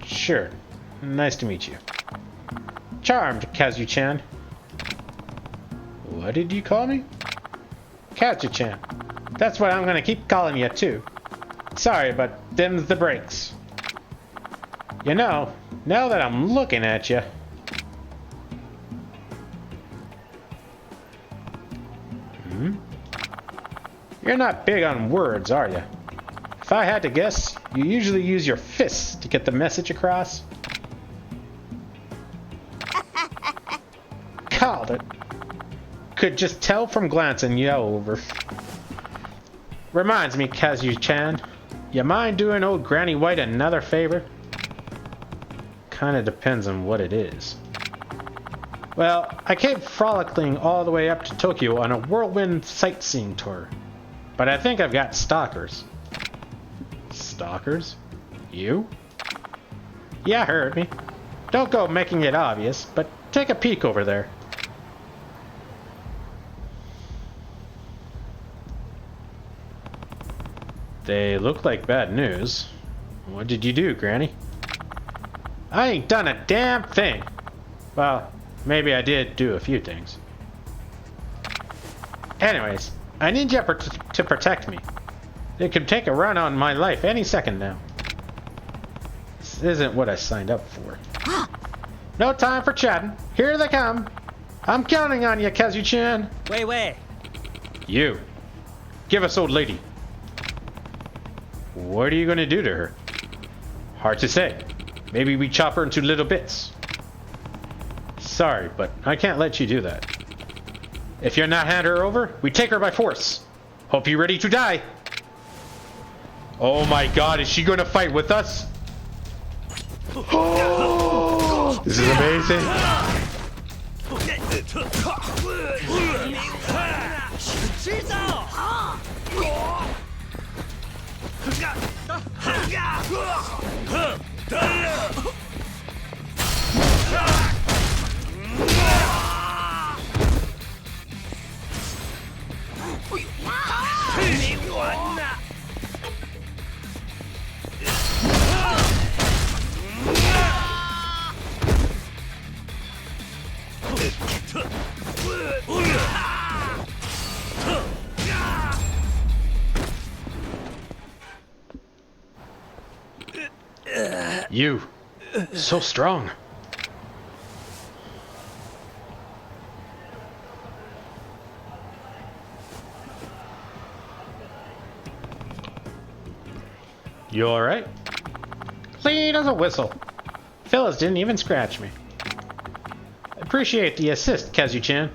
Sure. Nice to meet you. Charmed, Kazu-chan. What did you call me? Kazu-chan. That's what I'm gonna keep calling you, too. Sorry, but them's the breaks. You know, now that I'm looking at you... You're not big on words, are you? If I had to guess, you usually use your fists to get the message across. Called it. Could just tell from glancing you over. Reminds me, Kazu-chan, you mind doing old Granny White another favor? Kinda depends on what it is. Well, I came frolicking all the way up to Tokyo on a whirlwind sightseeing tour. But I think I've got stalkers. Stalkers? You? Yeah, heard me. Don't go making it obvious, but take a peek over there. They look like bad news. What did you do, Granny? I ain't done a damn thing. Well, maybe I did do a few things. Anyways, I need you to protect me. They could take a run on my life any second now. This isn't what I signed up for. No time for chatting. Here they come. I'm counting on you, Kazu-chan. Wait. You. Give us old lady. What are you going to do to her? Hard to say. Maybe we chop her into little bits. Sorry, but I can't let you do that. If you're not hand her over, we take her by force. Hope you're ready to die. Oh my god, is she going to fight with us? This is amazing. You. So strong. You alright? Clean as a whistle. Fellas didn't even scratch me. Appreciate the assist, Kazu-chan.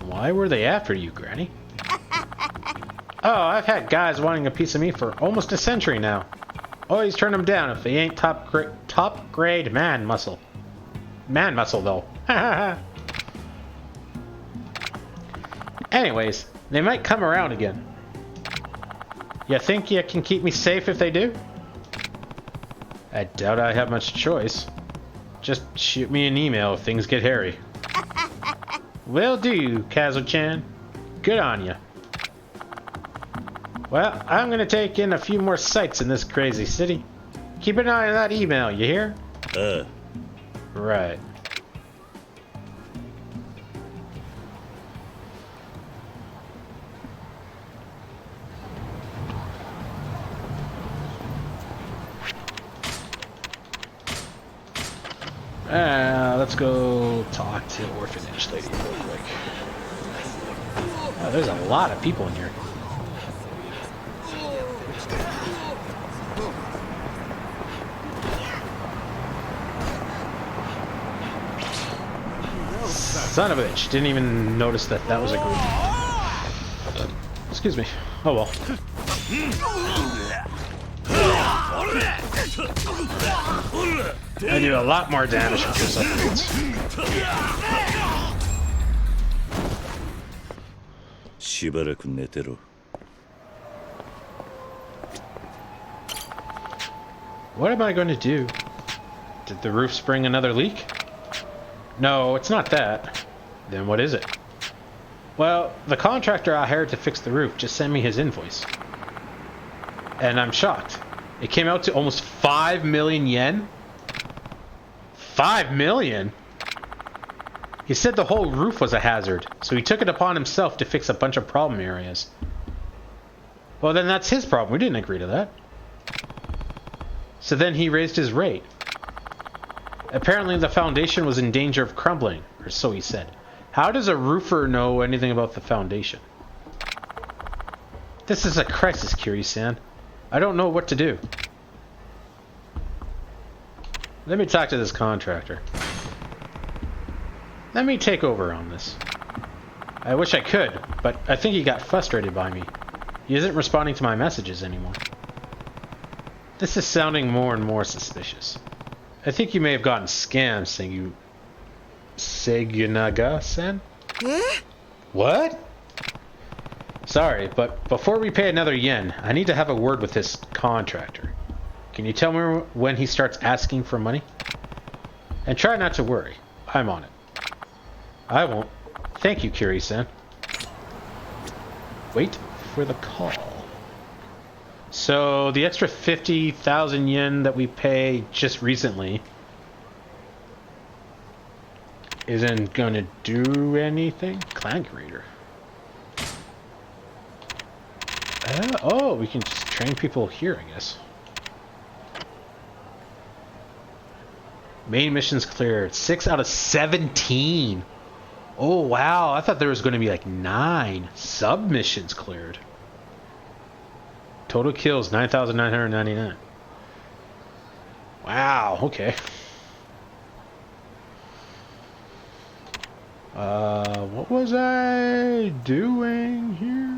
Why were they after you, Granny? Oh, I've had guys wanting a piece of me for almost a century now. Always turn them down if they ain't top grade man muscle. Man muscle, though. Anyways, they might come around again. You think you can keep me safe if they do? I doubt I have much choice. Just shoot me an email if things get hairy. Will do, Kazuo-chan. Good on you. Well, I'm gonna take in a few more sights in this crazy city. Keep an eye on that email, you hear? Right. Let's go talk to the orphanage lady real quick. Oh, there's a lot of people in here. Son of a bitch, didn't even notice that that was a group. Excuse me. Oh well. I do a lot more damage with those upgrades. しばらく寝てろ。 What am I going to do? Did the roof spring another leak? No, it's not that. Then what is it? Well, the contractor I hired to fix the roof just sent me his invoice. And I'm shocked. It came out to almost 5 million yen? 5 million? He said the whole roof was a hazard, so he took it upon himself to fix a bunch of problem areas. Well, then that's his problem. We didn't agree to that. So then he raised his rate. Apparently the foundation was in danger of crumbling, or so he said. How does a roofer know anything about the foundation? This is a crisis, Kiri-san. I don't know what to do. Let me talk to this contractor. Let me take over on this. I wish I could, but I think he got frustrated by me. He isn't responding to my messages anymore. This is sounding more and more suspicious. I think you may have gotten scammed, Segunaga-san? What? Sorry, but before we pay another yen, I need to have a word with this contractor. Can you tell me when he starts asking for money? And try not to worry. I'm on it. I won't. Thank you, Kiri-san. Wait for the call. So, the extra 50,000 yen that we pay just recently isn't gonna do anything? Clan Creator. Oh, we can just train people here, I guess. Main missions cleared. 6 out of 17. Oh, wow. I thought there was going to be like 9 submissions cleared. Total kills 9,999. Wow, okay. What was I doing here?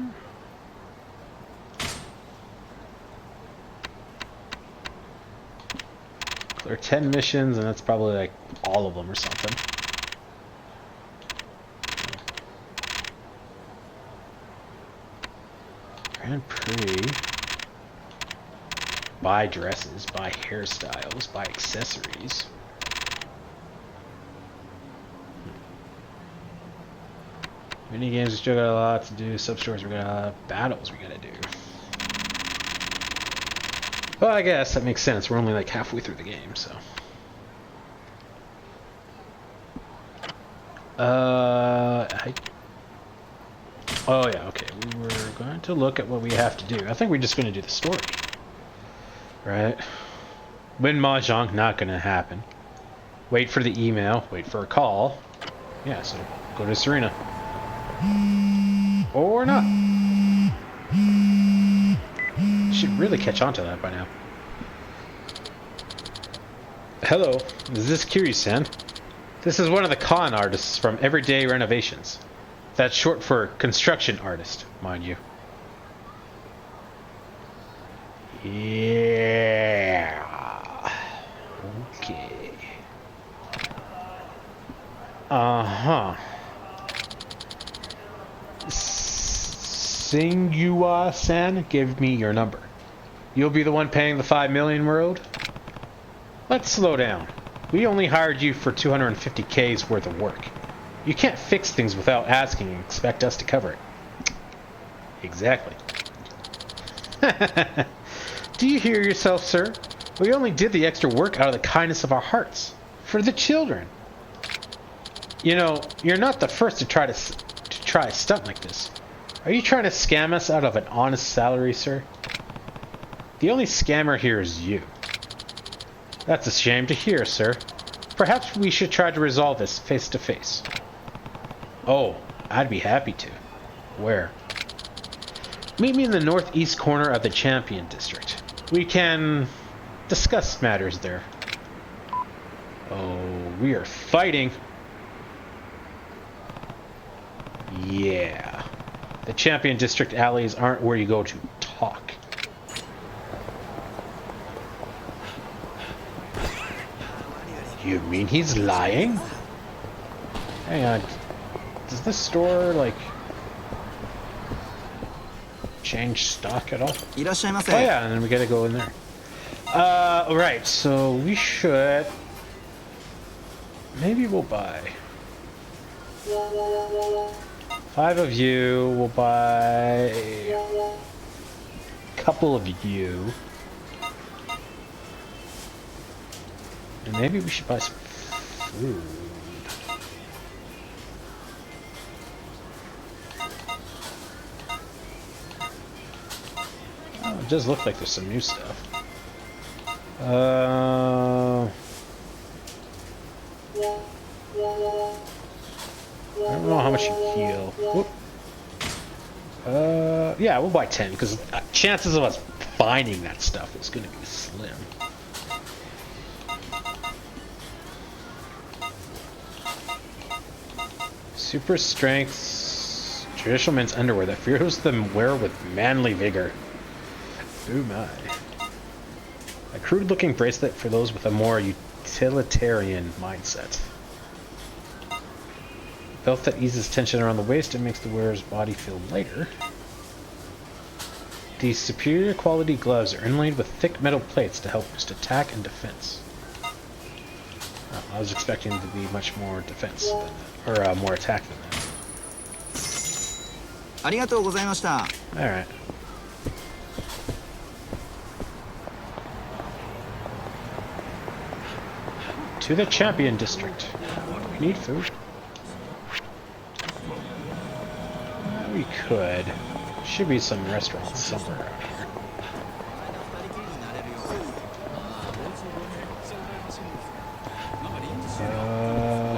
Clear 10 missions, and that's probably like all of them or something. Grand Prix. Buy dresses, buy hairstyles, buy accessories. Mini games, we still got a lot to do. Sub-stores, we got a lot of battles we gotta do. Well, I guess that makes sense. We're only like halfway through the game, so. Oh yeah, okay. We were going to look at what we have to do. I think we're just going to do the story. Right? Win Mahjong, not going to happen. Wait for the email. Wait for a call. Yeah, so go to Serena. Or not. Should really catch on to that by now. Hello, is this Kiri-san? This is one of the con artists from Everyday Renovations. That's short for construction artist, mind you. Yeah. Okay. Uh-huh. Singua-san, give me your number. You'll be the one paying the 5 million road? Let's slow down. We only hired you for 250K's worth of work. You can't fix things without asking and expect us to cover it. Exactly. Do you hear yourself, sir? We only did the extra work out of the kindness of our hearts. For the children. You know, you're not the first to try a stunt like this. Are you trying to scam us out of an honest salary, sir? The only scammer here is you. That's a shame to hear, sir. Perhaps we should try to resolve this face to face. Oh, I'd be happy to. Where? Meet me in the northeast corner of the Champion District. We can discuss matters there. Oh, we are fighting. Yeah. The Champion District alleys aren't where you go to talk. You mean he's lying? Hang on. Does this store, like, change stock at all? Oh yeah, and then we gotta go in there. Right, so we should... Maybe we'll buy... 5 of you, we'll buy... a couple of you. And maybe we should buy some food. Oh, it does look like there's some new stuff. I don't know how much you heal. Whoop. Yeah, we'll buy 10 because chances of us finding that stuff is going to be slim. Super strength, traditional men's underwear that fears them wear with manly vigor. Oh my. A crude-looking bracelet for those with a more utilitarian mindset. Belt that eases tension around the waist and makes the wearer's body feel lighter. These superior quality gloves are inlaid with thick metal plates to help boost attack and defense. Oh, I was expecting to be much more defense than that, or more attack than that. Alright. To the Champion District. We need food. We could. Should be some restaurants somewhere around here.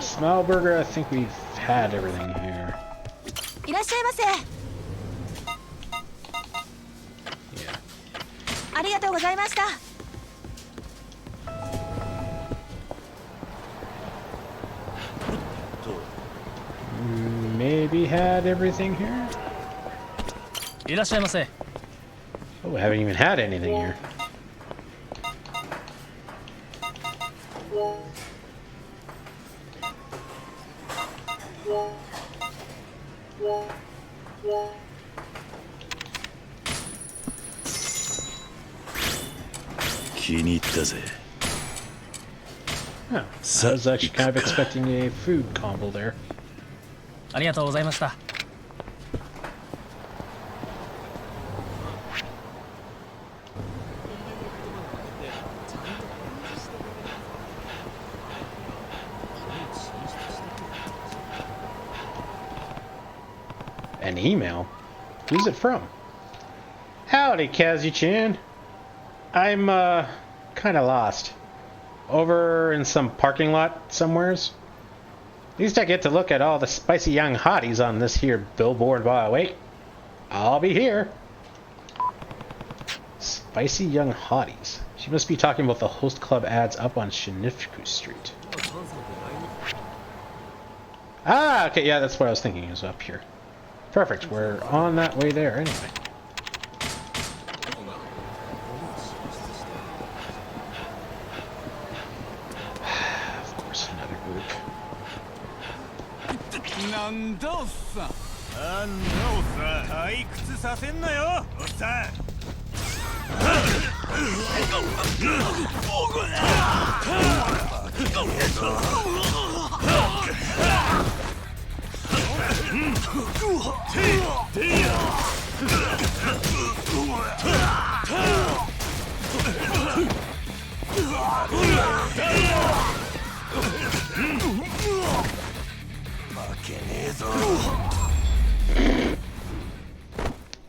Smile Burger, I think we've had everything here. Yeah. Maybe had everything here? Oh, we haven't even had anything here. Huh. I was actually kind of expecting a food combo there. An email? Who's it from? Howdy, Kazu-chan. I'm, kinda lost. Over in some parking lot somewheres. At least I get to look at all the spicy young hotties on this here billboard while I wait. I'll be here. Spicy young hotties. She must be talking about the host club ads up on Shinjuku Street. Ah, okay, yeah, that's what I was thinking, is up here. Perfect, we're on that way there anyway. Of course, another group.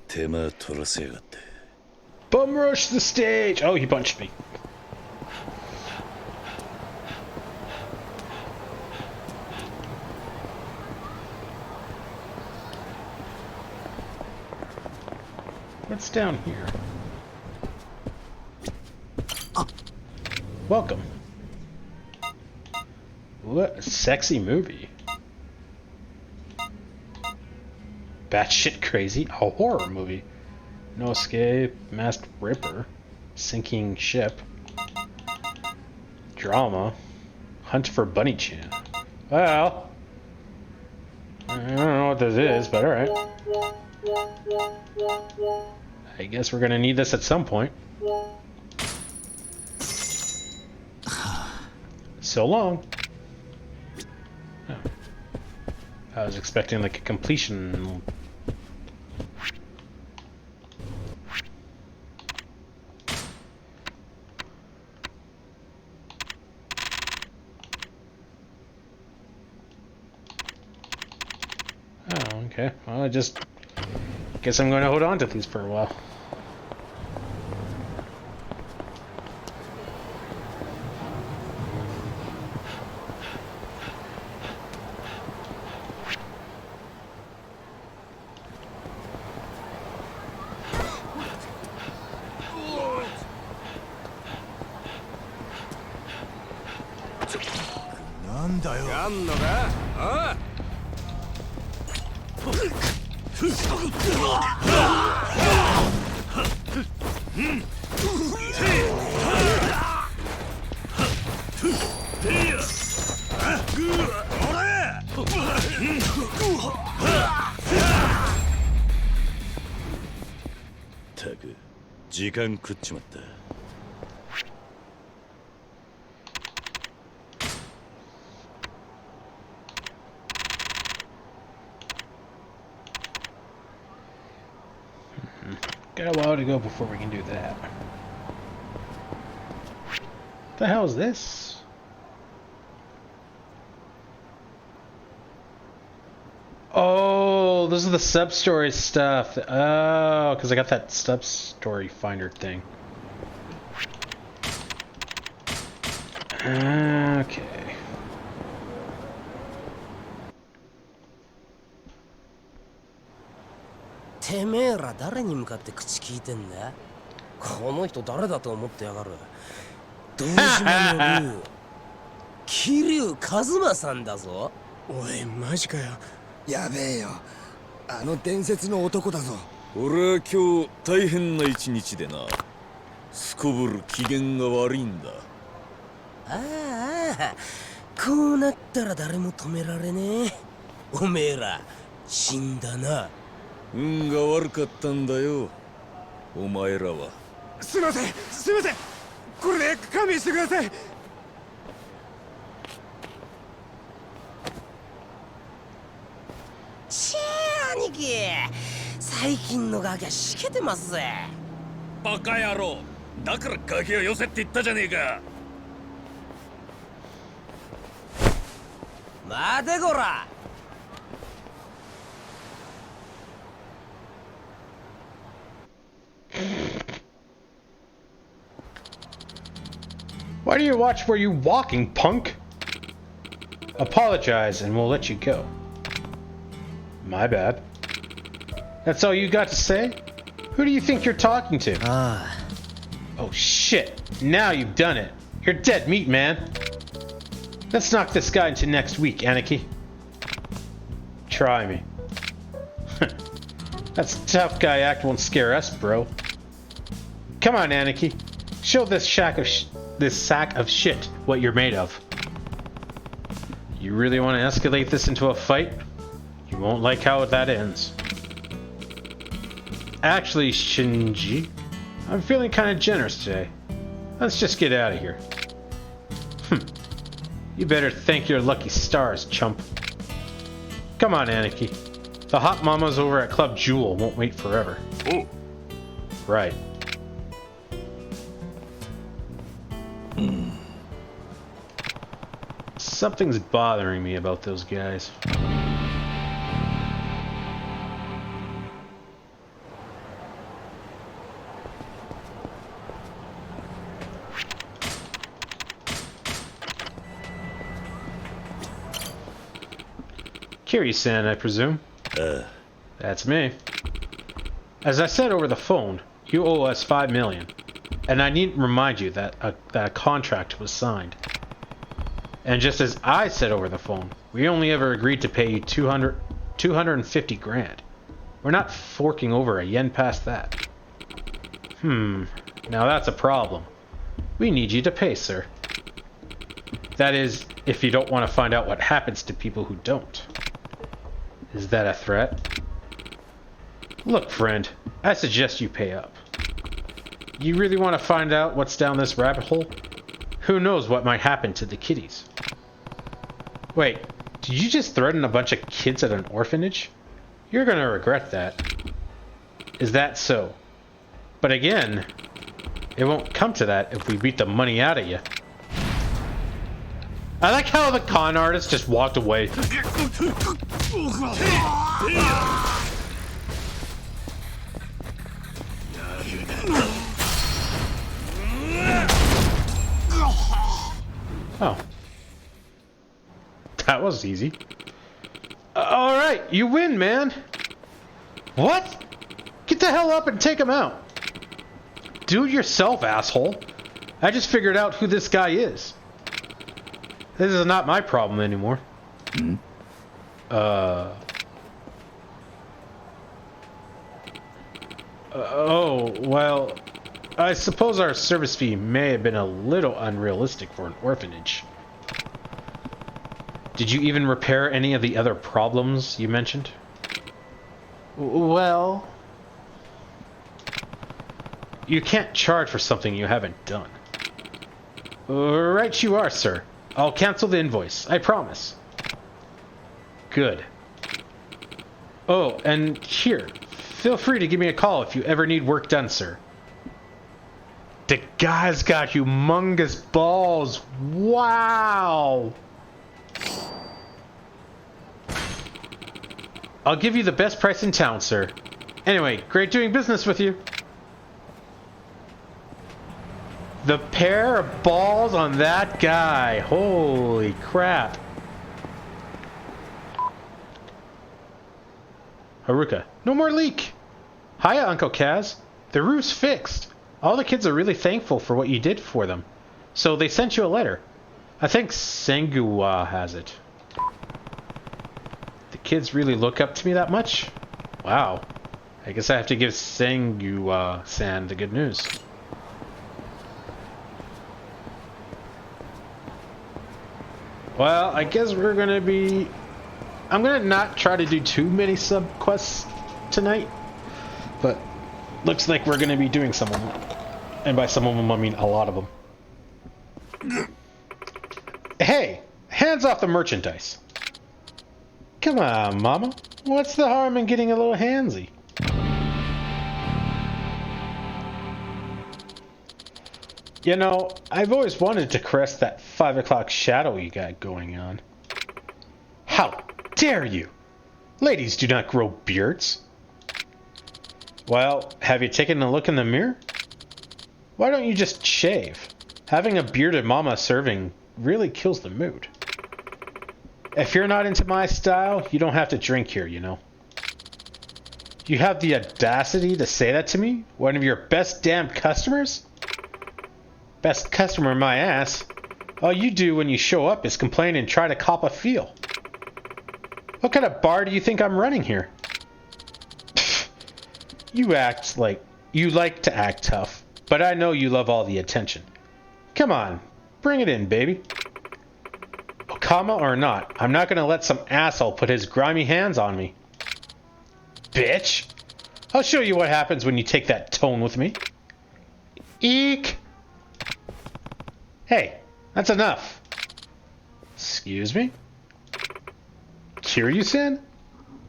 手間取らせやがって。 Bum rush the stage! Oh, he punched me. What's down here? Welcome. What a sexy movie. Batshit crazy, a horror movie. No Escape, Masked Ripper, Sinking Ship, Drama, Hunt for Bunny Chan. Well, I don't know what this is, but alright. I guess we're gonna need this at some point. So long. Oh. I was expecting like a completion. Oh, okay. Well, I just guess I'm going to hold on to these for a while.たく時間食っちまった。 Got a while to go before we can do that. What the hell is this? Oh, those are the sub-story stuff. Oh, because I got that sub-story finder thing. Okay.てめえら誰に向かって口聞いてんだ？この人誰だと思ってやがる。堂島の竜、桐生一馬さんだぞ。おいマジかよ。やべえよ。あの伝説の男だぞ。俺は今日大変な一日でな。すこぶる機嫌が悪いんだ。ああ、こうなったら誰も止められねえ。おめえら死んだな。運が悪かったんだよ、お前らは。すいません、すいません。これで勘弁してください。ちぇー兄貴、最近のガキはしけてますぜ。バカ野郎、だからガキを寄せって言ったじゃねえか。待てこら。Why do you watch where you walking, punk? Apologize and we'll let you go. My bad. That's all you got to say? Who do you think you're talking to? Oh shit. Now you've done it. You're dead meat, man. Let's knock this guy into next week, Anarchy. Try me. That's a tough guy act won't scare us, bro. Come on, Anarchy. Show this sack of shit what you're made of. You really want to escalate this into a fight? You won't like how that ends. Actually, Shinji, I'm feeling kind of generous today. Let's just get out of here. You better thank your lucky stars, chump. Come on, Aniki. The hot mamas over at Club Jewel won't wait forever. Oh. Right. Something's bothering me about those guys. Kiryu-san, I presume? That's me. As I said over the phone, you owe us $5 million. And I need to remind you that a contract was signed. And just as I said over the phone, we only ever agreed to pay you 250 grand. We're not forking over a yen past that. Now that's a problem. We need you to pay, sir. That is, if you don't want to find out what happens to people who don't. Is that a threat? Look, friend, I suggest you pay up. You really want to find out what's down this rabbit hole? Who knows what might happen to the kiddies? Wait, did you just threaten a bunch of kids at an orphanage? You're gonna regret that. Is that so? But again, it won't come to that if we beat the money out of you. I like how the con artist just walked away. Oh. That was easy. Alright, you win, man. What? Get the hell up and take him out. Do it yourself, asshole. I just figured out who this guy is. This is not my problem anymore. Oh, well, I suppose our service fee may have been a little unrealistic for an orphanage. Did you even repair any of the other problems you mentioned? Well... You can't charge for something you haven't done. Right you are, sir. I'll cancel the invoice, I promise. Good. Oh, and here, feel free to give me a call if you ever need work done, sir. The guy's got humongous balls. Wow! I'll give you the best price in town, sir. Anyway, great doing business with you. The pair of balls on that guy. Holy crap. Haruka, no more leak. Hiya, Uncle Kaz. The roof's fixed. All the kids are really thankful for what you did for them. So they sent you a letter. I think Senguwa has it. The kids really look up to me that much? Wow. I guess I have to give Senguwa-san the good news. Well, I guess we're gonna be... I'm gonna not try to do too many sub-quests tonight. But looks like we're gonna be doing some of them. And by some of them, I mean a lot of them. Hey! Hands off the merchandise! Come on, Mama. What's the harm in getting a little handsy? You know, I've always wanted to caress that 5 o'clock shadow you got going on. How dare you! Ladies do not grow beards. Well, have you taken a look in the mirror? Why don't you just shave? Having a bearded mama serving really kills the mood. If you're not into my style, you don't have to drink here, you know. You have the audacity to say that to me? One of your best damn customers? Best customer, my ass. All you do when you show up is complain and try to cop a feel. What kind of bar do you think I'm running here? You like to act tough, but I know you love all the attention. Come on, bring it in, baby. Okama or not, I'm not gonna let some asshole put his grimy hands on me. Bitch! I'll show you what happens when you take that tone with me. Eek! Hey, that's enough. Excuse me? Kiryu-san?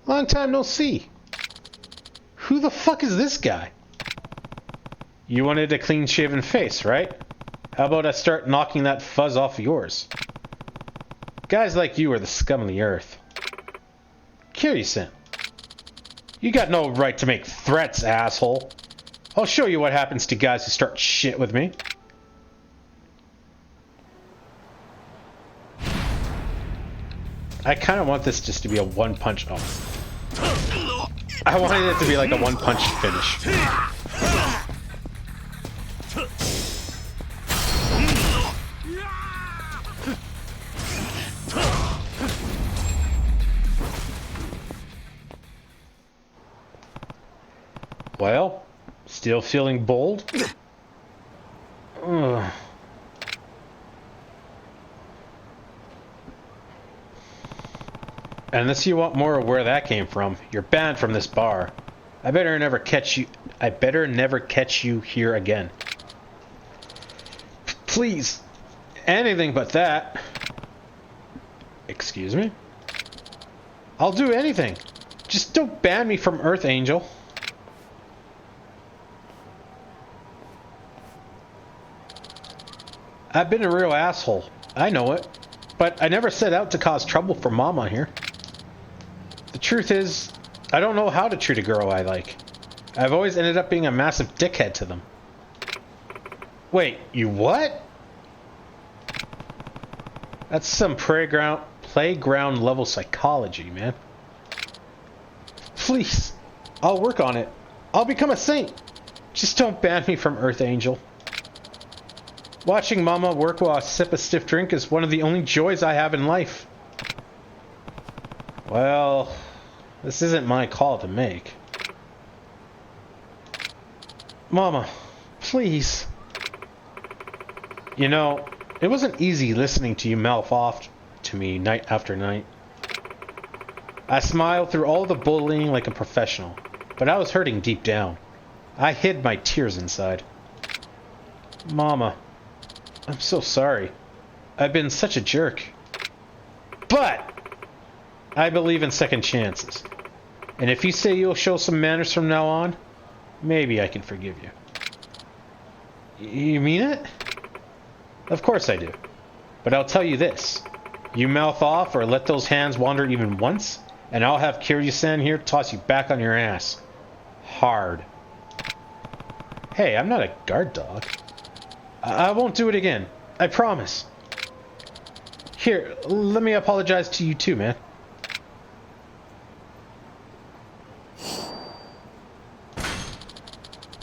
Long time no see. Who the fuck is this guy? You wanted a clean-shaven face, right? How about I start knocking that fuzz off yours? Guys like you are the scum of the earth. Kiryu-san. You got no right to make threats, asshole. I'll show you what happens to guys who start shit with me. I kind of want this just to be a one-punch... Oh. I wanted it to be like a one-punch finish. Well, still feeling bold? Ugh. Unless you want more of where that came from, you're banned from this bar. I better never catch you here again. Please. Anything but that. Excuse me? I'll do anything. Just don't ban me from Earth, Angel. I've been a real asshole. I know it. But I never set out to cause trouble for Mama here. The truth is, I don't know how to treat a girl I like. I've always ended up being a massive dickhead to them. Wait, you what? That's some playground level psychology, man. Please, I'll work on it. I'll become a saint. Just don't ban me from Earth, Angel. Watching Mama work while I sip a stiff drink is one of the only joys I have in life. Well, this isn't my call to make. Mama, please. You know, it wasn't easy listening to you mouth off to me night after night. I smiled through all the bullying like a professional, but I was hurting deep down. I hid my tears inside. Mama, I'm so sorry. I've been such a jerk. But I believe in second chances. And if you say you'll show some manners from now on, maybe I can forgive you. You mean it? Of course I do. But I'll tell you this. You mouth off or let those hands wander even once, and I'll have Kiryu-san here toss you back on your ass. Hard. Hey, I'm not a guard dog. I won't do it again. I promise. Here, let me apologize to you too, man.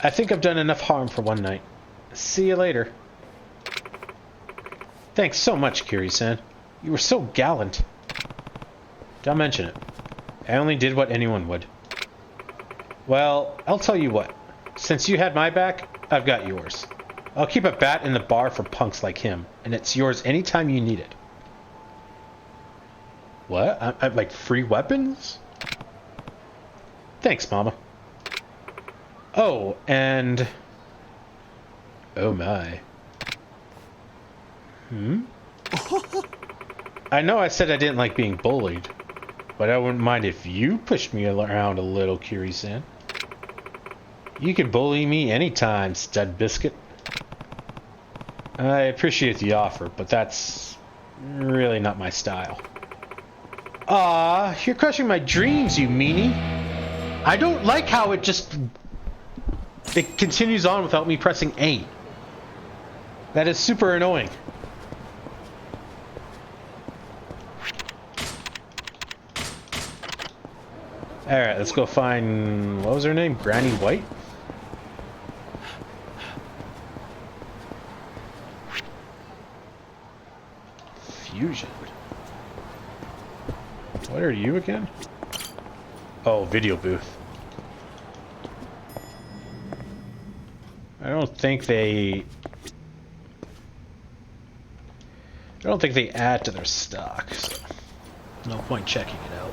I think I've done enough harm for one night. See you later. Thanks so much, Kiryu-san. You were so gallant. Don't mention it. I only did what anyone would. Well, I'll tell you what. Since you had my back, I've got yours. I'll keep a bat in the bar for punks like him, and it's yours anytime you need it. What? I'm like free weapons? Thanks, Mama. Oh, and... oh my. I know I said I didn't like being bullied, but I wouldn't mind if you pushed me around a little, Kiryu-san. You can bully me anytime, stud biscuit. I appreciate the offer, but that's really not my style. Aw, you're crushing my dreams, you meanie. I don't like how it continues on without me pressing A. That is super annoying. Alright, let's go find... what was her name? Granny White? Fusion. What are you again? Oh, video booth. I don't think they add to their stock, so no point checking it out.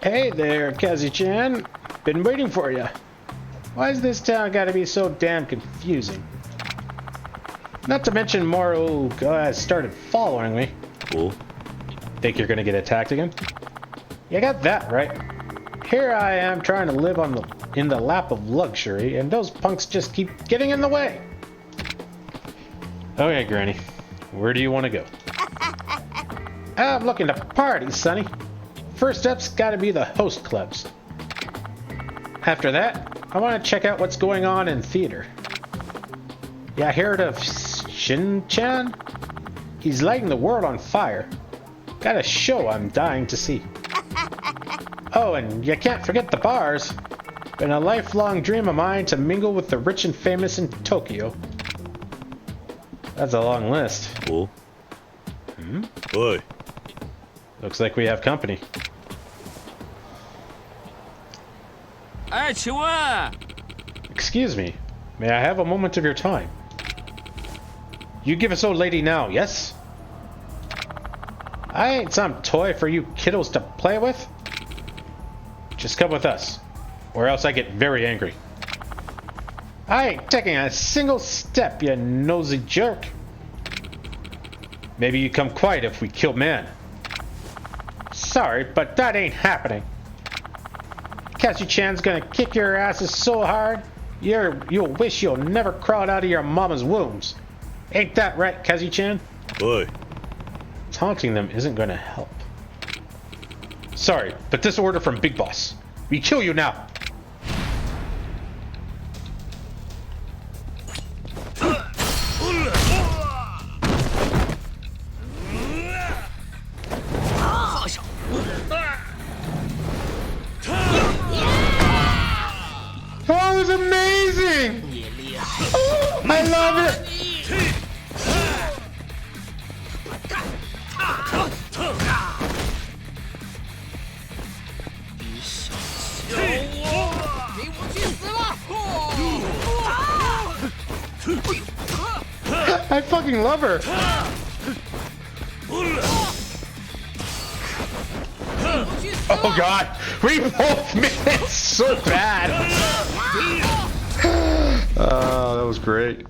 Hey there, Kazi-chan. Been waiting for you. Why's this town gotta be so damn confusing? Not to mention Moro started following me.お Think you're gonna get attacked again? You got that right. Here I am trying to live in the lap of luxury, and those punks just keep getting in the way. Okay, Granny. Where do you want to go? I'm looking to party, Sonny. First up's gotta be the host clubs. After that, I want to check out what's going on in theater. Yeah, heard of Shin-chan? He's lighting the world on fire. Got a show I'm dying to see. Oh, and you can't forget the bars. Been a lifelong dream of mine to mingle with the rich and famous in Tokyo. That's a long list. おおい Looks like we have company. 哎，请问， Excuse me, may I have a moment of your time? You give us old lady now, yes? I ain't some toy for you kiddos to play with. Just come with us, or else I get very angry. I ain't taking a single step, you nosy jerk. Maybe you come quiet if we kill man. Sorry, but that ain't happening. Kazu-chan's gonna kick your asses so hard, you'll wish you'll never crawled out of your mama's wombs. Ain't that right, Kazu-chan? おい Taunting them isn't gonna help. Sorry, but this order from Big Boss. We kill you now. That was amazing! I love it! I fucking love her! Oh god! We both missed it so bad! Oh, that was great.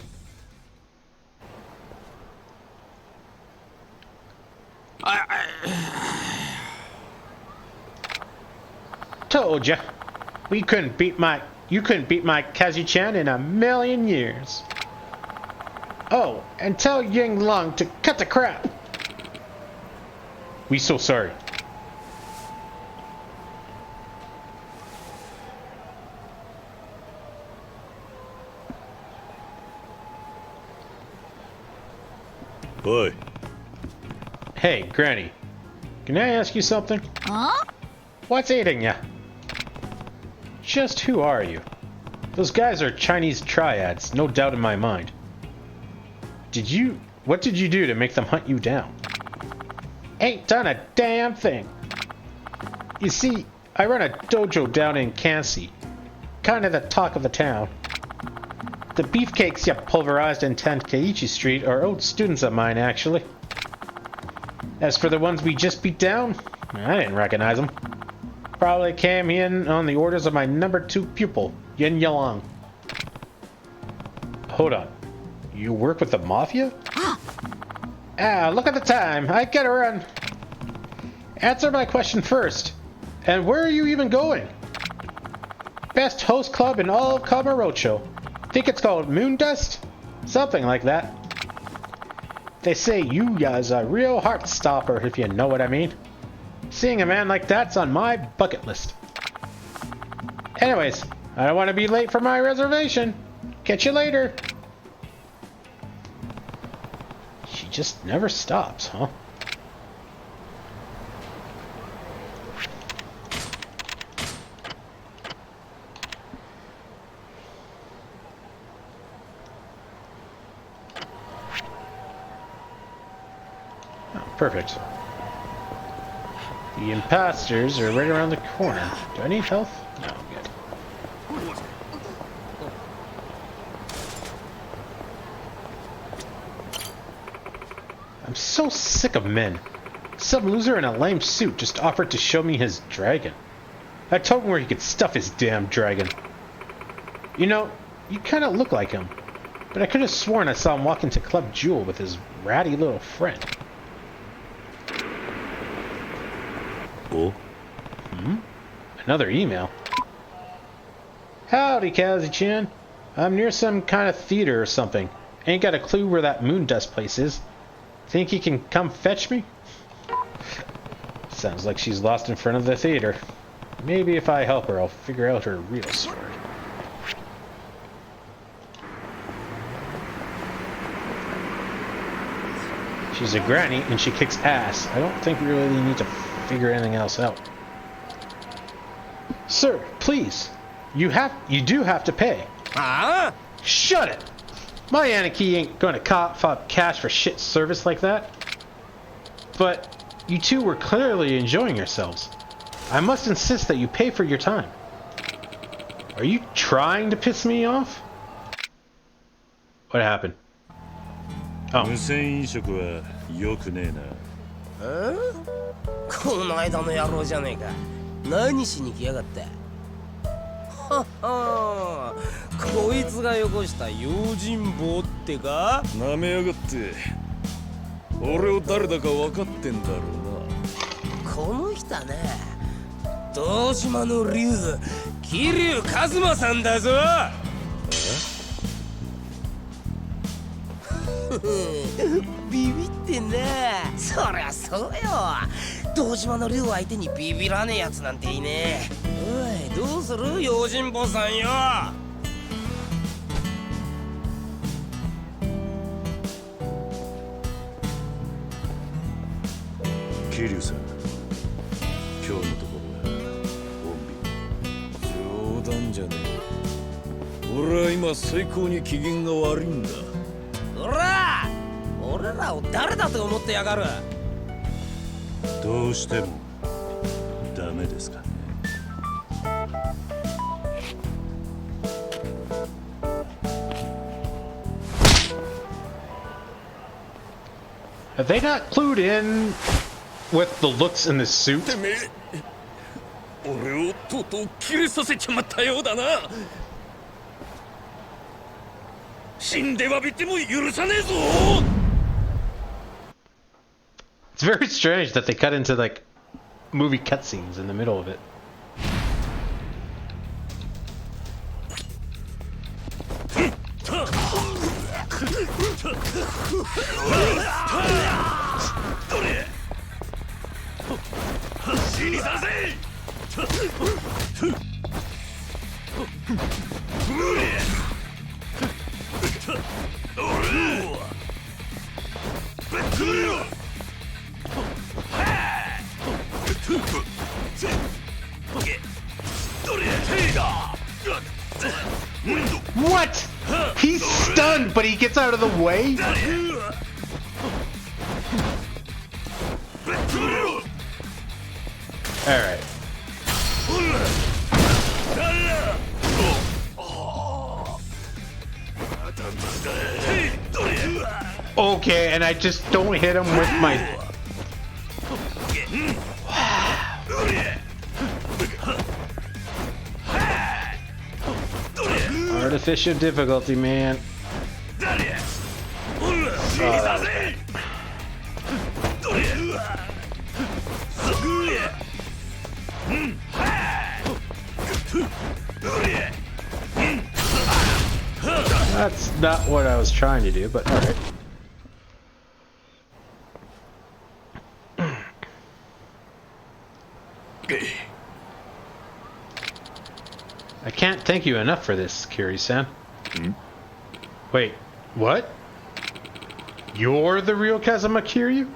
Told ya. You couldn't beat my Kazu-chan in a million years. Oh, and tell Ying Lung to cut the crap. We so sorry.おい Hey, Granny. Can I ask you something? Huh? What's eating ya? Just who are you? Those guys are Chinese triads, no doubt in my mind. What did you do to make them hunt you down? Ain't done a damn thing. You see, I run a dojo down in Kansi. Kind of the talk of the town. The beefcakes you pulverized in Tenkaichi Street are old students of mine, actually. As for the ones we just beat down, I didn't recognize them. Probably came in on the orders of my number 2 pupil, Yin Yalang. Hold on. You work with the Mafia? Look at the time. I gotta run. Answer my question first. And where are you even going? Best host club in all of Kamurocho. Think it's called Moondust? Something like that. They say Yuya's a real heart stopper, if you know what I mean. Seeing a man like that's on my bucket list. Anyways, I don't want to be late for my reservation. Catch you later. She just never stops, huh? Oh, perfect. The imposters are right around the corner. Do I need health? No, I'm good. I'm so sick of men. Some loser in a lame suit just offered to show me his dragon. I told him where he could stuff his damn dragon. You know, you kind of look like him. But I could have sworn I saw him walk into Club Jewel with his ratty little friend. Oh? Another email. Howdy, Kazi-chan. I'm near some kind of theater or something. Ain't got a clue where that moon dust place is. Think you can come fetch me? Sounds like she's lost in front of the theater. Maybe if I help her, I'll figure out her real story. She's a granny and she kicks ass. I don't think we really need to figure anything else out. Sir, please. You do have to pay. Huh? Shut it! My Anarchy ain't gonna cough up cash for shit service like that. But you two were clearly enjoying yourselves. I must insist that you pay for your time. Are you trying to piss me off? What happened? Oh. 無銭飲食は良くねえな。この間の野郎じゃねえか。何しに来やがった。ははこいつがよこした用心棒ってか。なめやがって。俺を誰だか分かってんだろうな。この人はね、東島の竜、桐生一馬さんだぞ。ビビってんな。そりゃそうよ。東島の竜相手にビビらねえやつなんていねえ。おい、どうする用心棒さんよ。桐生さん、今日のところは穏便。冗談じゃねえ。俺は今最高に機嫌が悪いんだ。おら、俺らを誰だと思ってやがる。どうしてもダメですかね。Have they not clued in with the looks in the suit? てめえ、俺をとうとう切れさせちまったようだな。死んで詫びても許さねえぞ。It's very strange that they cut into like movie cutscenes in the middle of it. What? He's stunned, but he gets out of the way? Alright. Okay, and I just don't hit him with my... Artificial difficulty, man. That's not what I was trying to do, but alright. I can't thank you enough for this, Kiri-san. Wait, what? You're the real Kazuma Kiryu?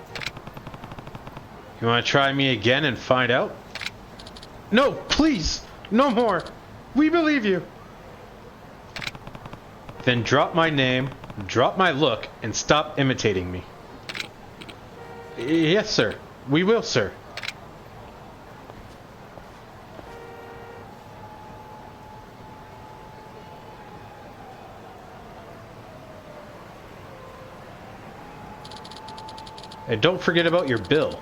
You want to try me again and find out? No, please! No more! We believe you! Then drop my name, drop my look, and stop imitating me. Yes, sir. We will, sir. And don't forget about your bill.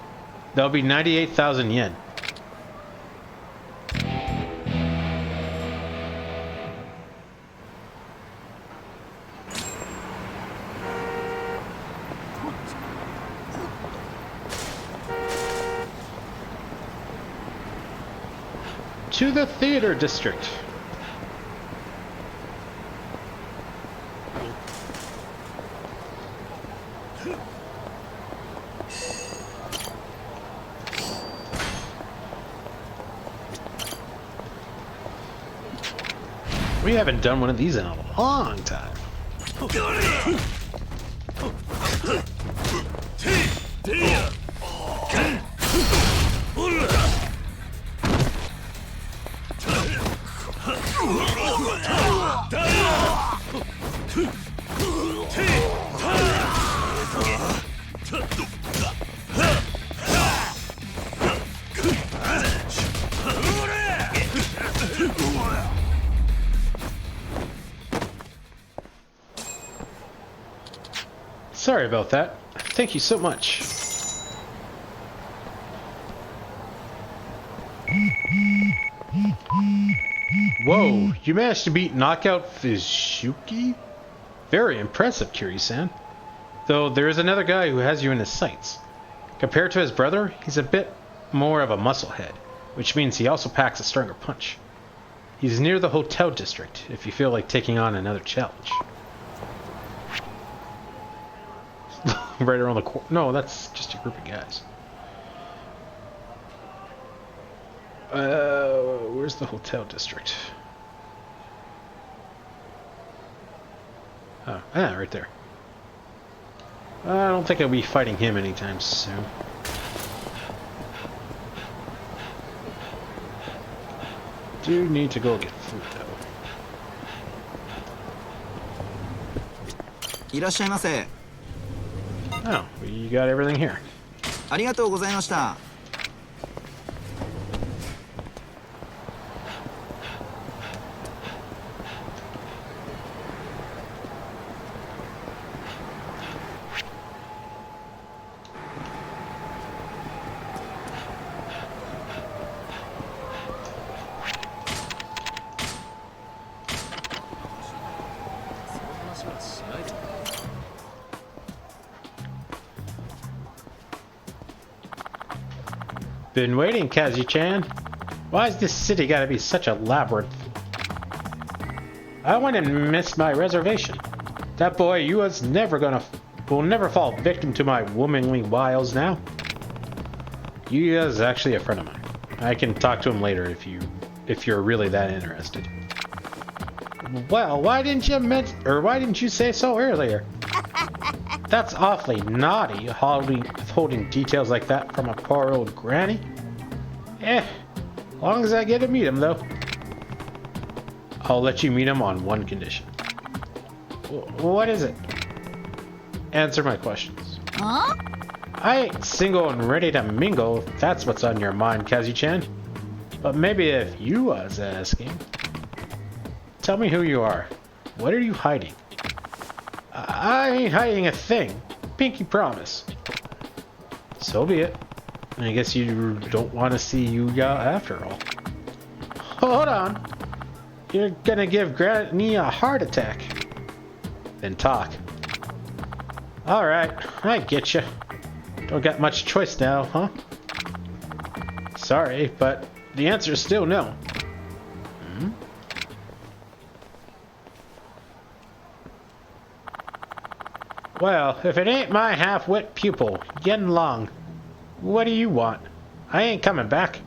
That'll be 98,000 yen. To the theater district. We haven't done one of these in a long time. Sorry about that. Thank you so much. Whoa, you managed to beat Knockout Fizuki? Very impressive, Kiryu-san. Though there is another guy who has you in his sights. Compared to his brother, he's a bit more of a musclehead, which means he also packs a stronger punch. He's near the hotel district, if you feel like taking on another challenge. Right around the corner. No, that's just a group of guys. Where's the hotel district? Oh, right there. I don't think I'll be fighting him anytime soon. Do need to go get food though. いらっしゃいませ。 Oh, you got everything here. ありがとうございました。 Been waiting, Kazi-chan. Why is this city gotta be such a labyrinth? I went and missed my reservation. That boy you will never fall victim to my womanly wiles now. Yuya is actually a friend of mine. I can talk to him later if you're really that interested. Well, why didn't you say so earlier? That's awfully naughty, holding details like that from a poor old granny. As long as I get to meet him, though. I'll let you meet him on one condition. What is it? Answer my questions. Huh? I ain't single and ready to mingle if that's what's on your mind, Kazi-chan. But maybe if you was asking. Tell me who you are. What are you hiding? I ain't hiding a thing. Pinky promise. So be it. I guess you don't want to see Yuya after all. Hold on. You're gonna give Granny a heart attack. Then talk. Alright, I get you. Don't got much choice now, huh? Sorry, but the answer is still no. Hmm? Well, if it ain't my half-wit pupil, Yen Long, what do you want? I ain't coming back.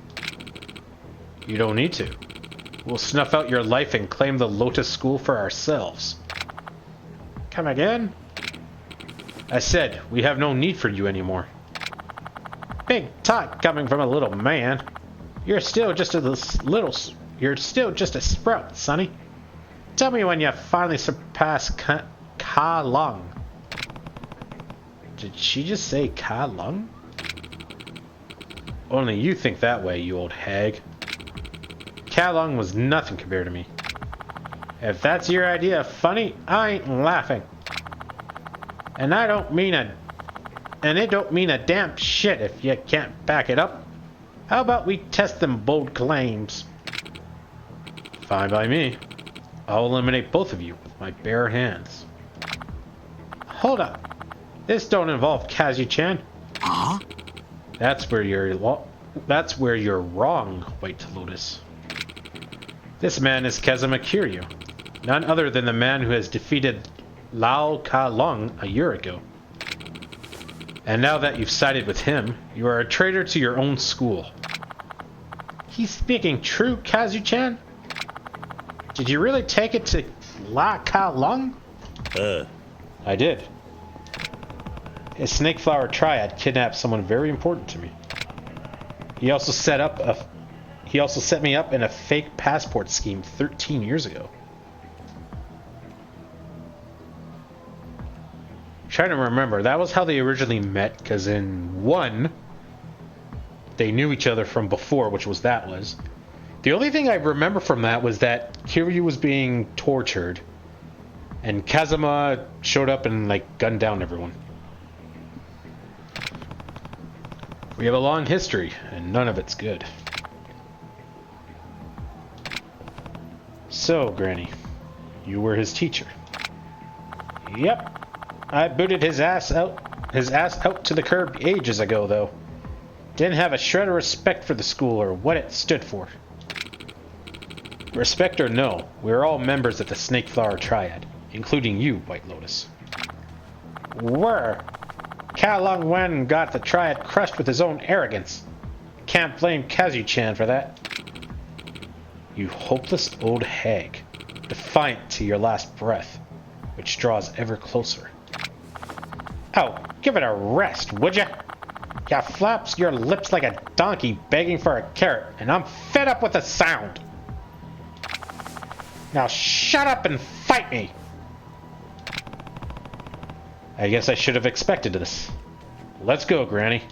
You don't need to. We'll snuff out your life and claim the Lotus School for ourselves. Come again? I said, we have no need for you anymore. Big talk coming from a little man. You're still just a sprout, sonny. Tell me when you finally surpass Ka Lung. Did she just say Ka Lung? Only you think that way, you old hag. Ka Lung was nothing compared to me. If that's your idea of funny, I ain't laughing. And it don't mean a damn shit if you can't back it up. How about we test them bold claims? Fine by me. I'll eliminate both of you with my bare hands. Hold up. This don't involve Kazi-chan. Huh? That's where you're wrong, White Lotus. This man is Kazuma Kiryu, none other than the man who has defeated Lao Ka Long a year ago. And now that you've sided with him, you are a traitor to your own school. He's speaking true, Kazu-chan? Did you really take it to La Ka Long? I did. His Snake Flower Triad kidnapped someone very important to me. He also set me up in a fake passport scheme 13 years ago. I'm trying to remember, that was how they originally met, because in 1, they knew each other from before, which was that was. The only thing I remember from that was that Kiryu was being tortured, and Kazuma showed up and, like, gunned down everyone. We have a long history, and none of it's good. So, Granny, you were his teacher. Yep. I booted his ass out to the curb ages ago, though. Didn't have a shred of respect for the school or what it stood for. Respect or no, we're all members of the Snake Flower Triad, including you, White Lotus. Were. Ka Long Wen got the Triad crushed with his own arrogance. Can't blame Kazu-chan for that. You hopeless old hag, defiant to your last breath, which draws ever closer. Oh, give it a rest, would ya? Ya flaps your lips like a donkey begging for a carrot, and I'm fed up with the sound. Now shut up and fight me! I guess I should have expected this. Let's go, Granny.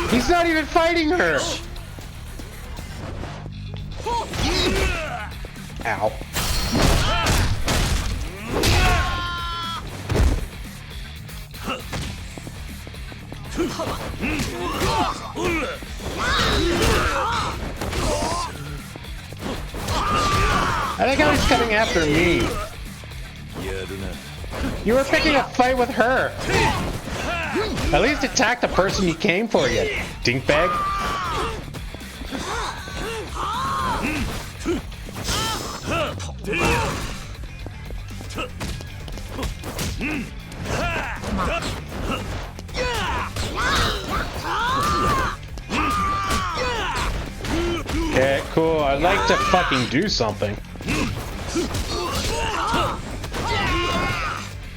He's not even fighting her! Ow. I think how he's coming after me. You were picking a fight with her. At least attack the person you came for, you dinkbag. Okay, cool. I'd like to fucking do something.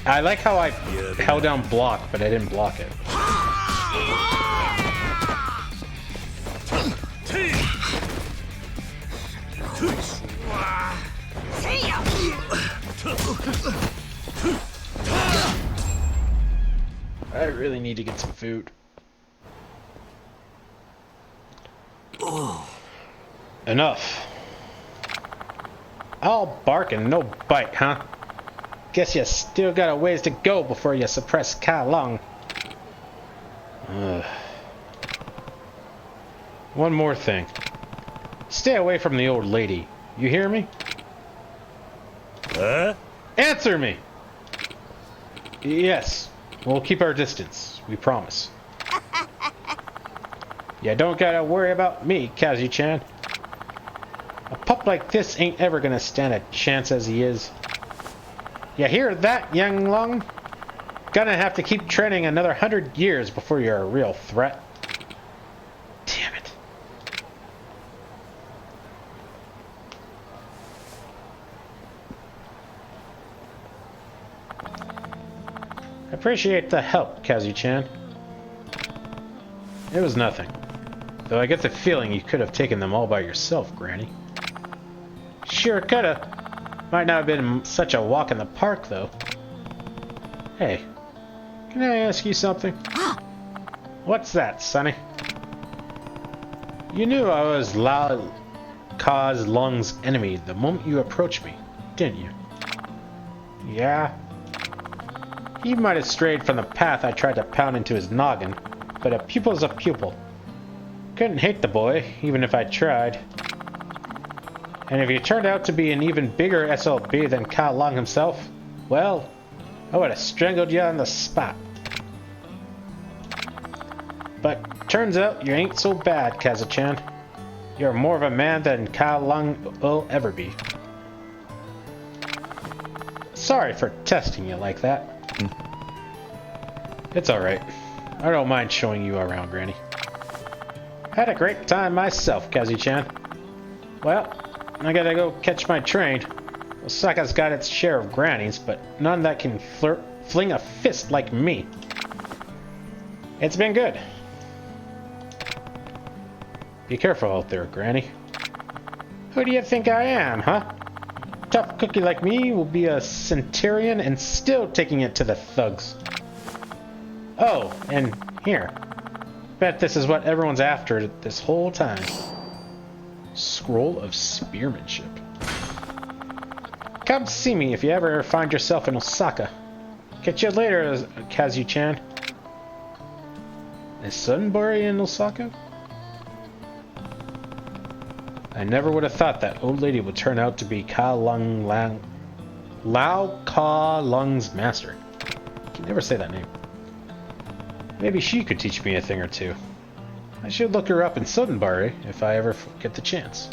I like how I held down block, but I didn't block it. I really need to get some food. Enough. All bark and no bite, huh? Guess you still got a ways to go before you suppress Ka Long. One more thing. Stay away from the old lady. You hear me? Answer me! Yes. We'll keep our distance. We promise. You don't gotta worry about me, Kazu-chan. A pup like this ain't ever gonna stand a chance as he is. You hear that, young Long? Gonna have to keep training another 100 years before you're a real threat. Damn it. I appreciate the help, Kazu-chan. It was nothing. Though I get the feeling you could have taken them all by yourself, Granny. Sure coulda. Might not have been such a walk in the park, though. Hey, can I ask you something? What's that, Sonny? You knew I was Lao Ka Long's enemy the moment you approached me, didn't you? Yeah. He might have strayed from the path I tried to pound into his noggin, but a pupil's a pupil. Couldn't hate the boy, even if I tried. And if you turned out to be an even bigger SLB than Kao Lung himself, well, I would have strangled you on the spot. But turns out you ain't so bad, Kazuchan. You're more of a man than Kao Lung will ever be. Sorry for testing you like that. It's alright. I don't mind showing you around, Granny. Had a great time myself, Kazuchan. Well, I gotta go catch my train. Osaka's got its share of grannies, but none that can fling a fist like me. It's been good. Be careful out there, Granny. Who do you think I am, huh? Tough cookie like me will be a centurion and still taking it to the thugs. Oh, and here. Bet this is what everyone's after this whole time. Scroll of Spearmanship. Come see me if you ever find yourself in Osaka. Catch you later, Kazu-chan. Is Sunbury in Osaka? I never would have thought that old lady would turn out to be Lao Ka Lung's master. I can never say that name. Maybe she could teach me a thing or two. I should look her up in Sunbury if I ever get the chance.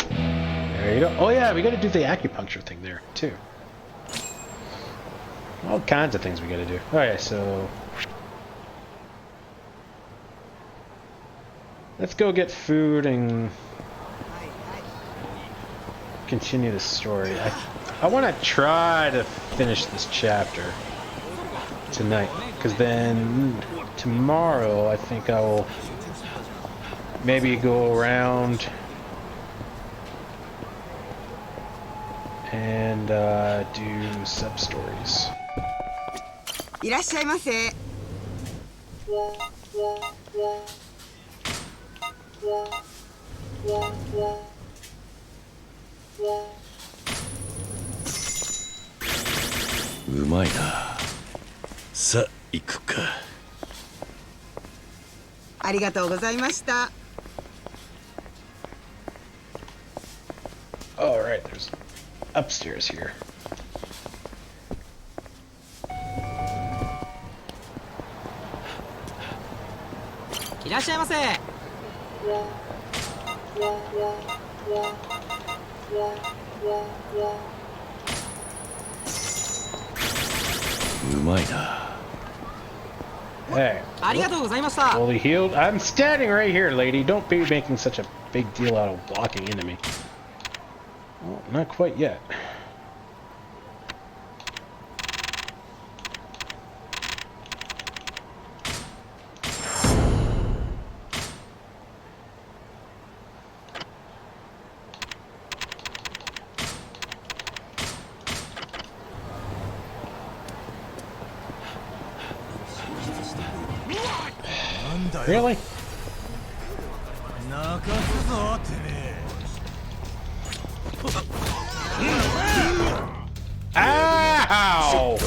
There you go. Oh yeah, we gotta do the acupuncture thing there, too. All kinds of things we gotta do. Alright, so... let's go get food and... continue the story. I want to try to finish this chapter tonight, because then tomorrow I think I will maybe go around and do sub-stories. いらっしゃいませ。うまいな。さあ行くか。ありがとうございました。 All right, there's upstairs here. いらっしゃいませ。うまいな。 Hey. ありがとうございました。 Fully healed. I'm standing right here, lady. Don't be making such a big deal out of blocking into me. Well, not quite yet. Really? Ow!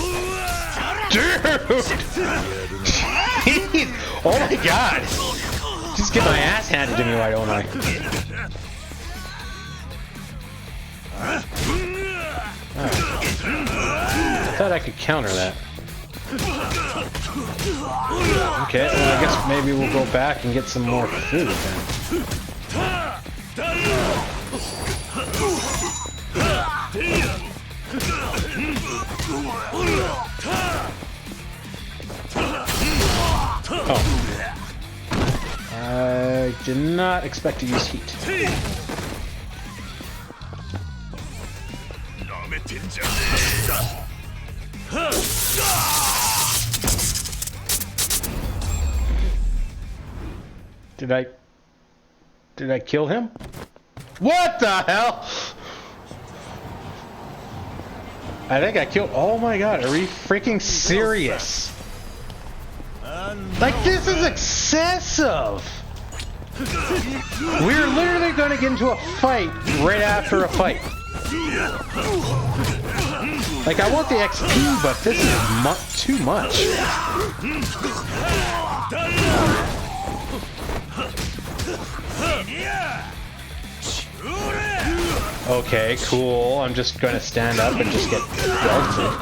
Dude! Jeez! Oh my god! Just get my ass handed to me, why don't I? I thought I could counter that. Okay, well I guess maybe we'll go back and get some more food then. Oh. I did not expect to use heat. Did I kill him? What the hell? I think I killed. Oh my god, are we freaking serious? Like, this is excessive! We're literally gonna get into a fight right after a fight. Like, I want the XP, but this is too much. Okay, cool. I'm just gonna stand up and just get belted.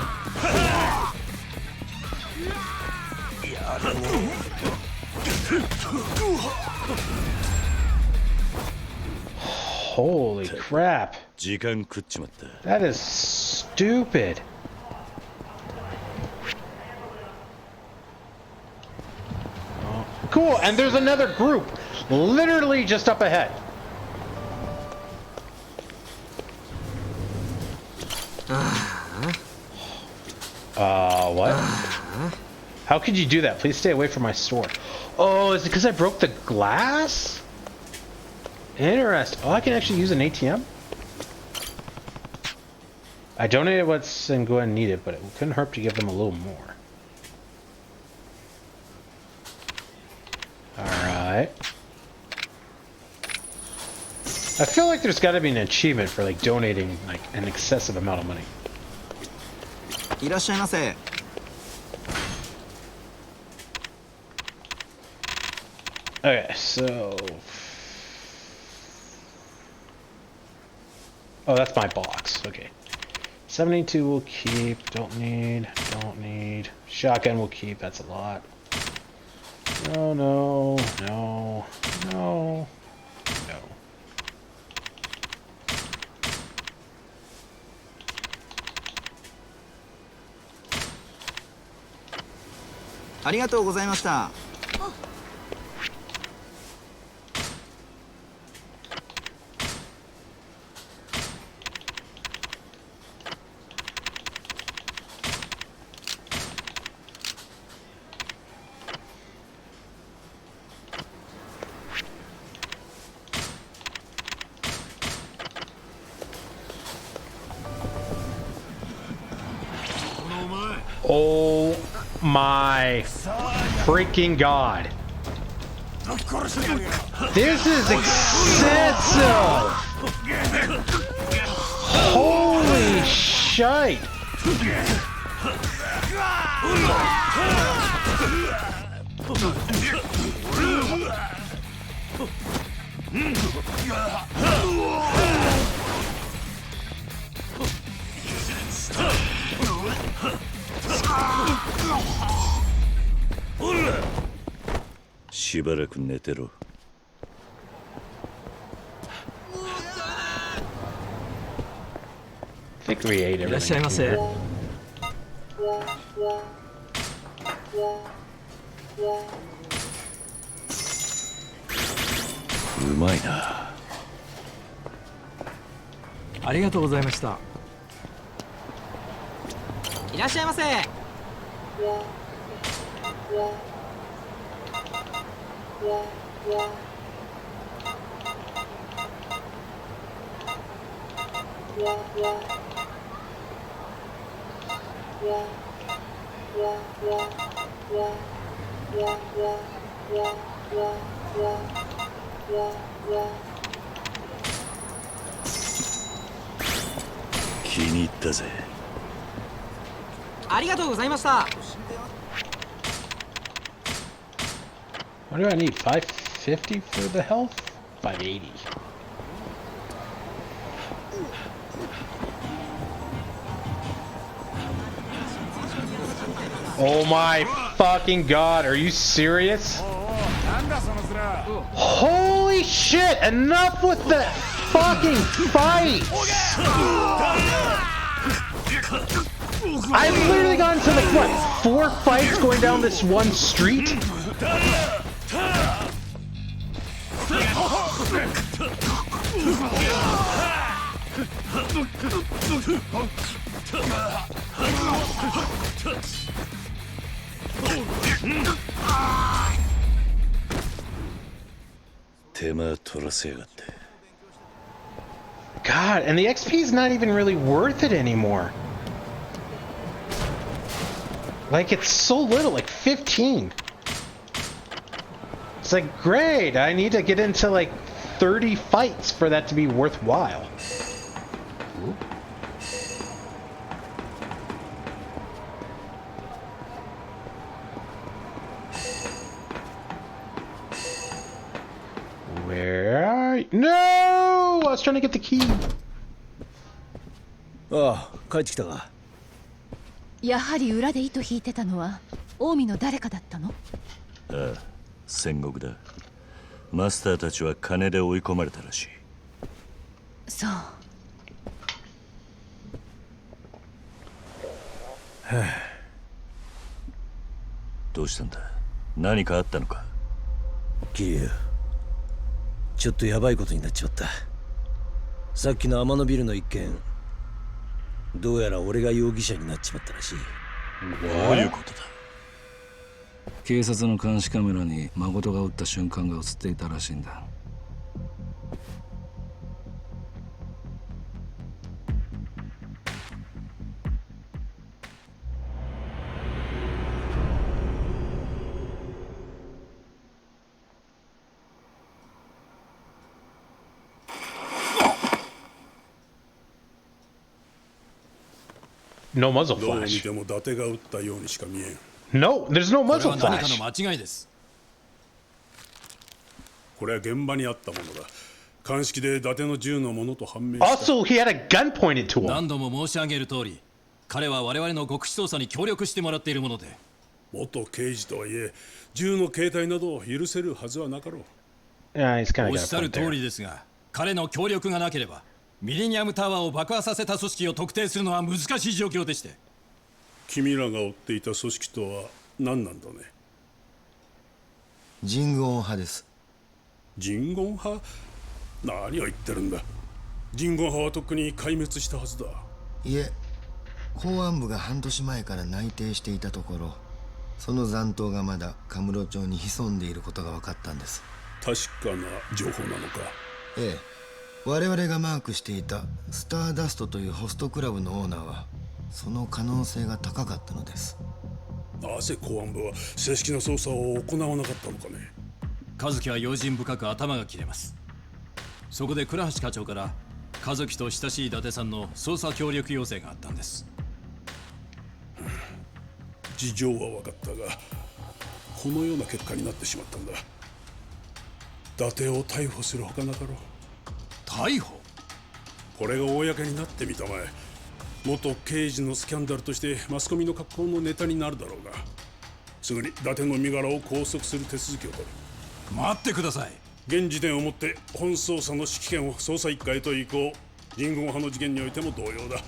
Holy crap. 時間食っちまった。 That is stupid. Cool, and there's another group literally just up ahead. What? How could you do that? Please stay away from my store. Oh, is it because I broke the glass? Interesting. Oh, I can actually use an ATM? I donated what Sengoen needed, but it couldn't hurt to give them a little more. Alright. I feel like there's gotta be an achievement for like donating like an excessive amount of money. いらっしゃいませ。 Okay, so... Oh, that's my box. Okay. 72 we'll keep. Don't need. Shotgun we'll keep. That's a lot. No. ありがとうございました。 Oh my freaking god. This is excessive. Holy shite. "しばらく寝てろ。 I think we ate everything. いらっしゃいませ。 うまいな。 ありがとうございました。いらっしゃいませ。 気に入ったぜ。 ありがとうございました。 What do I need? 550 for the health? 580. Oh my fucking god, are you serious? Holy shit, enough with the fucking fights! I've literally gotten to like, what, 4 fights going down this one street? God, and the XP is not even really worth it anymore. Like, it's so little, like 15. It's like, great, I need to get into like 30 fights for that to be worthwhile. Ooh. Where are you? No! I was trying to get the key. ああ、帰ってきたか。やはり裏で糸引いてたのは近江の誰かだったの？ああ、戦国だ。マスターたちは金で追い込まれたらしい。そう。どうしたんだ？何かあったのか？桐生、ちょっとヤバいことになっちまった。さっきの天野ビルの一件、どうやら俺が容疑者になっちまったらしい。どういうことだ？警察の監視カメラに誠が撃った瞬間が映っていたらしいんだ。No muzzle どう見 flash. ても伊達が撃ったようにしか見えん。 No, there's no これ muzzle は何かの flash. 間違いです。これは現場にあったものだ。鑑識で伊達の銃のものと判明した。 Also, he had a gun pointed to him. 何度も申し上げる通り、彼は我々の極秘捜査に協力してもらっているもので。元刑事とはいえ、銃の携帯などを許せるはずはなかろう。Yeah, he's kind お of っ got し a ゃる point 通 there. りですが、彼の協力がなければミレニアムタワーを爆破させた組織を特定するのは難しい状況でして。君らが追っていた組織とは何なんだね。人言派です。人言派？何を言ってるんだ。人言派はとっくに壊滅したはずだ。いえ、公安部が半年前から内偵していたところ、その残党がまだカムロ町に潜んでいることが分かったんです。確かな情報なのか？ええ、我々がマークしていたスターダストというホストクラブのオーナーはその可能性が高かったのです。なぜ公安部は正式な捜査を行わなかったのかね。和樹は用心深く頭が切れます。そこで倉橋課長から和樹と親しい伊達さんの捜査協力要請があったんです。事情は分かったが、このような結果になってしまったんだ。伊達を逮捕するほかなかろう。逮捕？これが公になってみたまえ。元刑事のスキャンダルとしてマスコミの格好のネタになるだろうが、すぐに伊達の身柄を拘束する手続きを取る。待ってください。現時点をもって本捜査の指揮権を捜査一課へと移行。人言派の事件においても同様だ。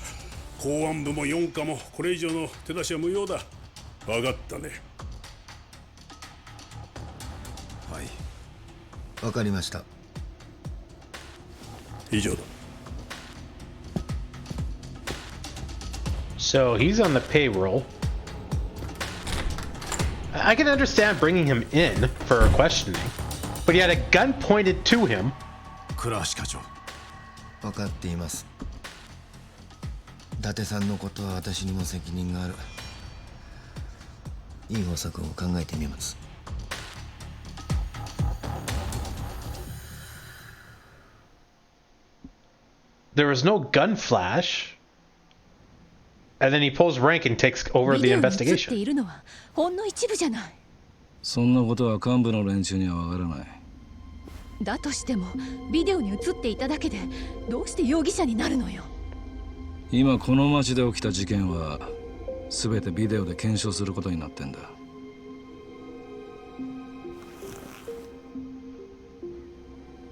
公安部も四課もこれ以上の手出しは無用だ。分かったね。はい。分かりました。以上だ。So he's on the payroll. I can understand bringing him in for questioning, but he had a gun pointed to him. 倉橋課長。分かっています。伊達さんのことは私にも責任がある。いい方策を考えてみます。There was no gun flash. And then he pulls rank and takes over the ビデオに映って investigation. いるのはほんの一部じゃない。そんなことは幹部の連中にはわからない。だとしてもビデオに映っていただけでどうして容疑者になるのよ。今この町で起きた事件は全てビデオで検証することになってんだ。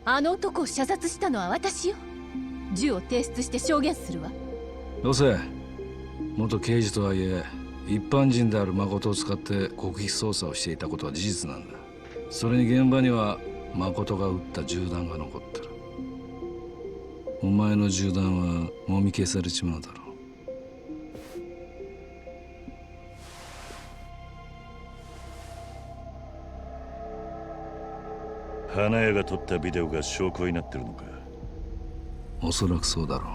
あの男を射殺したのは私よ。銃を提出して証言するわ。どうせ元刑事とはいえ一般人である誠を使って極秘捜査をしていたことは事実なんだ。それに現場には誠が撃った銃弾が残ってる。お前の銃弾はもみ消されちまうだろう。花屋が撮ったビデオが証拠になってるのか？おそらくそうだろう。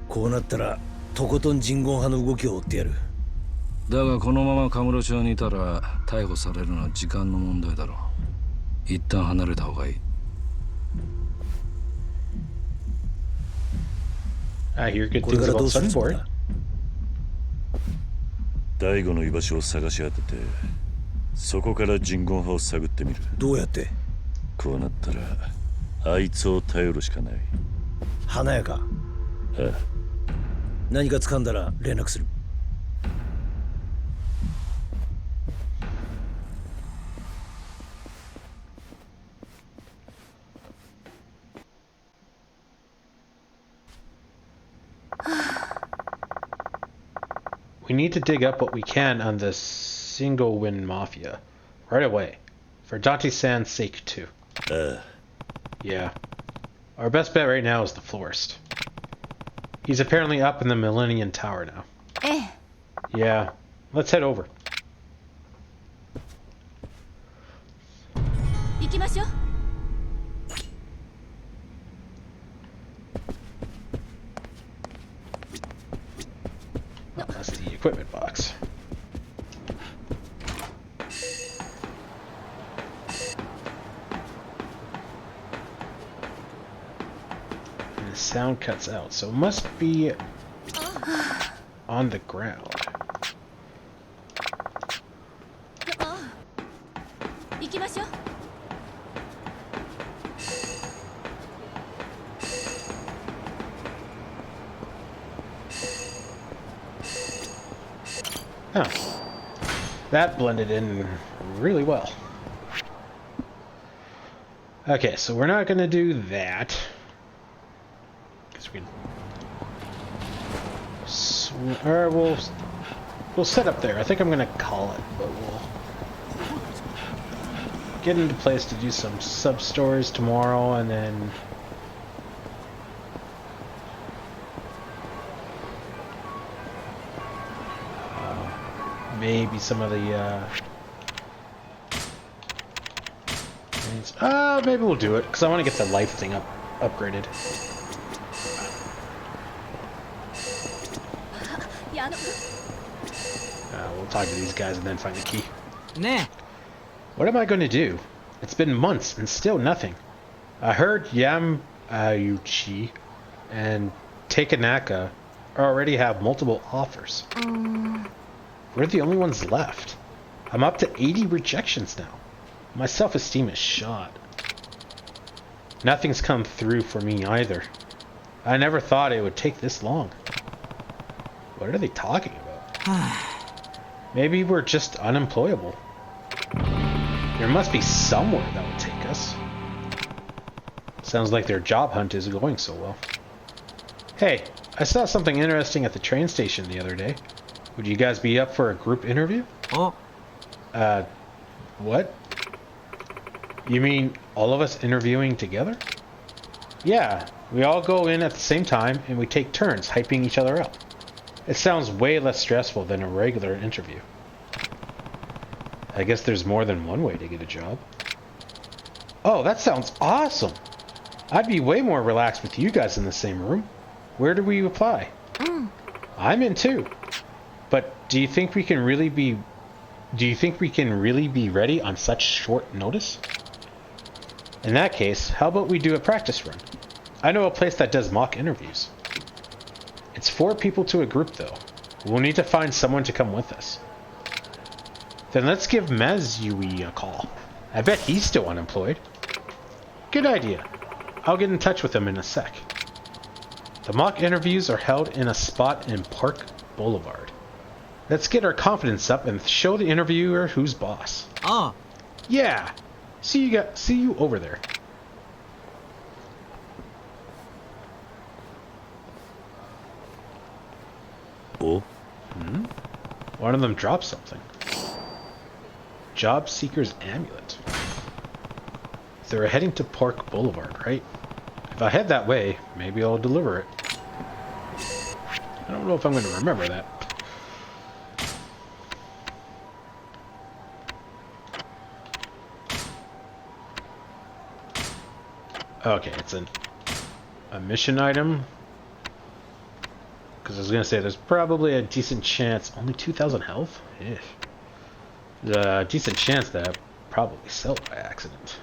こうなったらとことん人言派の動きを追ってやる。だがこのままカムロ町にいたら逮捕されるのは時間の問題だろう。一旦離れた方がいい。I hear good これ things からど about うするつもり Sunboard. だ。大悟の居場所を探し当てて、そこから人言派を探ってみる。どうやって？こうなったらあいつを頼るしかない。花屋か。ああ、何か掴んだら連絡する。We need to dig up what we can on the Single Win Mafia right away, for Dante-san's sake too. Yeah. Our best bet right now is the florist. He's apparently up in the Millennium Tower now. Yeah. Let's head over. 行きましょう。 Oh, that's the equipment box. And the sound cuts out, so it must be on the ground. 行きましょう。 Huh. That blended in really well. Okay, so we're not gonna do that. Because we'll set up there. I think I'm gonna call it, but we'll get into place to do some sub stories tomorrow, and then maybe some of the things. Maybe we'll do it because I want to get the life thing upgraded. We'll talk to these guys and then find the key. Nah. What am I going to do? It's been months and still nothing. I heard Yamauchi and Takenaka already have multiple offers. We're the only ones left. I'm up to 80 rejections now. My self-esteem is shot. Nothing's come through for me either. I never thought it would take this long. What are they talking about? Maybe we're just unemployable. There must be somewhere that will take us. Sounds like their job hunt is going so well. Hey, I saw something interesting at the train station the other day. Would you guys be up for a group interview? Oh. What? You mean all of us interviewing together? Yeah, we all go in at the same time and we take turns hyping each other up. It sounds way less stressful than a regular interview. I guess there's more than one way to get a job. Oh, that sounds awesome! I'd be way more relaxed with you guys in the same room. Where do we apply? I'm in too. But do you think we can really be ready on such short notice? In that case, how about we do a practice run? I know a place that does mock interviews. It's 4 people to a group though. We'll need to find someone to come with us. Then let's give Mazui a call. I bet he's still unemployed. Good idea. I'll get in touch with him in a sec. The mock interviews are held in a spot in Park Boulevard. Let's get our confidence up and show the interviewer who's boss. Yeah. See you over there. Oh? One of them dropped something. Job Seeker's Amulet. They're heading to Park Boulevard, right? If I head that way, maybe I'll deliver it. I don't know if I'm going to remember that. Okay, it's a mission item. Because I was going to say, there's probably a decent chance... Only 2,000 health? Yeah. There's a decent chance that I probably sell it by accident.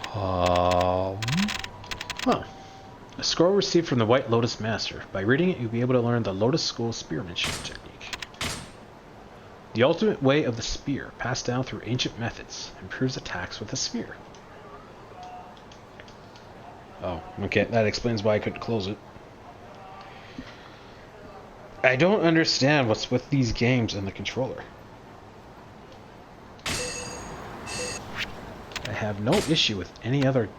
Huh. A scroll received from the White Lotus Master. By reading it, you'll be able to learn the Lotus School spearmanship technique. The ultimate way of the spear, passed down through ancient methods, improves attacks with a spear. Oh, okay. That explains why I couldn't close it. I don't understand what's with these games and the controller. I have no issue with any other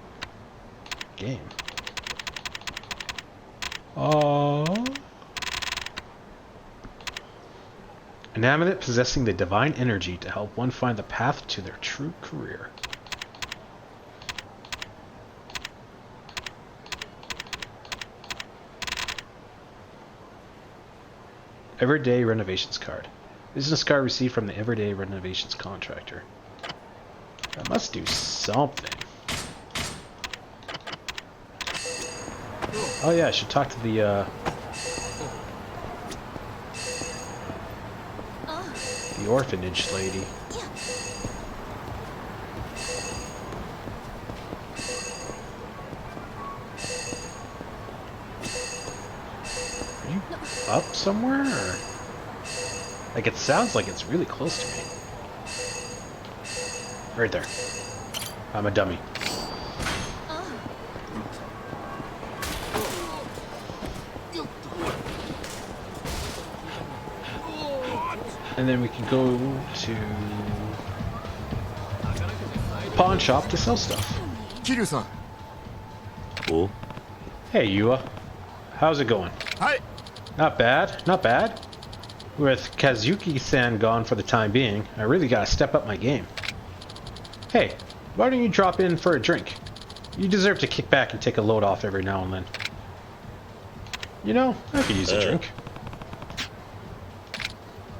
game. An amulet possessing the divine energy to help one find the path to their true career. Everyday Renovations card. Business card received from the Everyday Renovations contractor. I must do something. Oh yeah, I should talk to the orphanage lady. Are you up somewhere? Or? Like, it sounds like it's really close to me. Right there. I'm a dummy. And then we can go to pawn shop to sell stuff. Kiryu-san. Oh? Hey, Yua. How's it going? Hi. Not bad, not bad. With Kazuki-san gone for the time being, I really gotta step up my game. Hey, why don't you drop in for a drink? You deserve to kick back and take a load off every now and then. You know, I could use a drink.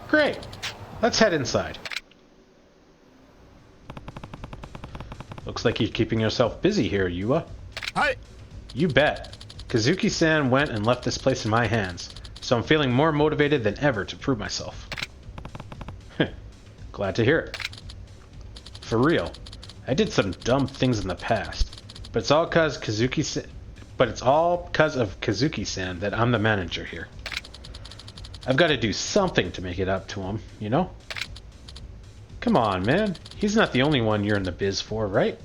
Great. Let's head inside. Looks like you're keeping yourself busy here, Yua. Hi. You bet. Kazuki-san went and left this place in my hands, so I'm feeling more motivated than ever to prove myself. Glad to hear it. For real, I did some dumb things in the past, but it's all because of Kazuki-san that I'm the manager here. I've got to do something to make it up to him, you know? Come on, man. He's not the only one you're in the biz for, right?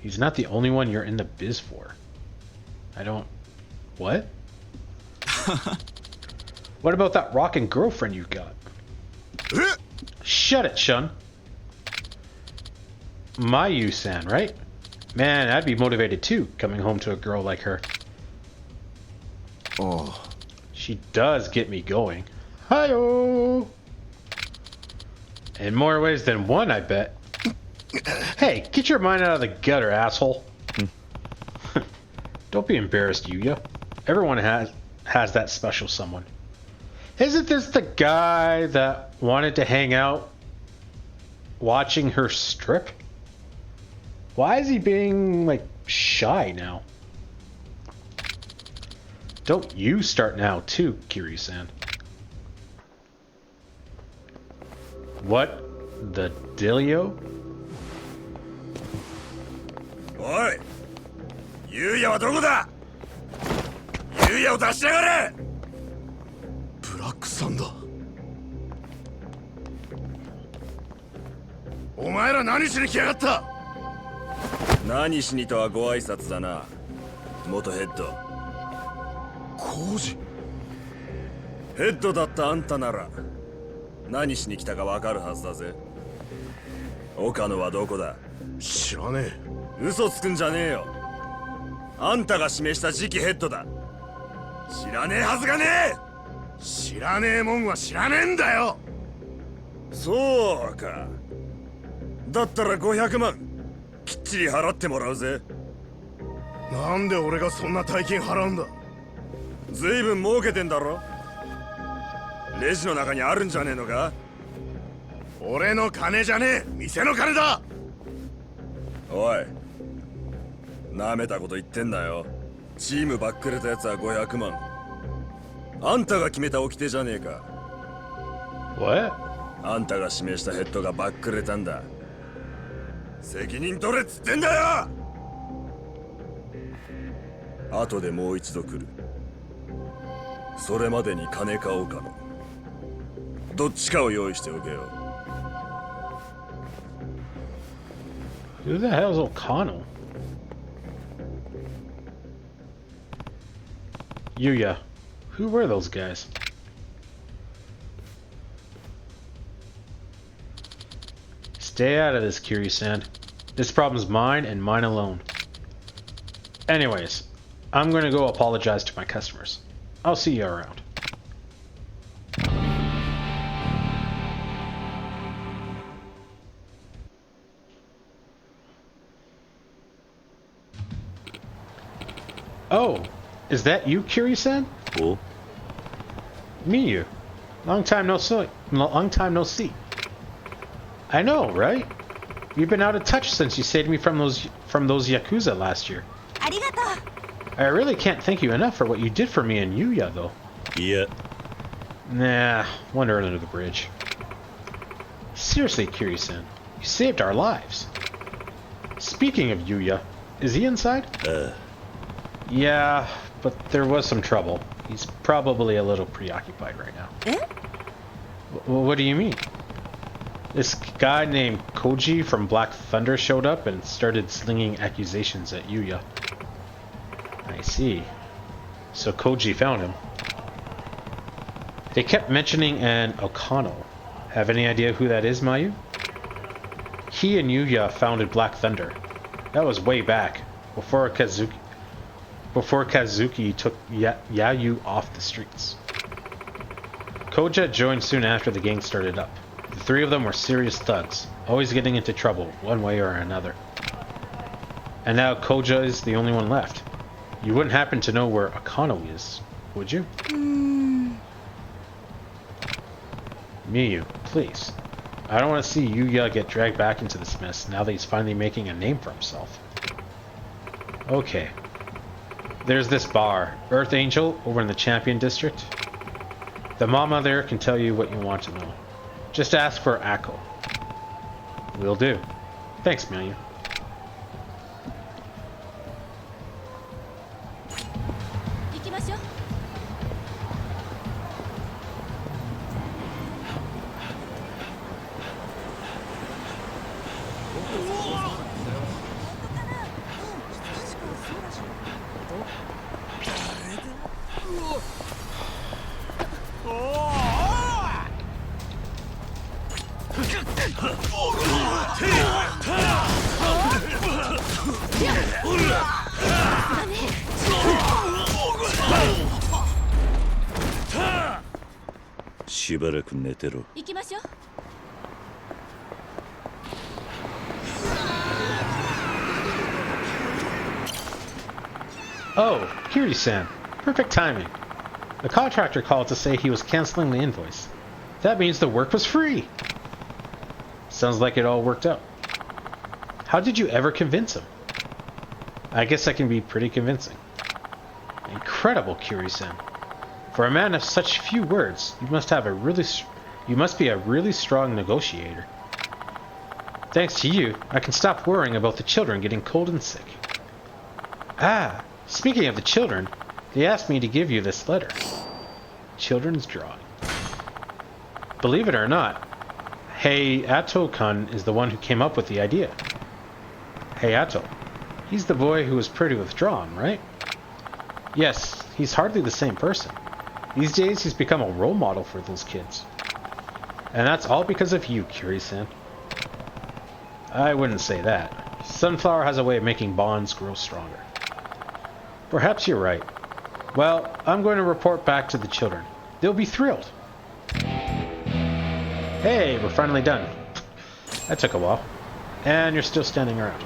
He's not the only one you're in the biz for. I don't... What? What about that rockin' girlfriend you got? Shut it, Shun. Mayu-san, right? Man, I'd be motivated too, coming home to a girl like her. Oh. She does get me going. Hi-oh! In more ways than one, I bet. Hey, get your mind out of the gutter, asshole. Don't be embarrassed, Yuya. Everyone has that special someone. Isn't this the guy that wanted to hang out watching her strip? Why is he being, like, shy now? Don't you start now, too, Kiryu-san. What the dealio? おい、ユウヤはどこだ？ユウヤを出しやがれ！ブラックサンダー。お前ら何しに来やがった？何しにとはご挨拶だな、元ヘッド。コウジ。ヘッドだったあんたなら何しに来たかわかるはずだぜ。岡野はどこだ？知らねえ。嘘つくんじゃねえよ。あんたが指名した次期ヘッドだ。知らねえはずがねえ。知らねえもんは知らねえんだよ。そうか。だったら500万きっちり払ってもらうぜ。なんで俺がそんな大金払うんだ？ずいぶん儲けてんだろ。レジの中にあるんじゃねえのか？俺の金じゃねえ、店の金だ。おい、なめたこと言ってんなよ。チームばっくれたやつは500万。あんたが決めた掟じゃねえか。What? あんたが指名したヘッドがばっくれたんだ。責任取れっつってんだよ。後でもう一度来る。それまでに金か岡野、どっちかを用意しておけよ。Who the hell's Okano? Yuya. Who were those guys? Stay out of this, Kiryu-san. This problem's mine and mine alone. Anyways, I'm gonna go apologize to my customers. I'll see you around. Oh, is that you, Kiryu-san? Oh? Miyu. Long time no see. I know, right? You've been out of touch since you saved me from those Yakuza last year. I really can't thank you enough for what you did for me and Yuya, though. Yeah. Nah, wonder under the bridge. Seriously, Kiryu-san, you saved our lives. Speaking of Yuya, is he inside? Yeah, but there was some trouble. He's probably a little preoccupied right now. Eh? What do you mean? This guy named Koji from Black Thunder showed up and started slinging accusations at Yuya. I see. So Koji found him. They kept mentioning an Okano. Have any idea who that is, Mayu? He and Yuya founded Black Thunder. That was way back, before Kazuki took Yayu off the streets. Koja joined soon after the gang started up. The three of them were serious thugs, always getting into trouble, one way or another. And now Koja is the only one left. You wouldn't happen to know where Akano is, would you? Miyu, please. I don't want to see Yuya get dragged back into this mess now that he's finally making a name for himself. Okay. There's this bar, Earth Angel, over in the Champion District. The mama there can tell you what you want to know. Just ask for Akko. Will do. Thanks, Miyu. Oh, Kiryu-san. Perfect timing. The contractor called to say he was canceling the invoice. That means the work was free. Sounds like it all worked out. How did you ever convince him? I guess I can be pretty convincing. Incredible, Kiryu-san. For a man of such few words, you must be a really strong negotiator. Thanks to you, I can stop worrying about the children getting cold and sick. Ah, speaking of the children, they asked me to give you this letter. Children's drawing. Believe it or not, Hayato-kun is the one who came up with the idea. Hayato. He's the boy who was pretty withdrawn, right? Yes, he's hardly the same person. These days, he's become a role model for those kids. And that's all because of you, Kiryu-san. I wouldn't say that. Sunflower has a way of making bonds grow stronger. Perhaps you're right. Well, I'm going to report back to the children. They'll be thrilled. Hey, we're finally done. That took a while. And you're still standing around.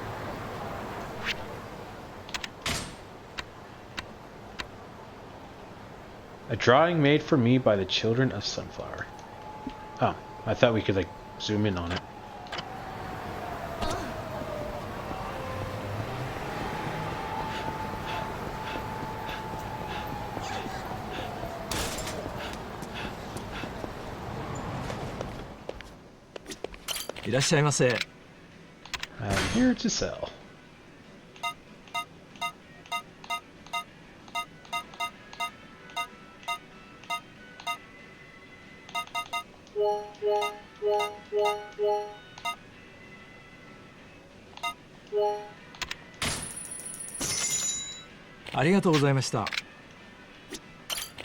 A drawing made for me by the children of Sunflower. Oh, I thought we could, like, zoom in on it. I'm here to sell.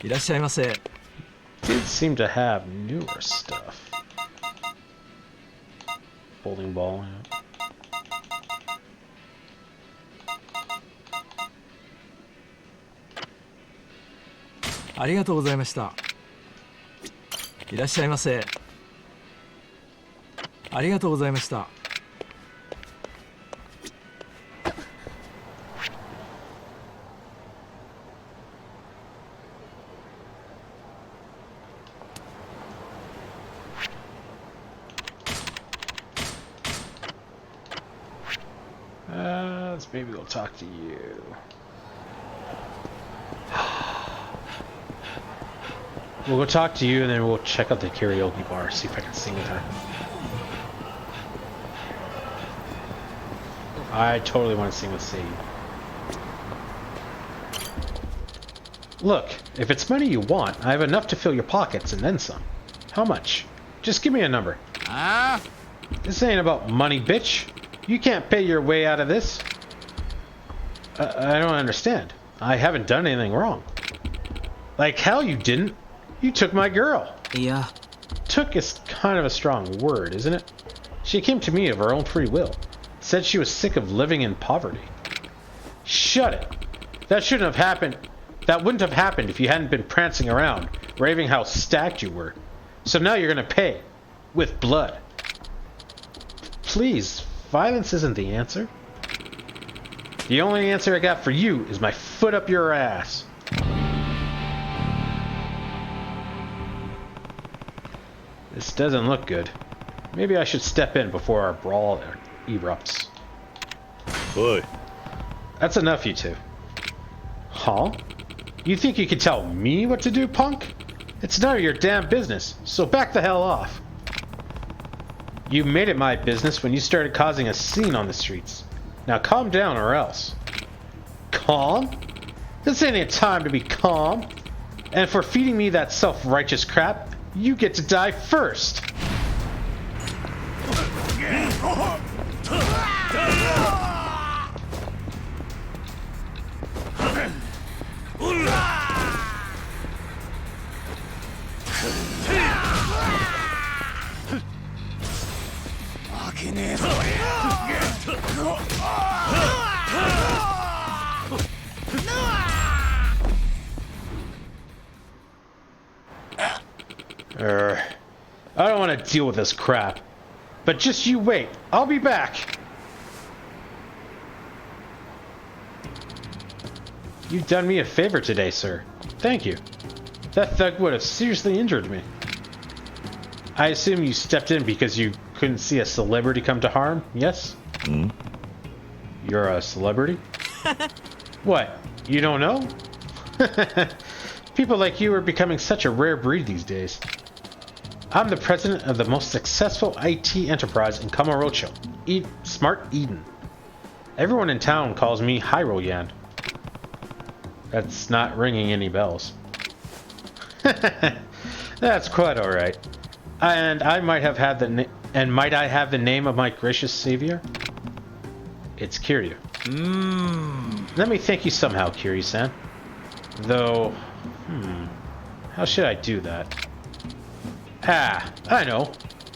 いらっしゃいませ。 Did seem to have newer stuff. Bowling ball. Yeah. ありがとうございました。いらっしゃいませ。ありがとうございました。 Let's maybe go talk to you. We'll go talk to you and then we'll check out the karaoke bar, see if I can sing with her. I totally want to sing with Sadie. Look, if it's money you want, I have enough to fill your pockets and then some. How much? Just give me a number. This ain't about money, bitch. You can't pay your way out of this. I don't understand. I haven't done anything wrong. Like hell you didn't. You took my girl. Yeah. Took is kind of a strong word, isn't it? She came to me of her own free will. Said she was sick of living in poverty. Shut it. That shouldn't have happened. That wouldn't have happened if you hadn't been prancing around, raving how stacked you were. So now you're gonna pay. With blood. Please, violence isn't the answer. The only answer I got for you is my foot up your ass. This doesn't look good. Maybe I should step in before our brawl erupts. Oi. That's enough, you two. Huh? You think you can tell me what to do, punk? It's none of your damn business, so back the hell off. You made it my business when you started causing a scene on the streets. Now calm down or else. Calm? This ain't a time to be calm. And for feeding me that self-righteous crap, you get to die first. I don't want to deal with this crap. But just you wait. I'll be back. You've done me a favor today, sir. Thank you. That thug would have seriously injured me. I assume you stepped in because you couldn't see a celebrity come to harm, yes? Hmm? You're a celebrity? What? You don't know? People like you are becoming such a rare breed these days. I'm the president of the most successful IT enterprise in Kamurocho, Smart Eden. Everyone in town calls me Hyro-yan. That's not ringing any bells. That's quite all right. And I might have had might I have the name of my gracious savior? It's Kiryu. Let me thank you somehow, Kiryu-san. Though, how should I do that? Ah, I know.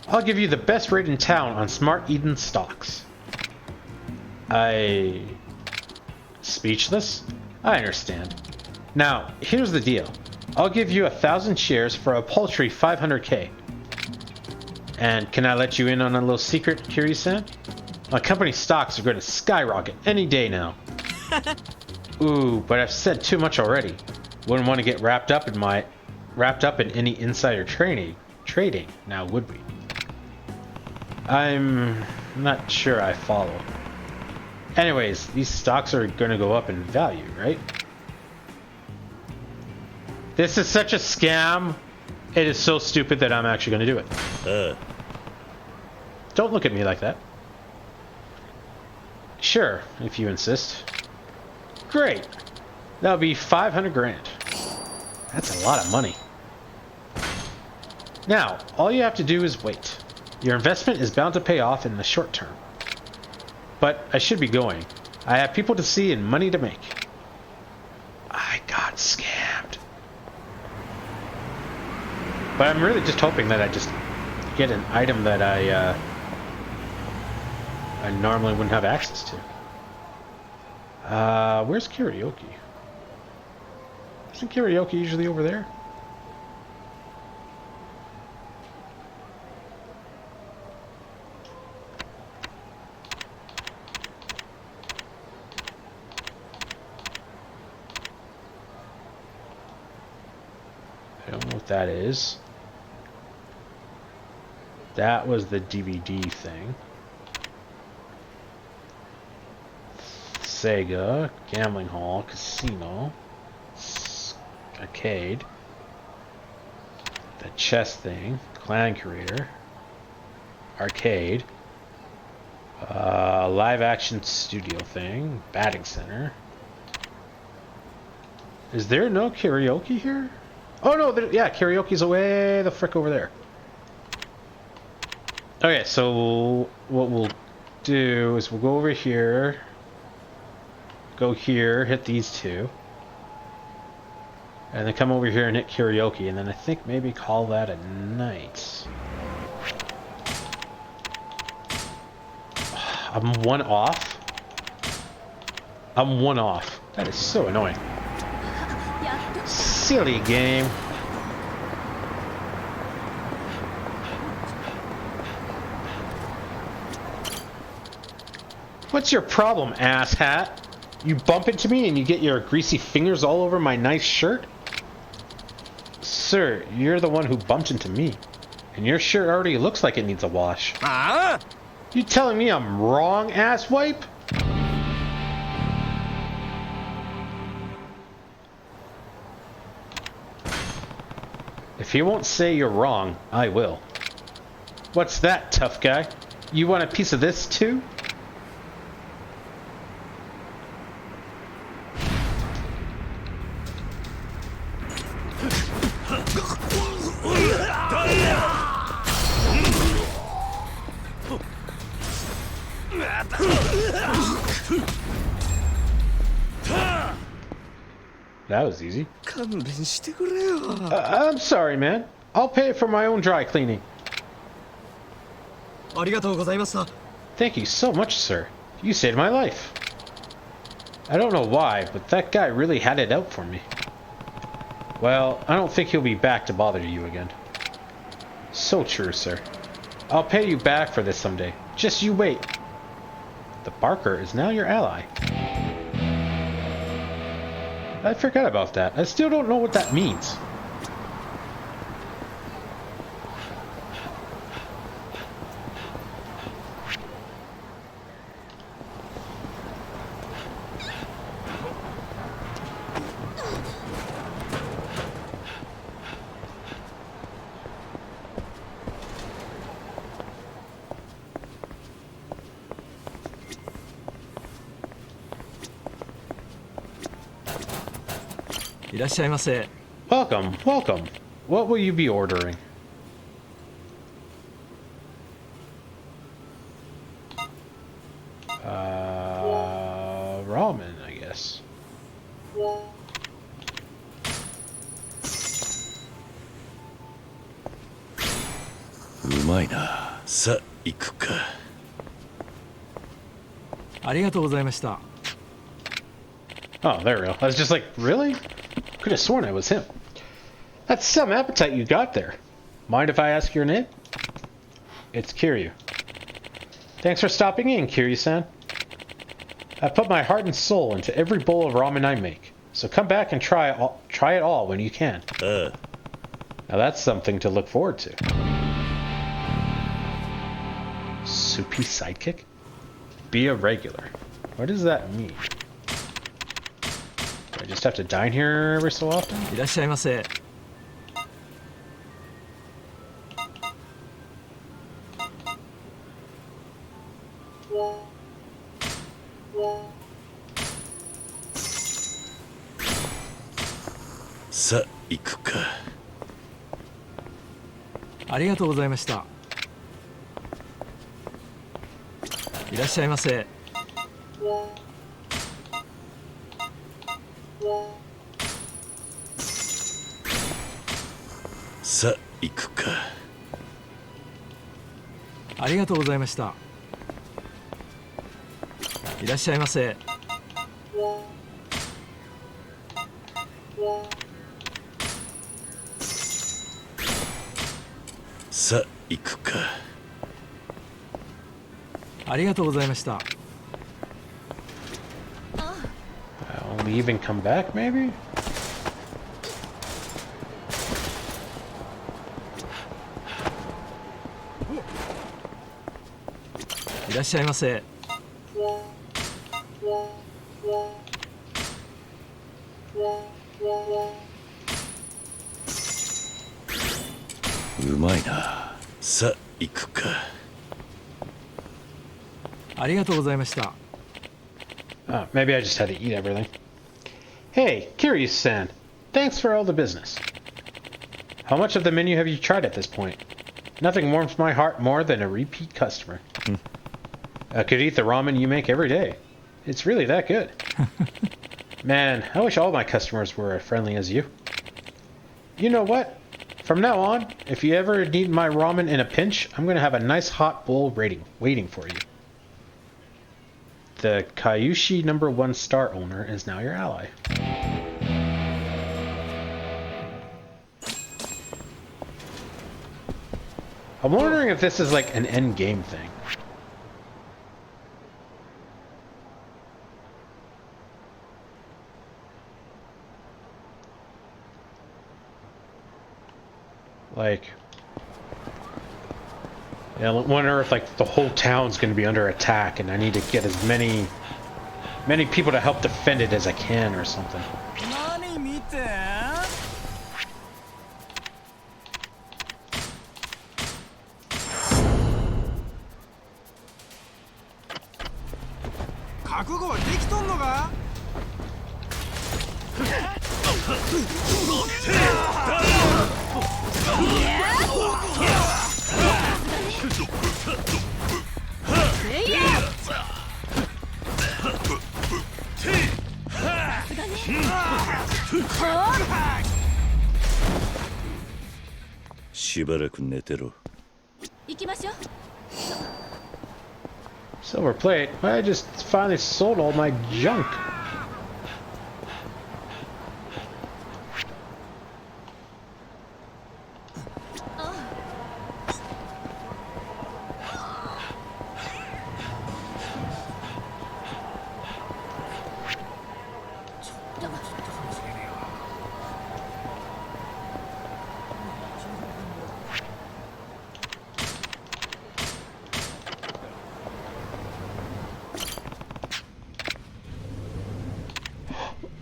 I'll give you the best rate in town on Smart Eden stocks. Speechless? I understand. Now, here's the deal. I'll give you 1,000 shares for a paltry 500k. And can I let you in on a little secret, Kiryu-san? My company stocks are going to skyrocket any day now. Ooh, but I've said too much already. Wouldn't want to get wrapped up in any insider trading, now would we? I'm not sure I follow. Anyways, these stocks are going to go up in value, right? This is such a scam. It is so stupid that I'm actually going to do it. Don't look at me like that. Sure, if you insist. Great. That'll be 500 grand. That's a lot of money. Now, all you have to do is wait. Your investment is bound to pay off in the short term. But I should be going. I have people to see and money to make. I got scammed. But I'm really just hoping that I just get an item that I normally wouldn't have access to. Where's karaoke? Isn't karaoke usually over there? I don't know what that is. That was the DVD thing. Sega, gambling hall, casino, arcade, the chess thing, clan creator, arcade, live action studio thing, batting center. Is there no karaoke here? Oh no, yeah, karaoke's away the frick over there. Okay, so what we'll do is we'll go over here, go here, hit these two, and then come over here and hit karaoke, and then I think maybe call that a night. I'm one off. I'm one off. That is so annoying. Silly game. What's your problem, asshat? You bump into me and you get your greasy fingers all over my nice shirt? Sir, you're the one who bumped into me. And your shirt already looks like it needs a wash. Huh? You telling me I'm wrong, asswipe? If you won't say you're wrong, I will. What's that, tough guy? You want a piece of this too? That was easy. I'm sorry, man. I'll pay for my own dry cleaning. Thank you so much, sir. You saved my life. I don't know why, but that guy really had it out for me. Well, I don't think he'll be back to bother you again. So true, sir. I'll pay you back for this someday. Just you wait. The Barker is now your ally. I forgot about that. I still don't know what that means. Welcome, welcome. What will you be ordering? Ramen, I guess. うまいな。さあ、行くか。ありがとうございました。 Oh, there we go. I was just like, really? Could have sworn I was him. That's some appetite you got there. Mind if I ask your name? It's Kiryu. Thanks for stopping in, Kiryu-san. I put my heart and soul into every bowl of ramen I make, so come back and try it all when you can. Now that's something to look forward to. Soupy sidekick? Be a regular. What does that mean? I just have to dine here every so often? いらっしゃいませ。さあ、行くか。ありがとうございました。いらっしゃいませ。さあ、行くか。ありがとうございました。いらっしゃいませ。さあ行くか。ありがとうございました。Leave and come back, maybe? いらっしゃいませ。うまいな。さあ行くか。ありがとうございました。 Maybe I just had to eat everything. Hey, Kiryu-san. Thanks for all the business. How much of the menu have you tried at this point? Nothing warms my heart more than a repeat customer. I could eat the ramen you make every day. It's really that good. Man, I wish all my customers were as friendly as you. You know what? From now on, if you ever need my ramen in a pinch, I'm going to have a nice hot bowl waiting for you. The Kayushi #1 star owner is now your ally. I'm wondering if this is like an end game thing. Like, yeah, I wonder if like the whole town's going to be under attack, and I need to get as many people to help defend it as I can, or something. Silver plate? I just finally sold all my junk.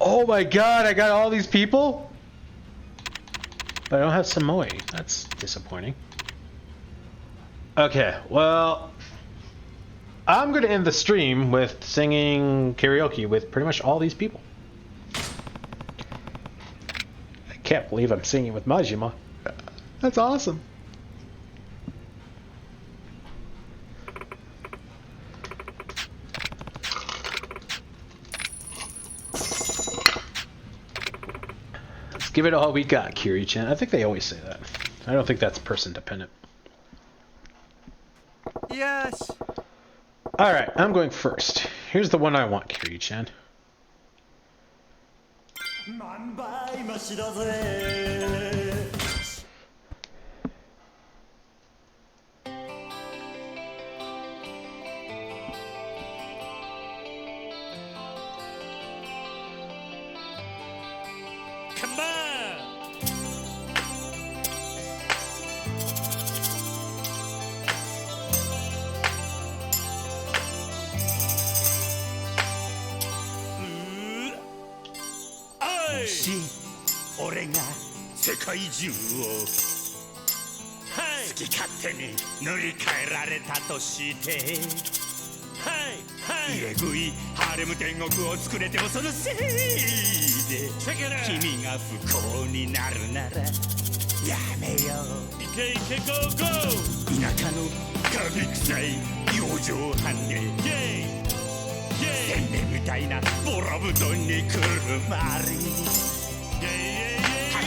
Oh my god, I got all these people? But I don't have Samoe. That's disappointing. Okay, well, I'm gonna end the stream with singing karaoke with pretty much all these people. I can't believe I'm singing with Majima. That's awesome. Give it all we got, Kiryu-chan. I think they always say that. I don't think that's person dependent. Yes. All right, I'm going first. Here's the one I want, Kiryu-chan.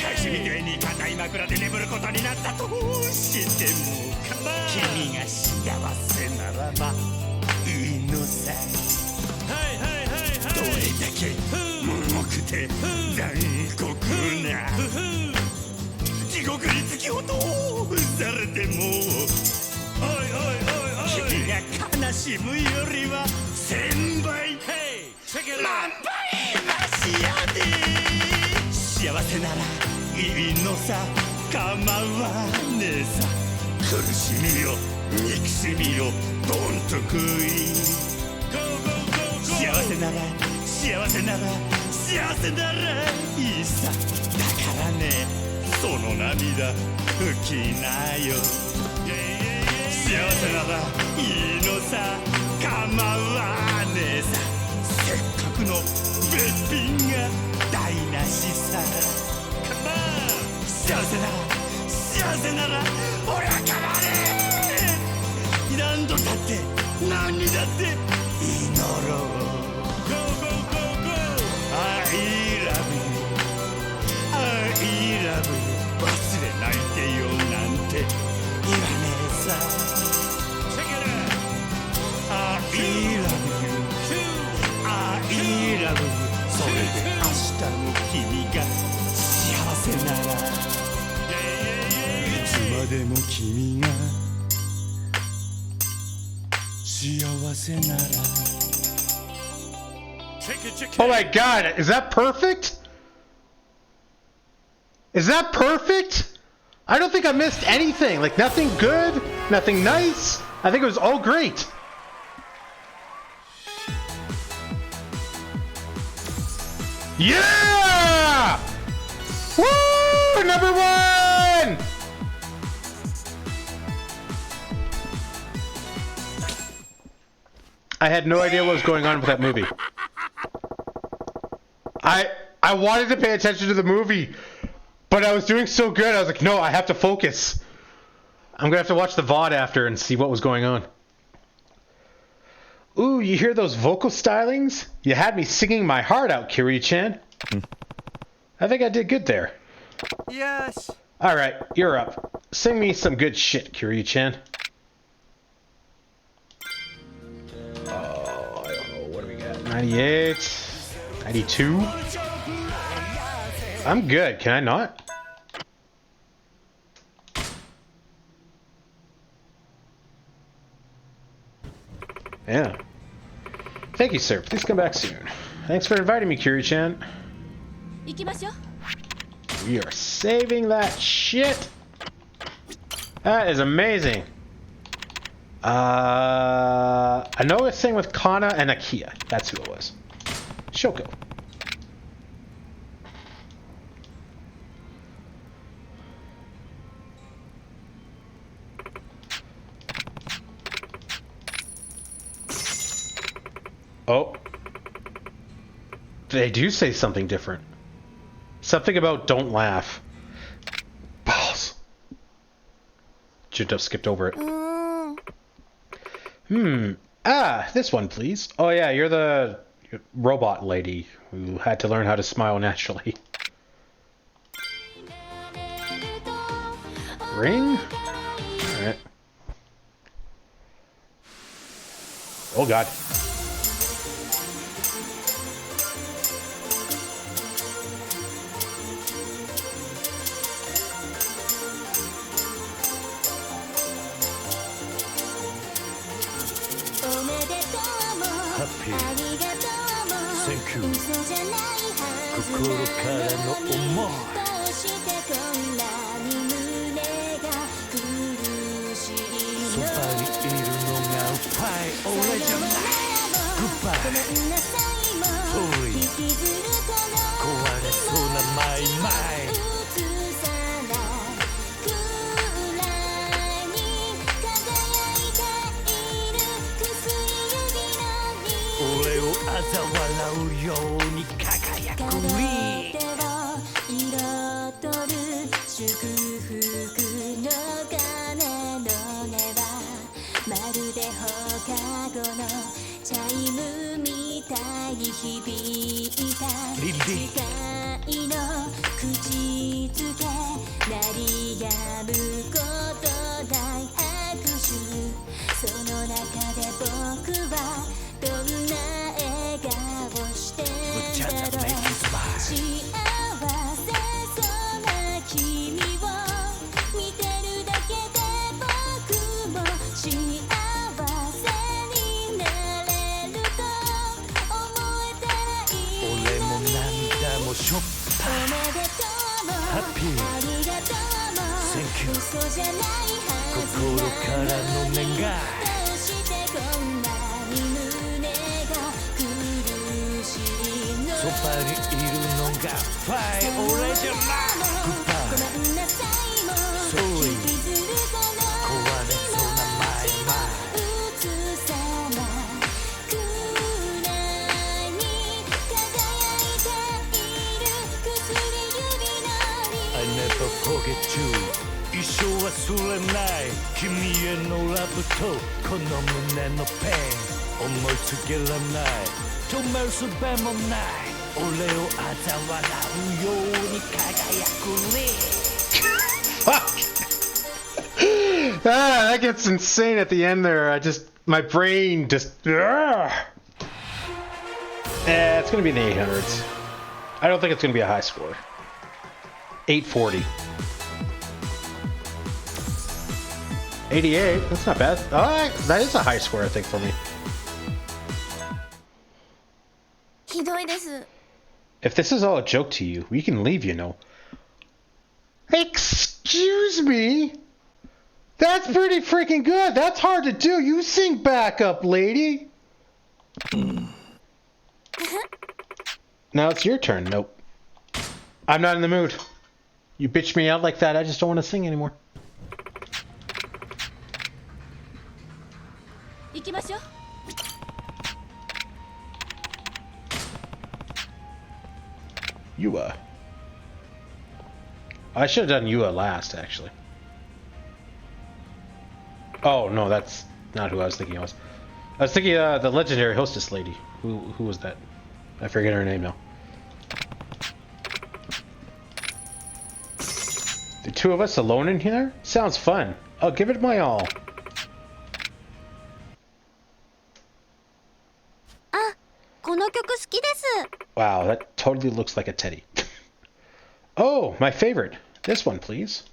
昔みたいに硬い枕で眠ることになったとしても君が幸せならばいいのさ。どれだけ重くて残酷な地獄に突き落とされても君が悲しむよりは1000倍万倍マシやで。幸せならいいのさ、構わねえさ。苦しみよ憎しみよどんと食い。幸せなら幸せなら幸せならいいさ。だからねその涙拭きなよ。幸せならいいのさ、構わねえさ。せっかくの別品が台無しさ。幸せなら幸せなら俺は構わねえ。何度だって何にだって祈ろう。I love you I love you 忘れないでよなんて言わねえさ。I love you I love you それで明日の君が幸せならいつまでも君が幸せなら。Oh my god, is that perfect? Is that perfect? I don't think I missed anything. Like, nothing good, nothing nice. I think it was all great. Yeah! Woo! Number one! I had no idea what was going on with that movie. I wanted to pay attention to the movie, but I was doing so good. I was like, no, I have to focus. I'm gonna have to watch the VOD after and see what was going on. Ooh, you hear those vocal stylings? You had me singing my heart out, Kiryu-chan. I think I did good there. Yes. All right, you're up. Sing me some good shit, Kiryu-chan. Oh, I don't know. What do we got? 98, 92. I'm good. Can I not? Yeah. Thank you, sir. Please come back soon. Thanks for inviting me, Kiryu-chan. We are saving that shit. That is amazing. I know it's thing with Kana and Akia. That's who it was. Shoko. Oh. They do say something different. Something about don't laugh. Balls. Should have skipped over it. Ah, this one, please. Oh yeah, you're the robot lady who had to learn how to smile naturally. Ring? Alright. Oh god. Happy Thank you 心からの思いそばにいるのがファイ俺じゃない Goodbye Sorry 壊れそうなマイマイ俺を嘲笑うように輝くリー祝福の鐘の音はまるで放課後のチャイムみたいに響いた世界の口づ心からの願いそばにいるのがファイ俺じゃないグッバイソーリー壊れそうなマイマイI never forget you 一生忘れない君へのラブとこの胸のペン思いつけらない止める術もない俺を嘲笑うように輝くね That gets insane at the end there. My brain just. It's gonna be in the 800s. I don't think it's gonna be a high score. 840. 88. That's not bad. That is a high score, I think, for me. ひどいです。 If this is all a joke to you, we can leave, you know. Excuse me? That's pretty freaking good. That's hard to do. You sing backup, lady. Now it's your turn. Nope. I'm not in the mood. You bitch me out like that, I just don't want to sing anymore. 行きましょう。Yua. I should have done Yua last, actually. Oh, no, that's not who I was thinking it was. I was thinking the legendary hostess lady. Who was that? I forget her name now. The two of us alone in here? Sounds fun. I'll give it my all. あ、この曲好きです。 Wow, that totally looks like a teddy. Oh, my favorite. This one, please.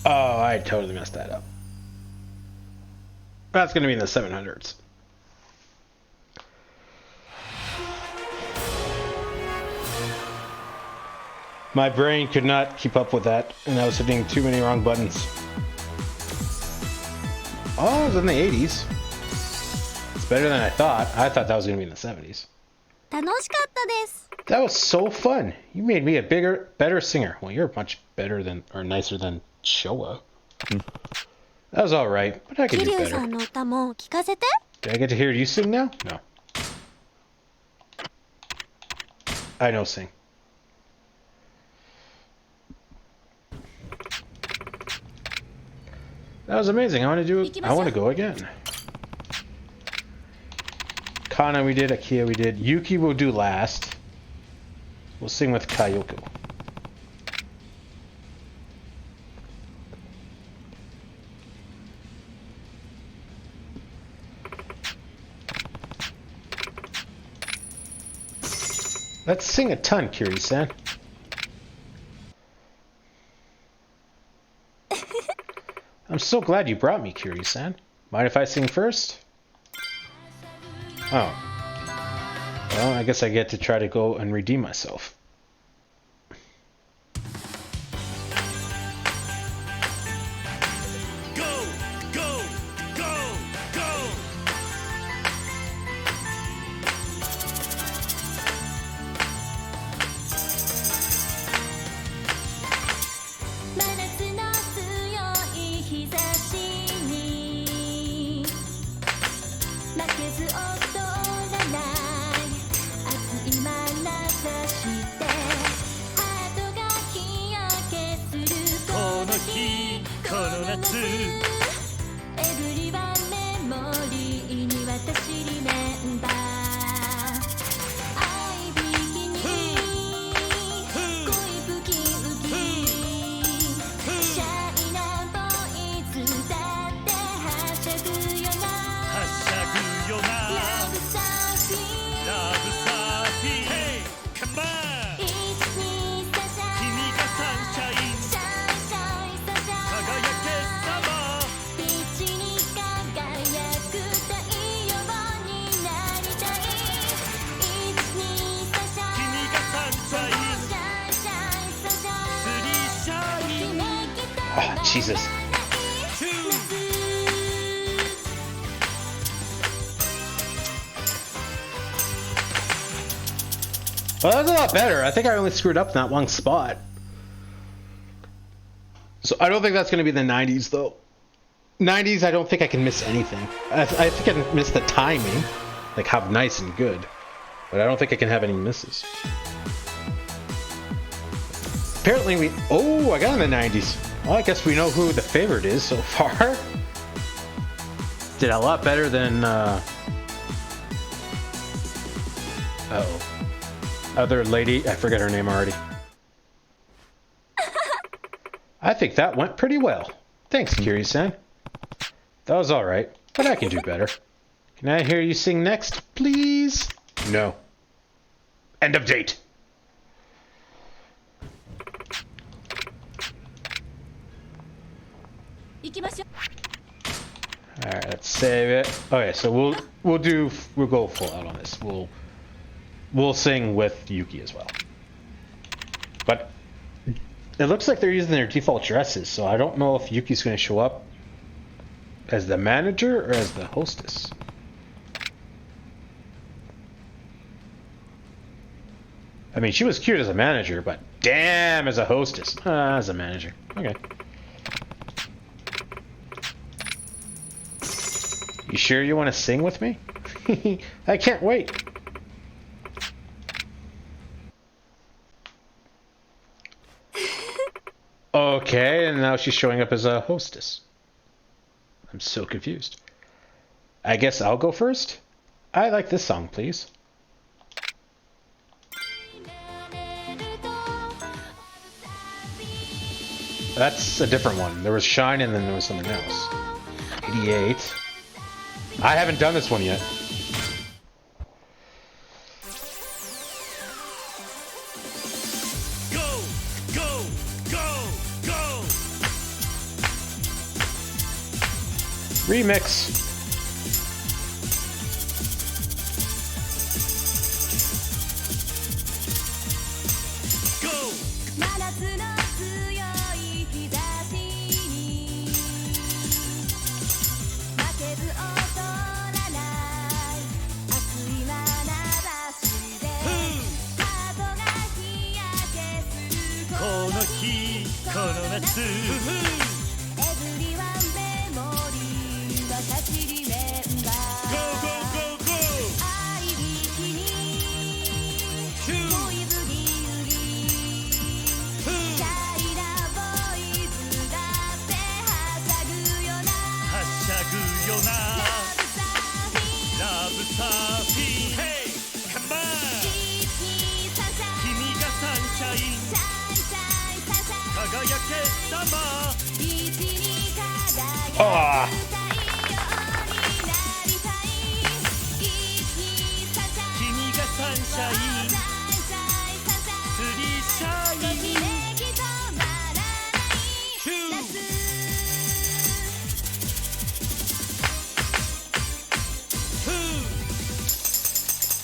Oh, I totally messed that up. That's going to be in the 700s. My brain could not keep up with that, and I was hitting too many wrong buttons. Oh, it was in the 80s. It's better than I thought. I thought that was going to be in the 70s. 楽しかったです。 That was so fun. You made me a better singer. Well, you're much better than, or nicer than Showa. That was all right, but I could do 桐生 better. さんの歌も聞かせて。 Do I get to hear you sing now? No. I know sing. That was amazing. I want to do it. I want to go again. Kana we did, Akia we did. Yuki will do last. We'll sing with Kayoko. Let's sing a ton, Kiri-san. I'm so glad you brought me, Kiryu-san. Mind if I sing first? Oh. Well, I guess I get to try to go and redeem myself. Oh, Jesus. Well, that was a lot better. I think I only screwed up in that one spot. So I don't think that's going to be the 90s, though. 90s, I don't think I can miss anything. I think I can miss the timing, like how nice and good. But I don't think I can have any misses. Apparently we... Oh, I got in the 90s. Well, I guess we know who the favorite is so far. Did a lot better than... Uh-oh. Other lady, I forget her name already. I think that went pretty well. Thanks, Kiryu-san. That was alright, but I can do better. Can I hear you sing next, please? No. End of date. Alright, let's save it. Okay, so we'll go full out on this. We'll sing with Yuki as well. But it looks like they're using their default dresses, so I don't know if Yuki's going to show up as the manager or as the hostess. I mean, she was cute as a manager, but damn as a hostess. As a manager. Okay. You sure you want to sing with me? I can't wait. Okay, and now she's showing up as a hostess. I'm so confused. I guess I'll go first? I like this song, please. That's a different one. There was Shine and then there was something else. 88. I haven't done this one yet. Remix.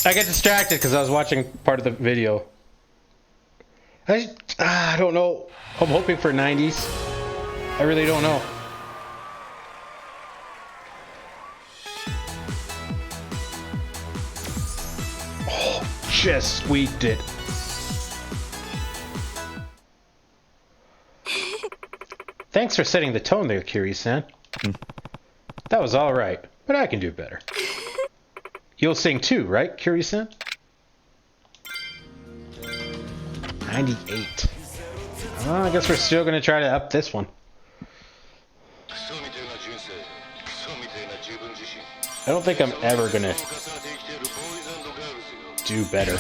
I get distracted because I was watching part of the video. I don't know. I'm hoping for 90s. I really don't know. Oh, just squeaked it. Thanks for setting the tone there, Kiri-san. That was alright, but I can do better. You'll sing too, right, Kiri-san? 98. Well, I guess we're still gonna try to up this one. I don't think I'm ever gonna do better.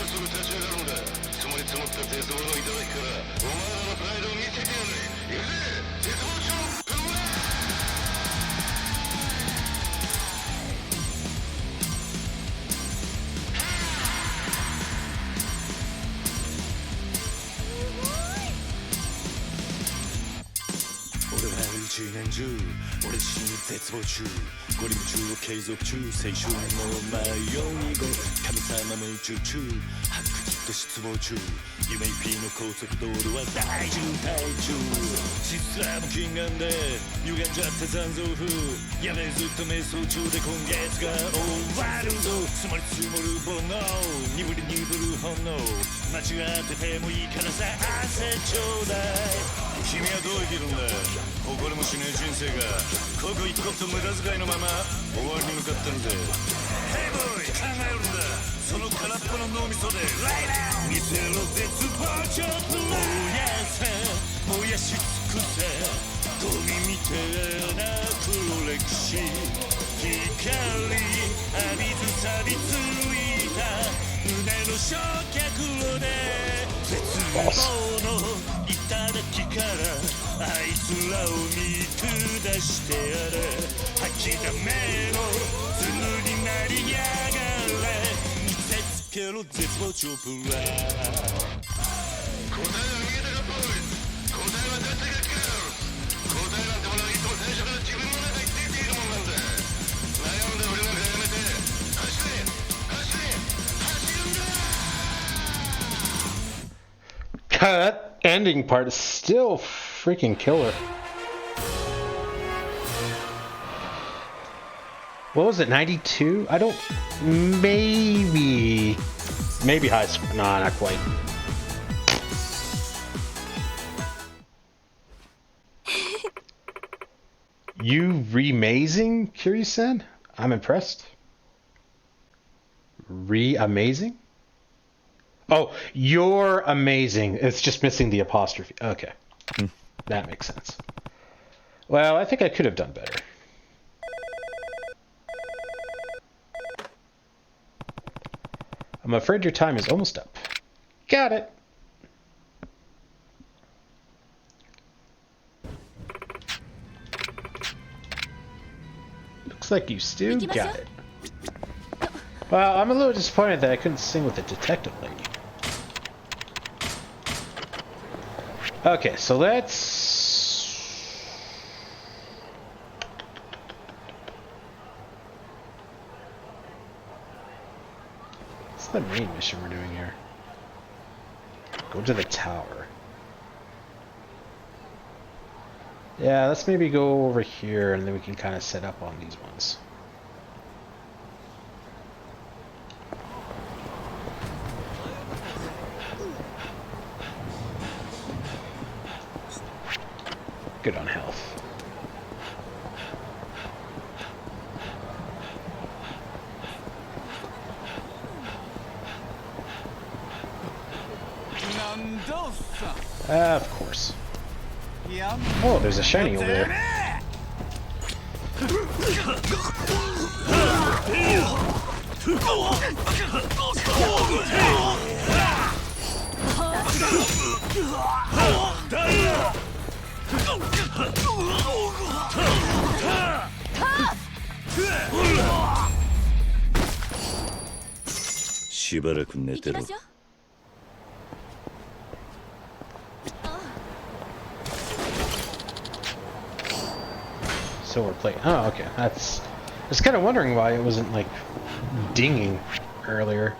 That ending part is still freaking killer. What was it, 92? I don't... Maybe high school. Nah, not quite. You re-amazing, Kiri-san? I'm impressed. Re-amazing? Oh, you're amazing. It's just missing the apostrophe. Okay. That makes sense. Well, I think I could have done better. I'm afraid your time is almost up. Got it. Looks like you still got it. Well, I'm a little disappointed that I couldn't sing with the detective lady. Okay, so let's... What's the main mission we're doing here? Go to the tower. Yeah, let's maybe go over here and then we can kind of set up on these ones. Good on health. Of course. Oh, there's a shiny over there.しばらく寝てろ。So we're playing. Oh, okay. That's. I was kind of wondering why it wasn't like dinging earlier.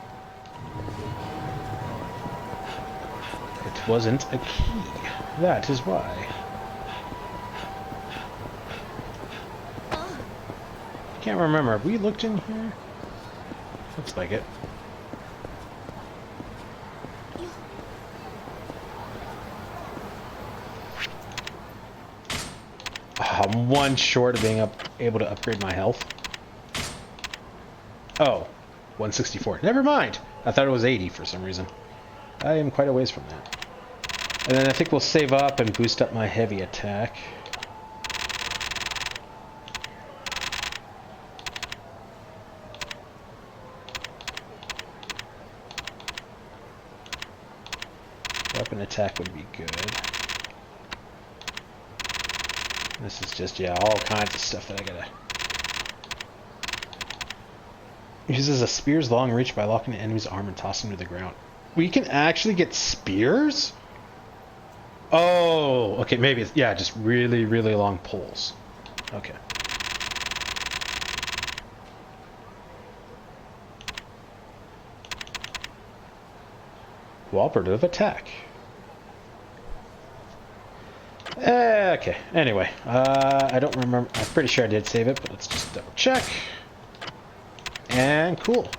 wasn't a key. That is why. Can't remember. Have we looked in here? Looks like it. I'm one short of being able to upgrade my health. Oh, 164. Never mind. I thought it was 80 for some reason. I am quite a ways from that. And then I think we'll save up and boost up my heavy attack. Weapon attack would be good. This is just, yeah, all kinds of stuff that I gotta... Uses a spear's long reach by locking the enemy's arm and tossing to the ground. We can actually get spears? Oh, okay, maybe it's, yeah, just really, really long poles. Okay. Cooperative attack. Okay, anyway, I don't remember, I'm pretty sure I did save it, but let's just double check. And cool.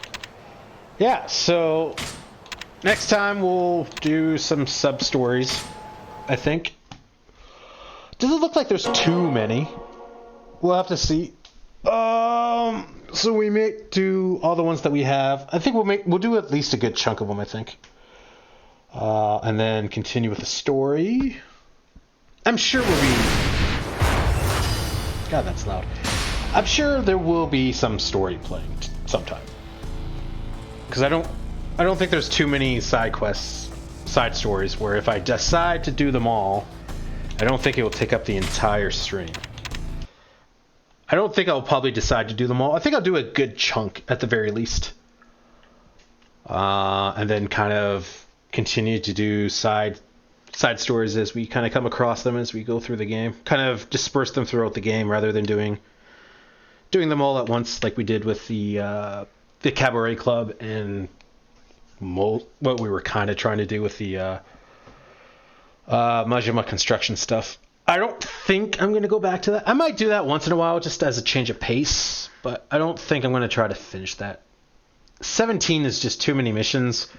Yeah, so next time we'll do some sub-stories, I think. Doesn't look like there's too many. We'll have to see. So we may do all the ones that we have. I think we'll do at least a good chunk of them, I think. And then continue with the story. I'm sure we'll be... God, that's loud. I'm sure there will be some story playing sometime. Because I don't think there's too many side quests, side stories, where if I decide to do them all, I don't think it will take up the entire stream. I don't think I'll probably decide to do them all. I think I'll do a good chunk at the very least. And then kind of continue to do side stories as we kind of come across them as we go through the game. Kind of disperse them throughout the game rather than doing them all at once like we did with the Cabaret Club and what we were kind of trying to do with the Majima construction stuff. I don't think I'm going to go back to that. I might do that once in a while just as a change of pace, but I don't think I'm going to try to finish that. 17 is just too many missions.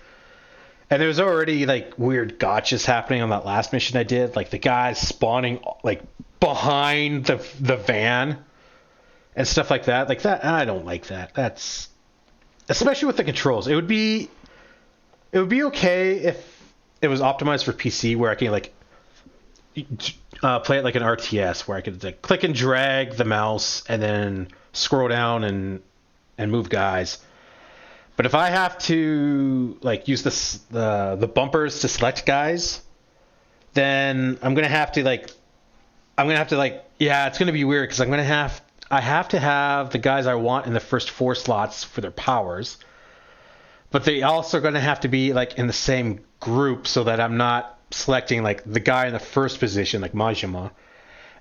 And there's already like weird gotchas happening on that last mission I did, like the guys spawning like behind the van and stuff like that. Like that, I don't like that. That's especially with the controls. It would be okay if it was optimized for PC where I can like play it like an RTS where I could like click and drag the mouse and then scroll down and move guys. But if I have to like use the bumpers to select guys, then I'm gonna have to yeah, it's gonna be weird because I have to have the guys I want in the first 4 slots for their powers, but they also gonna have to be like in the same group so that I'm not selecting like the guy in the first position like Majima,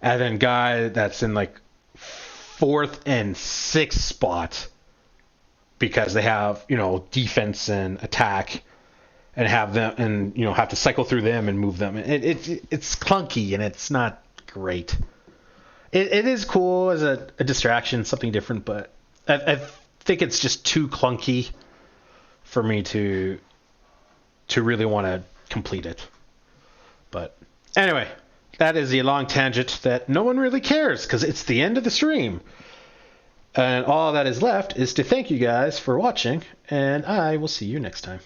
and then guy that's in like 4th and 6th spot. Because they have, defense and attack, and have them, and have to cycle through them and move them. It's clunky and it's not great. It is cool as a distraction, something different, but I think it's just too clunky for me to really want to complete it. But anyway, that is a long tangent that no one really cares because it's the end of the stream. And all that is left is to thank you guys for watching, and I will see you next time.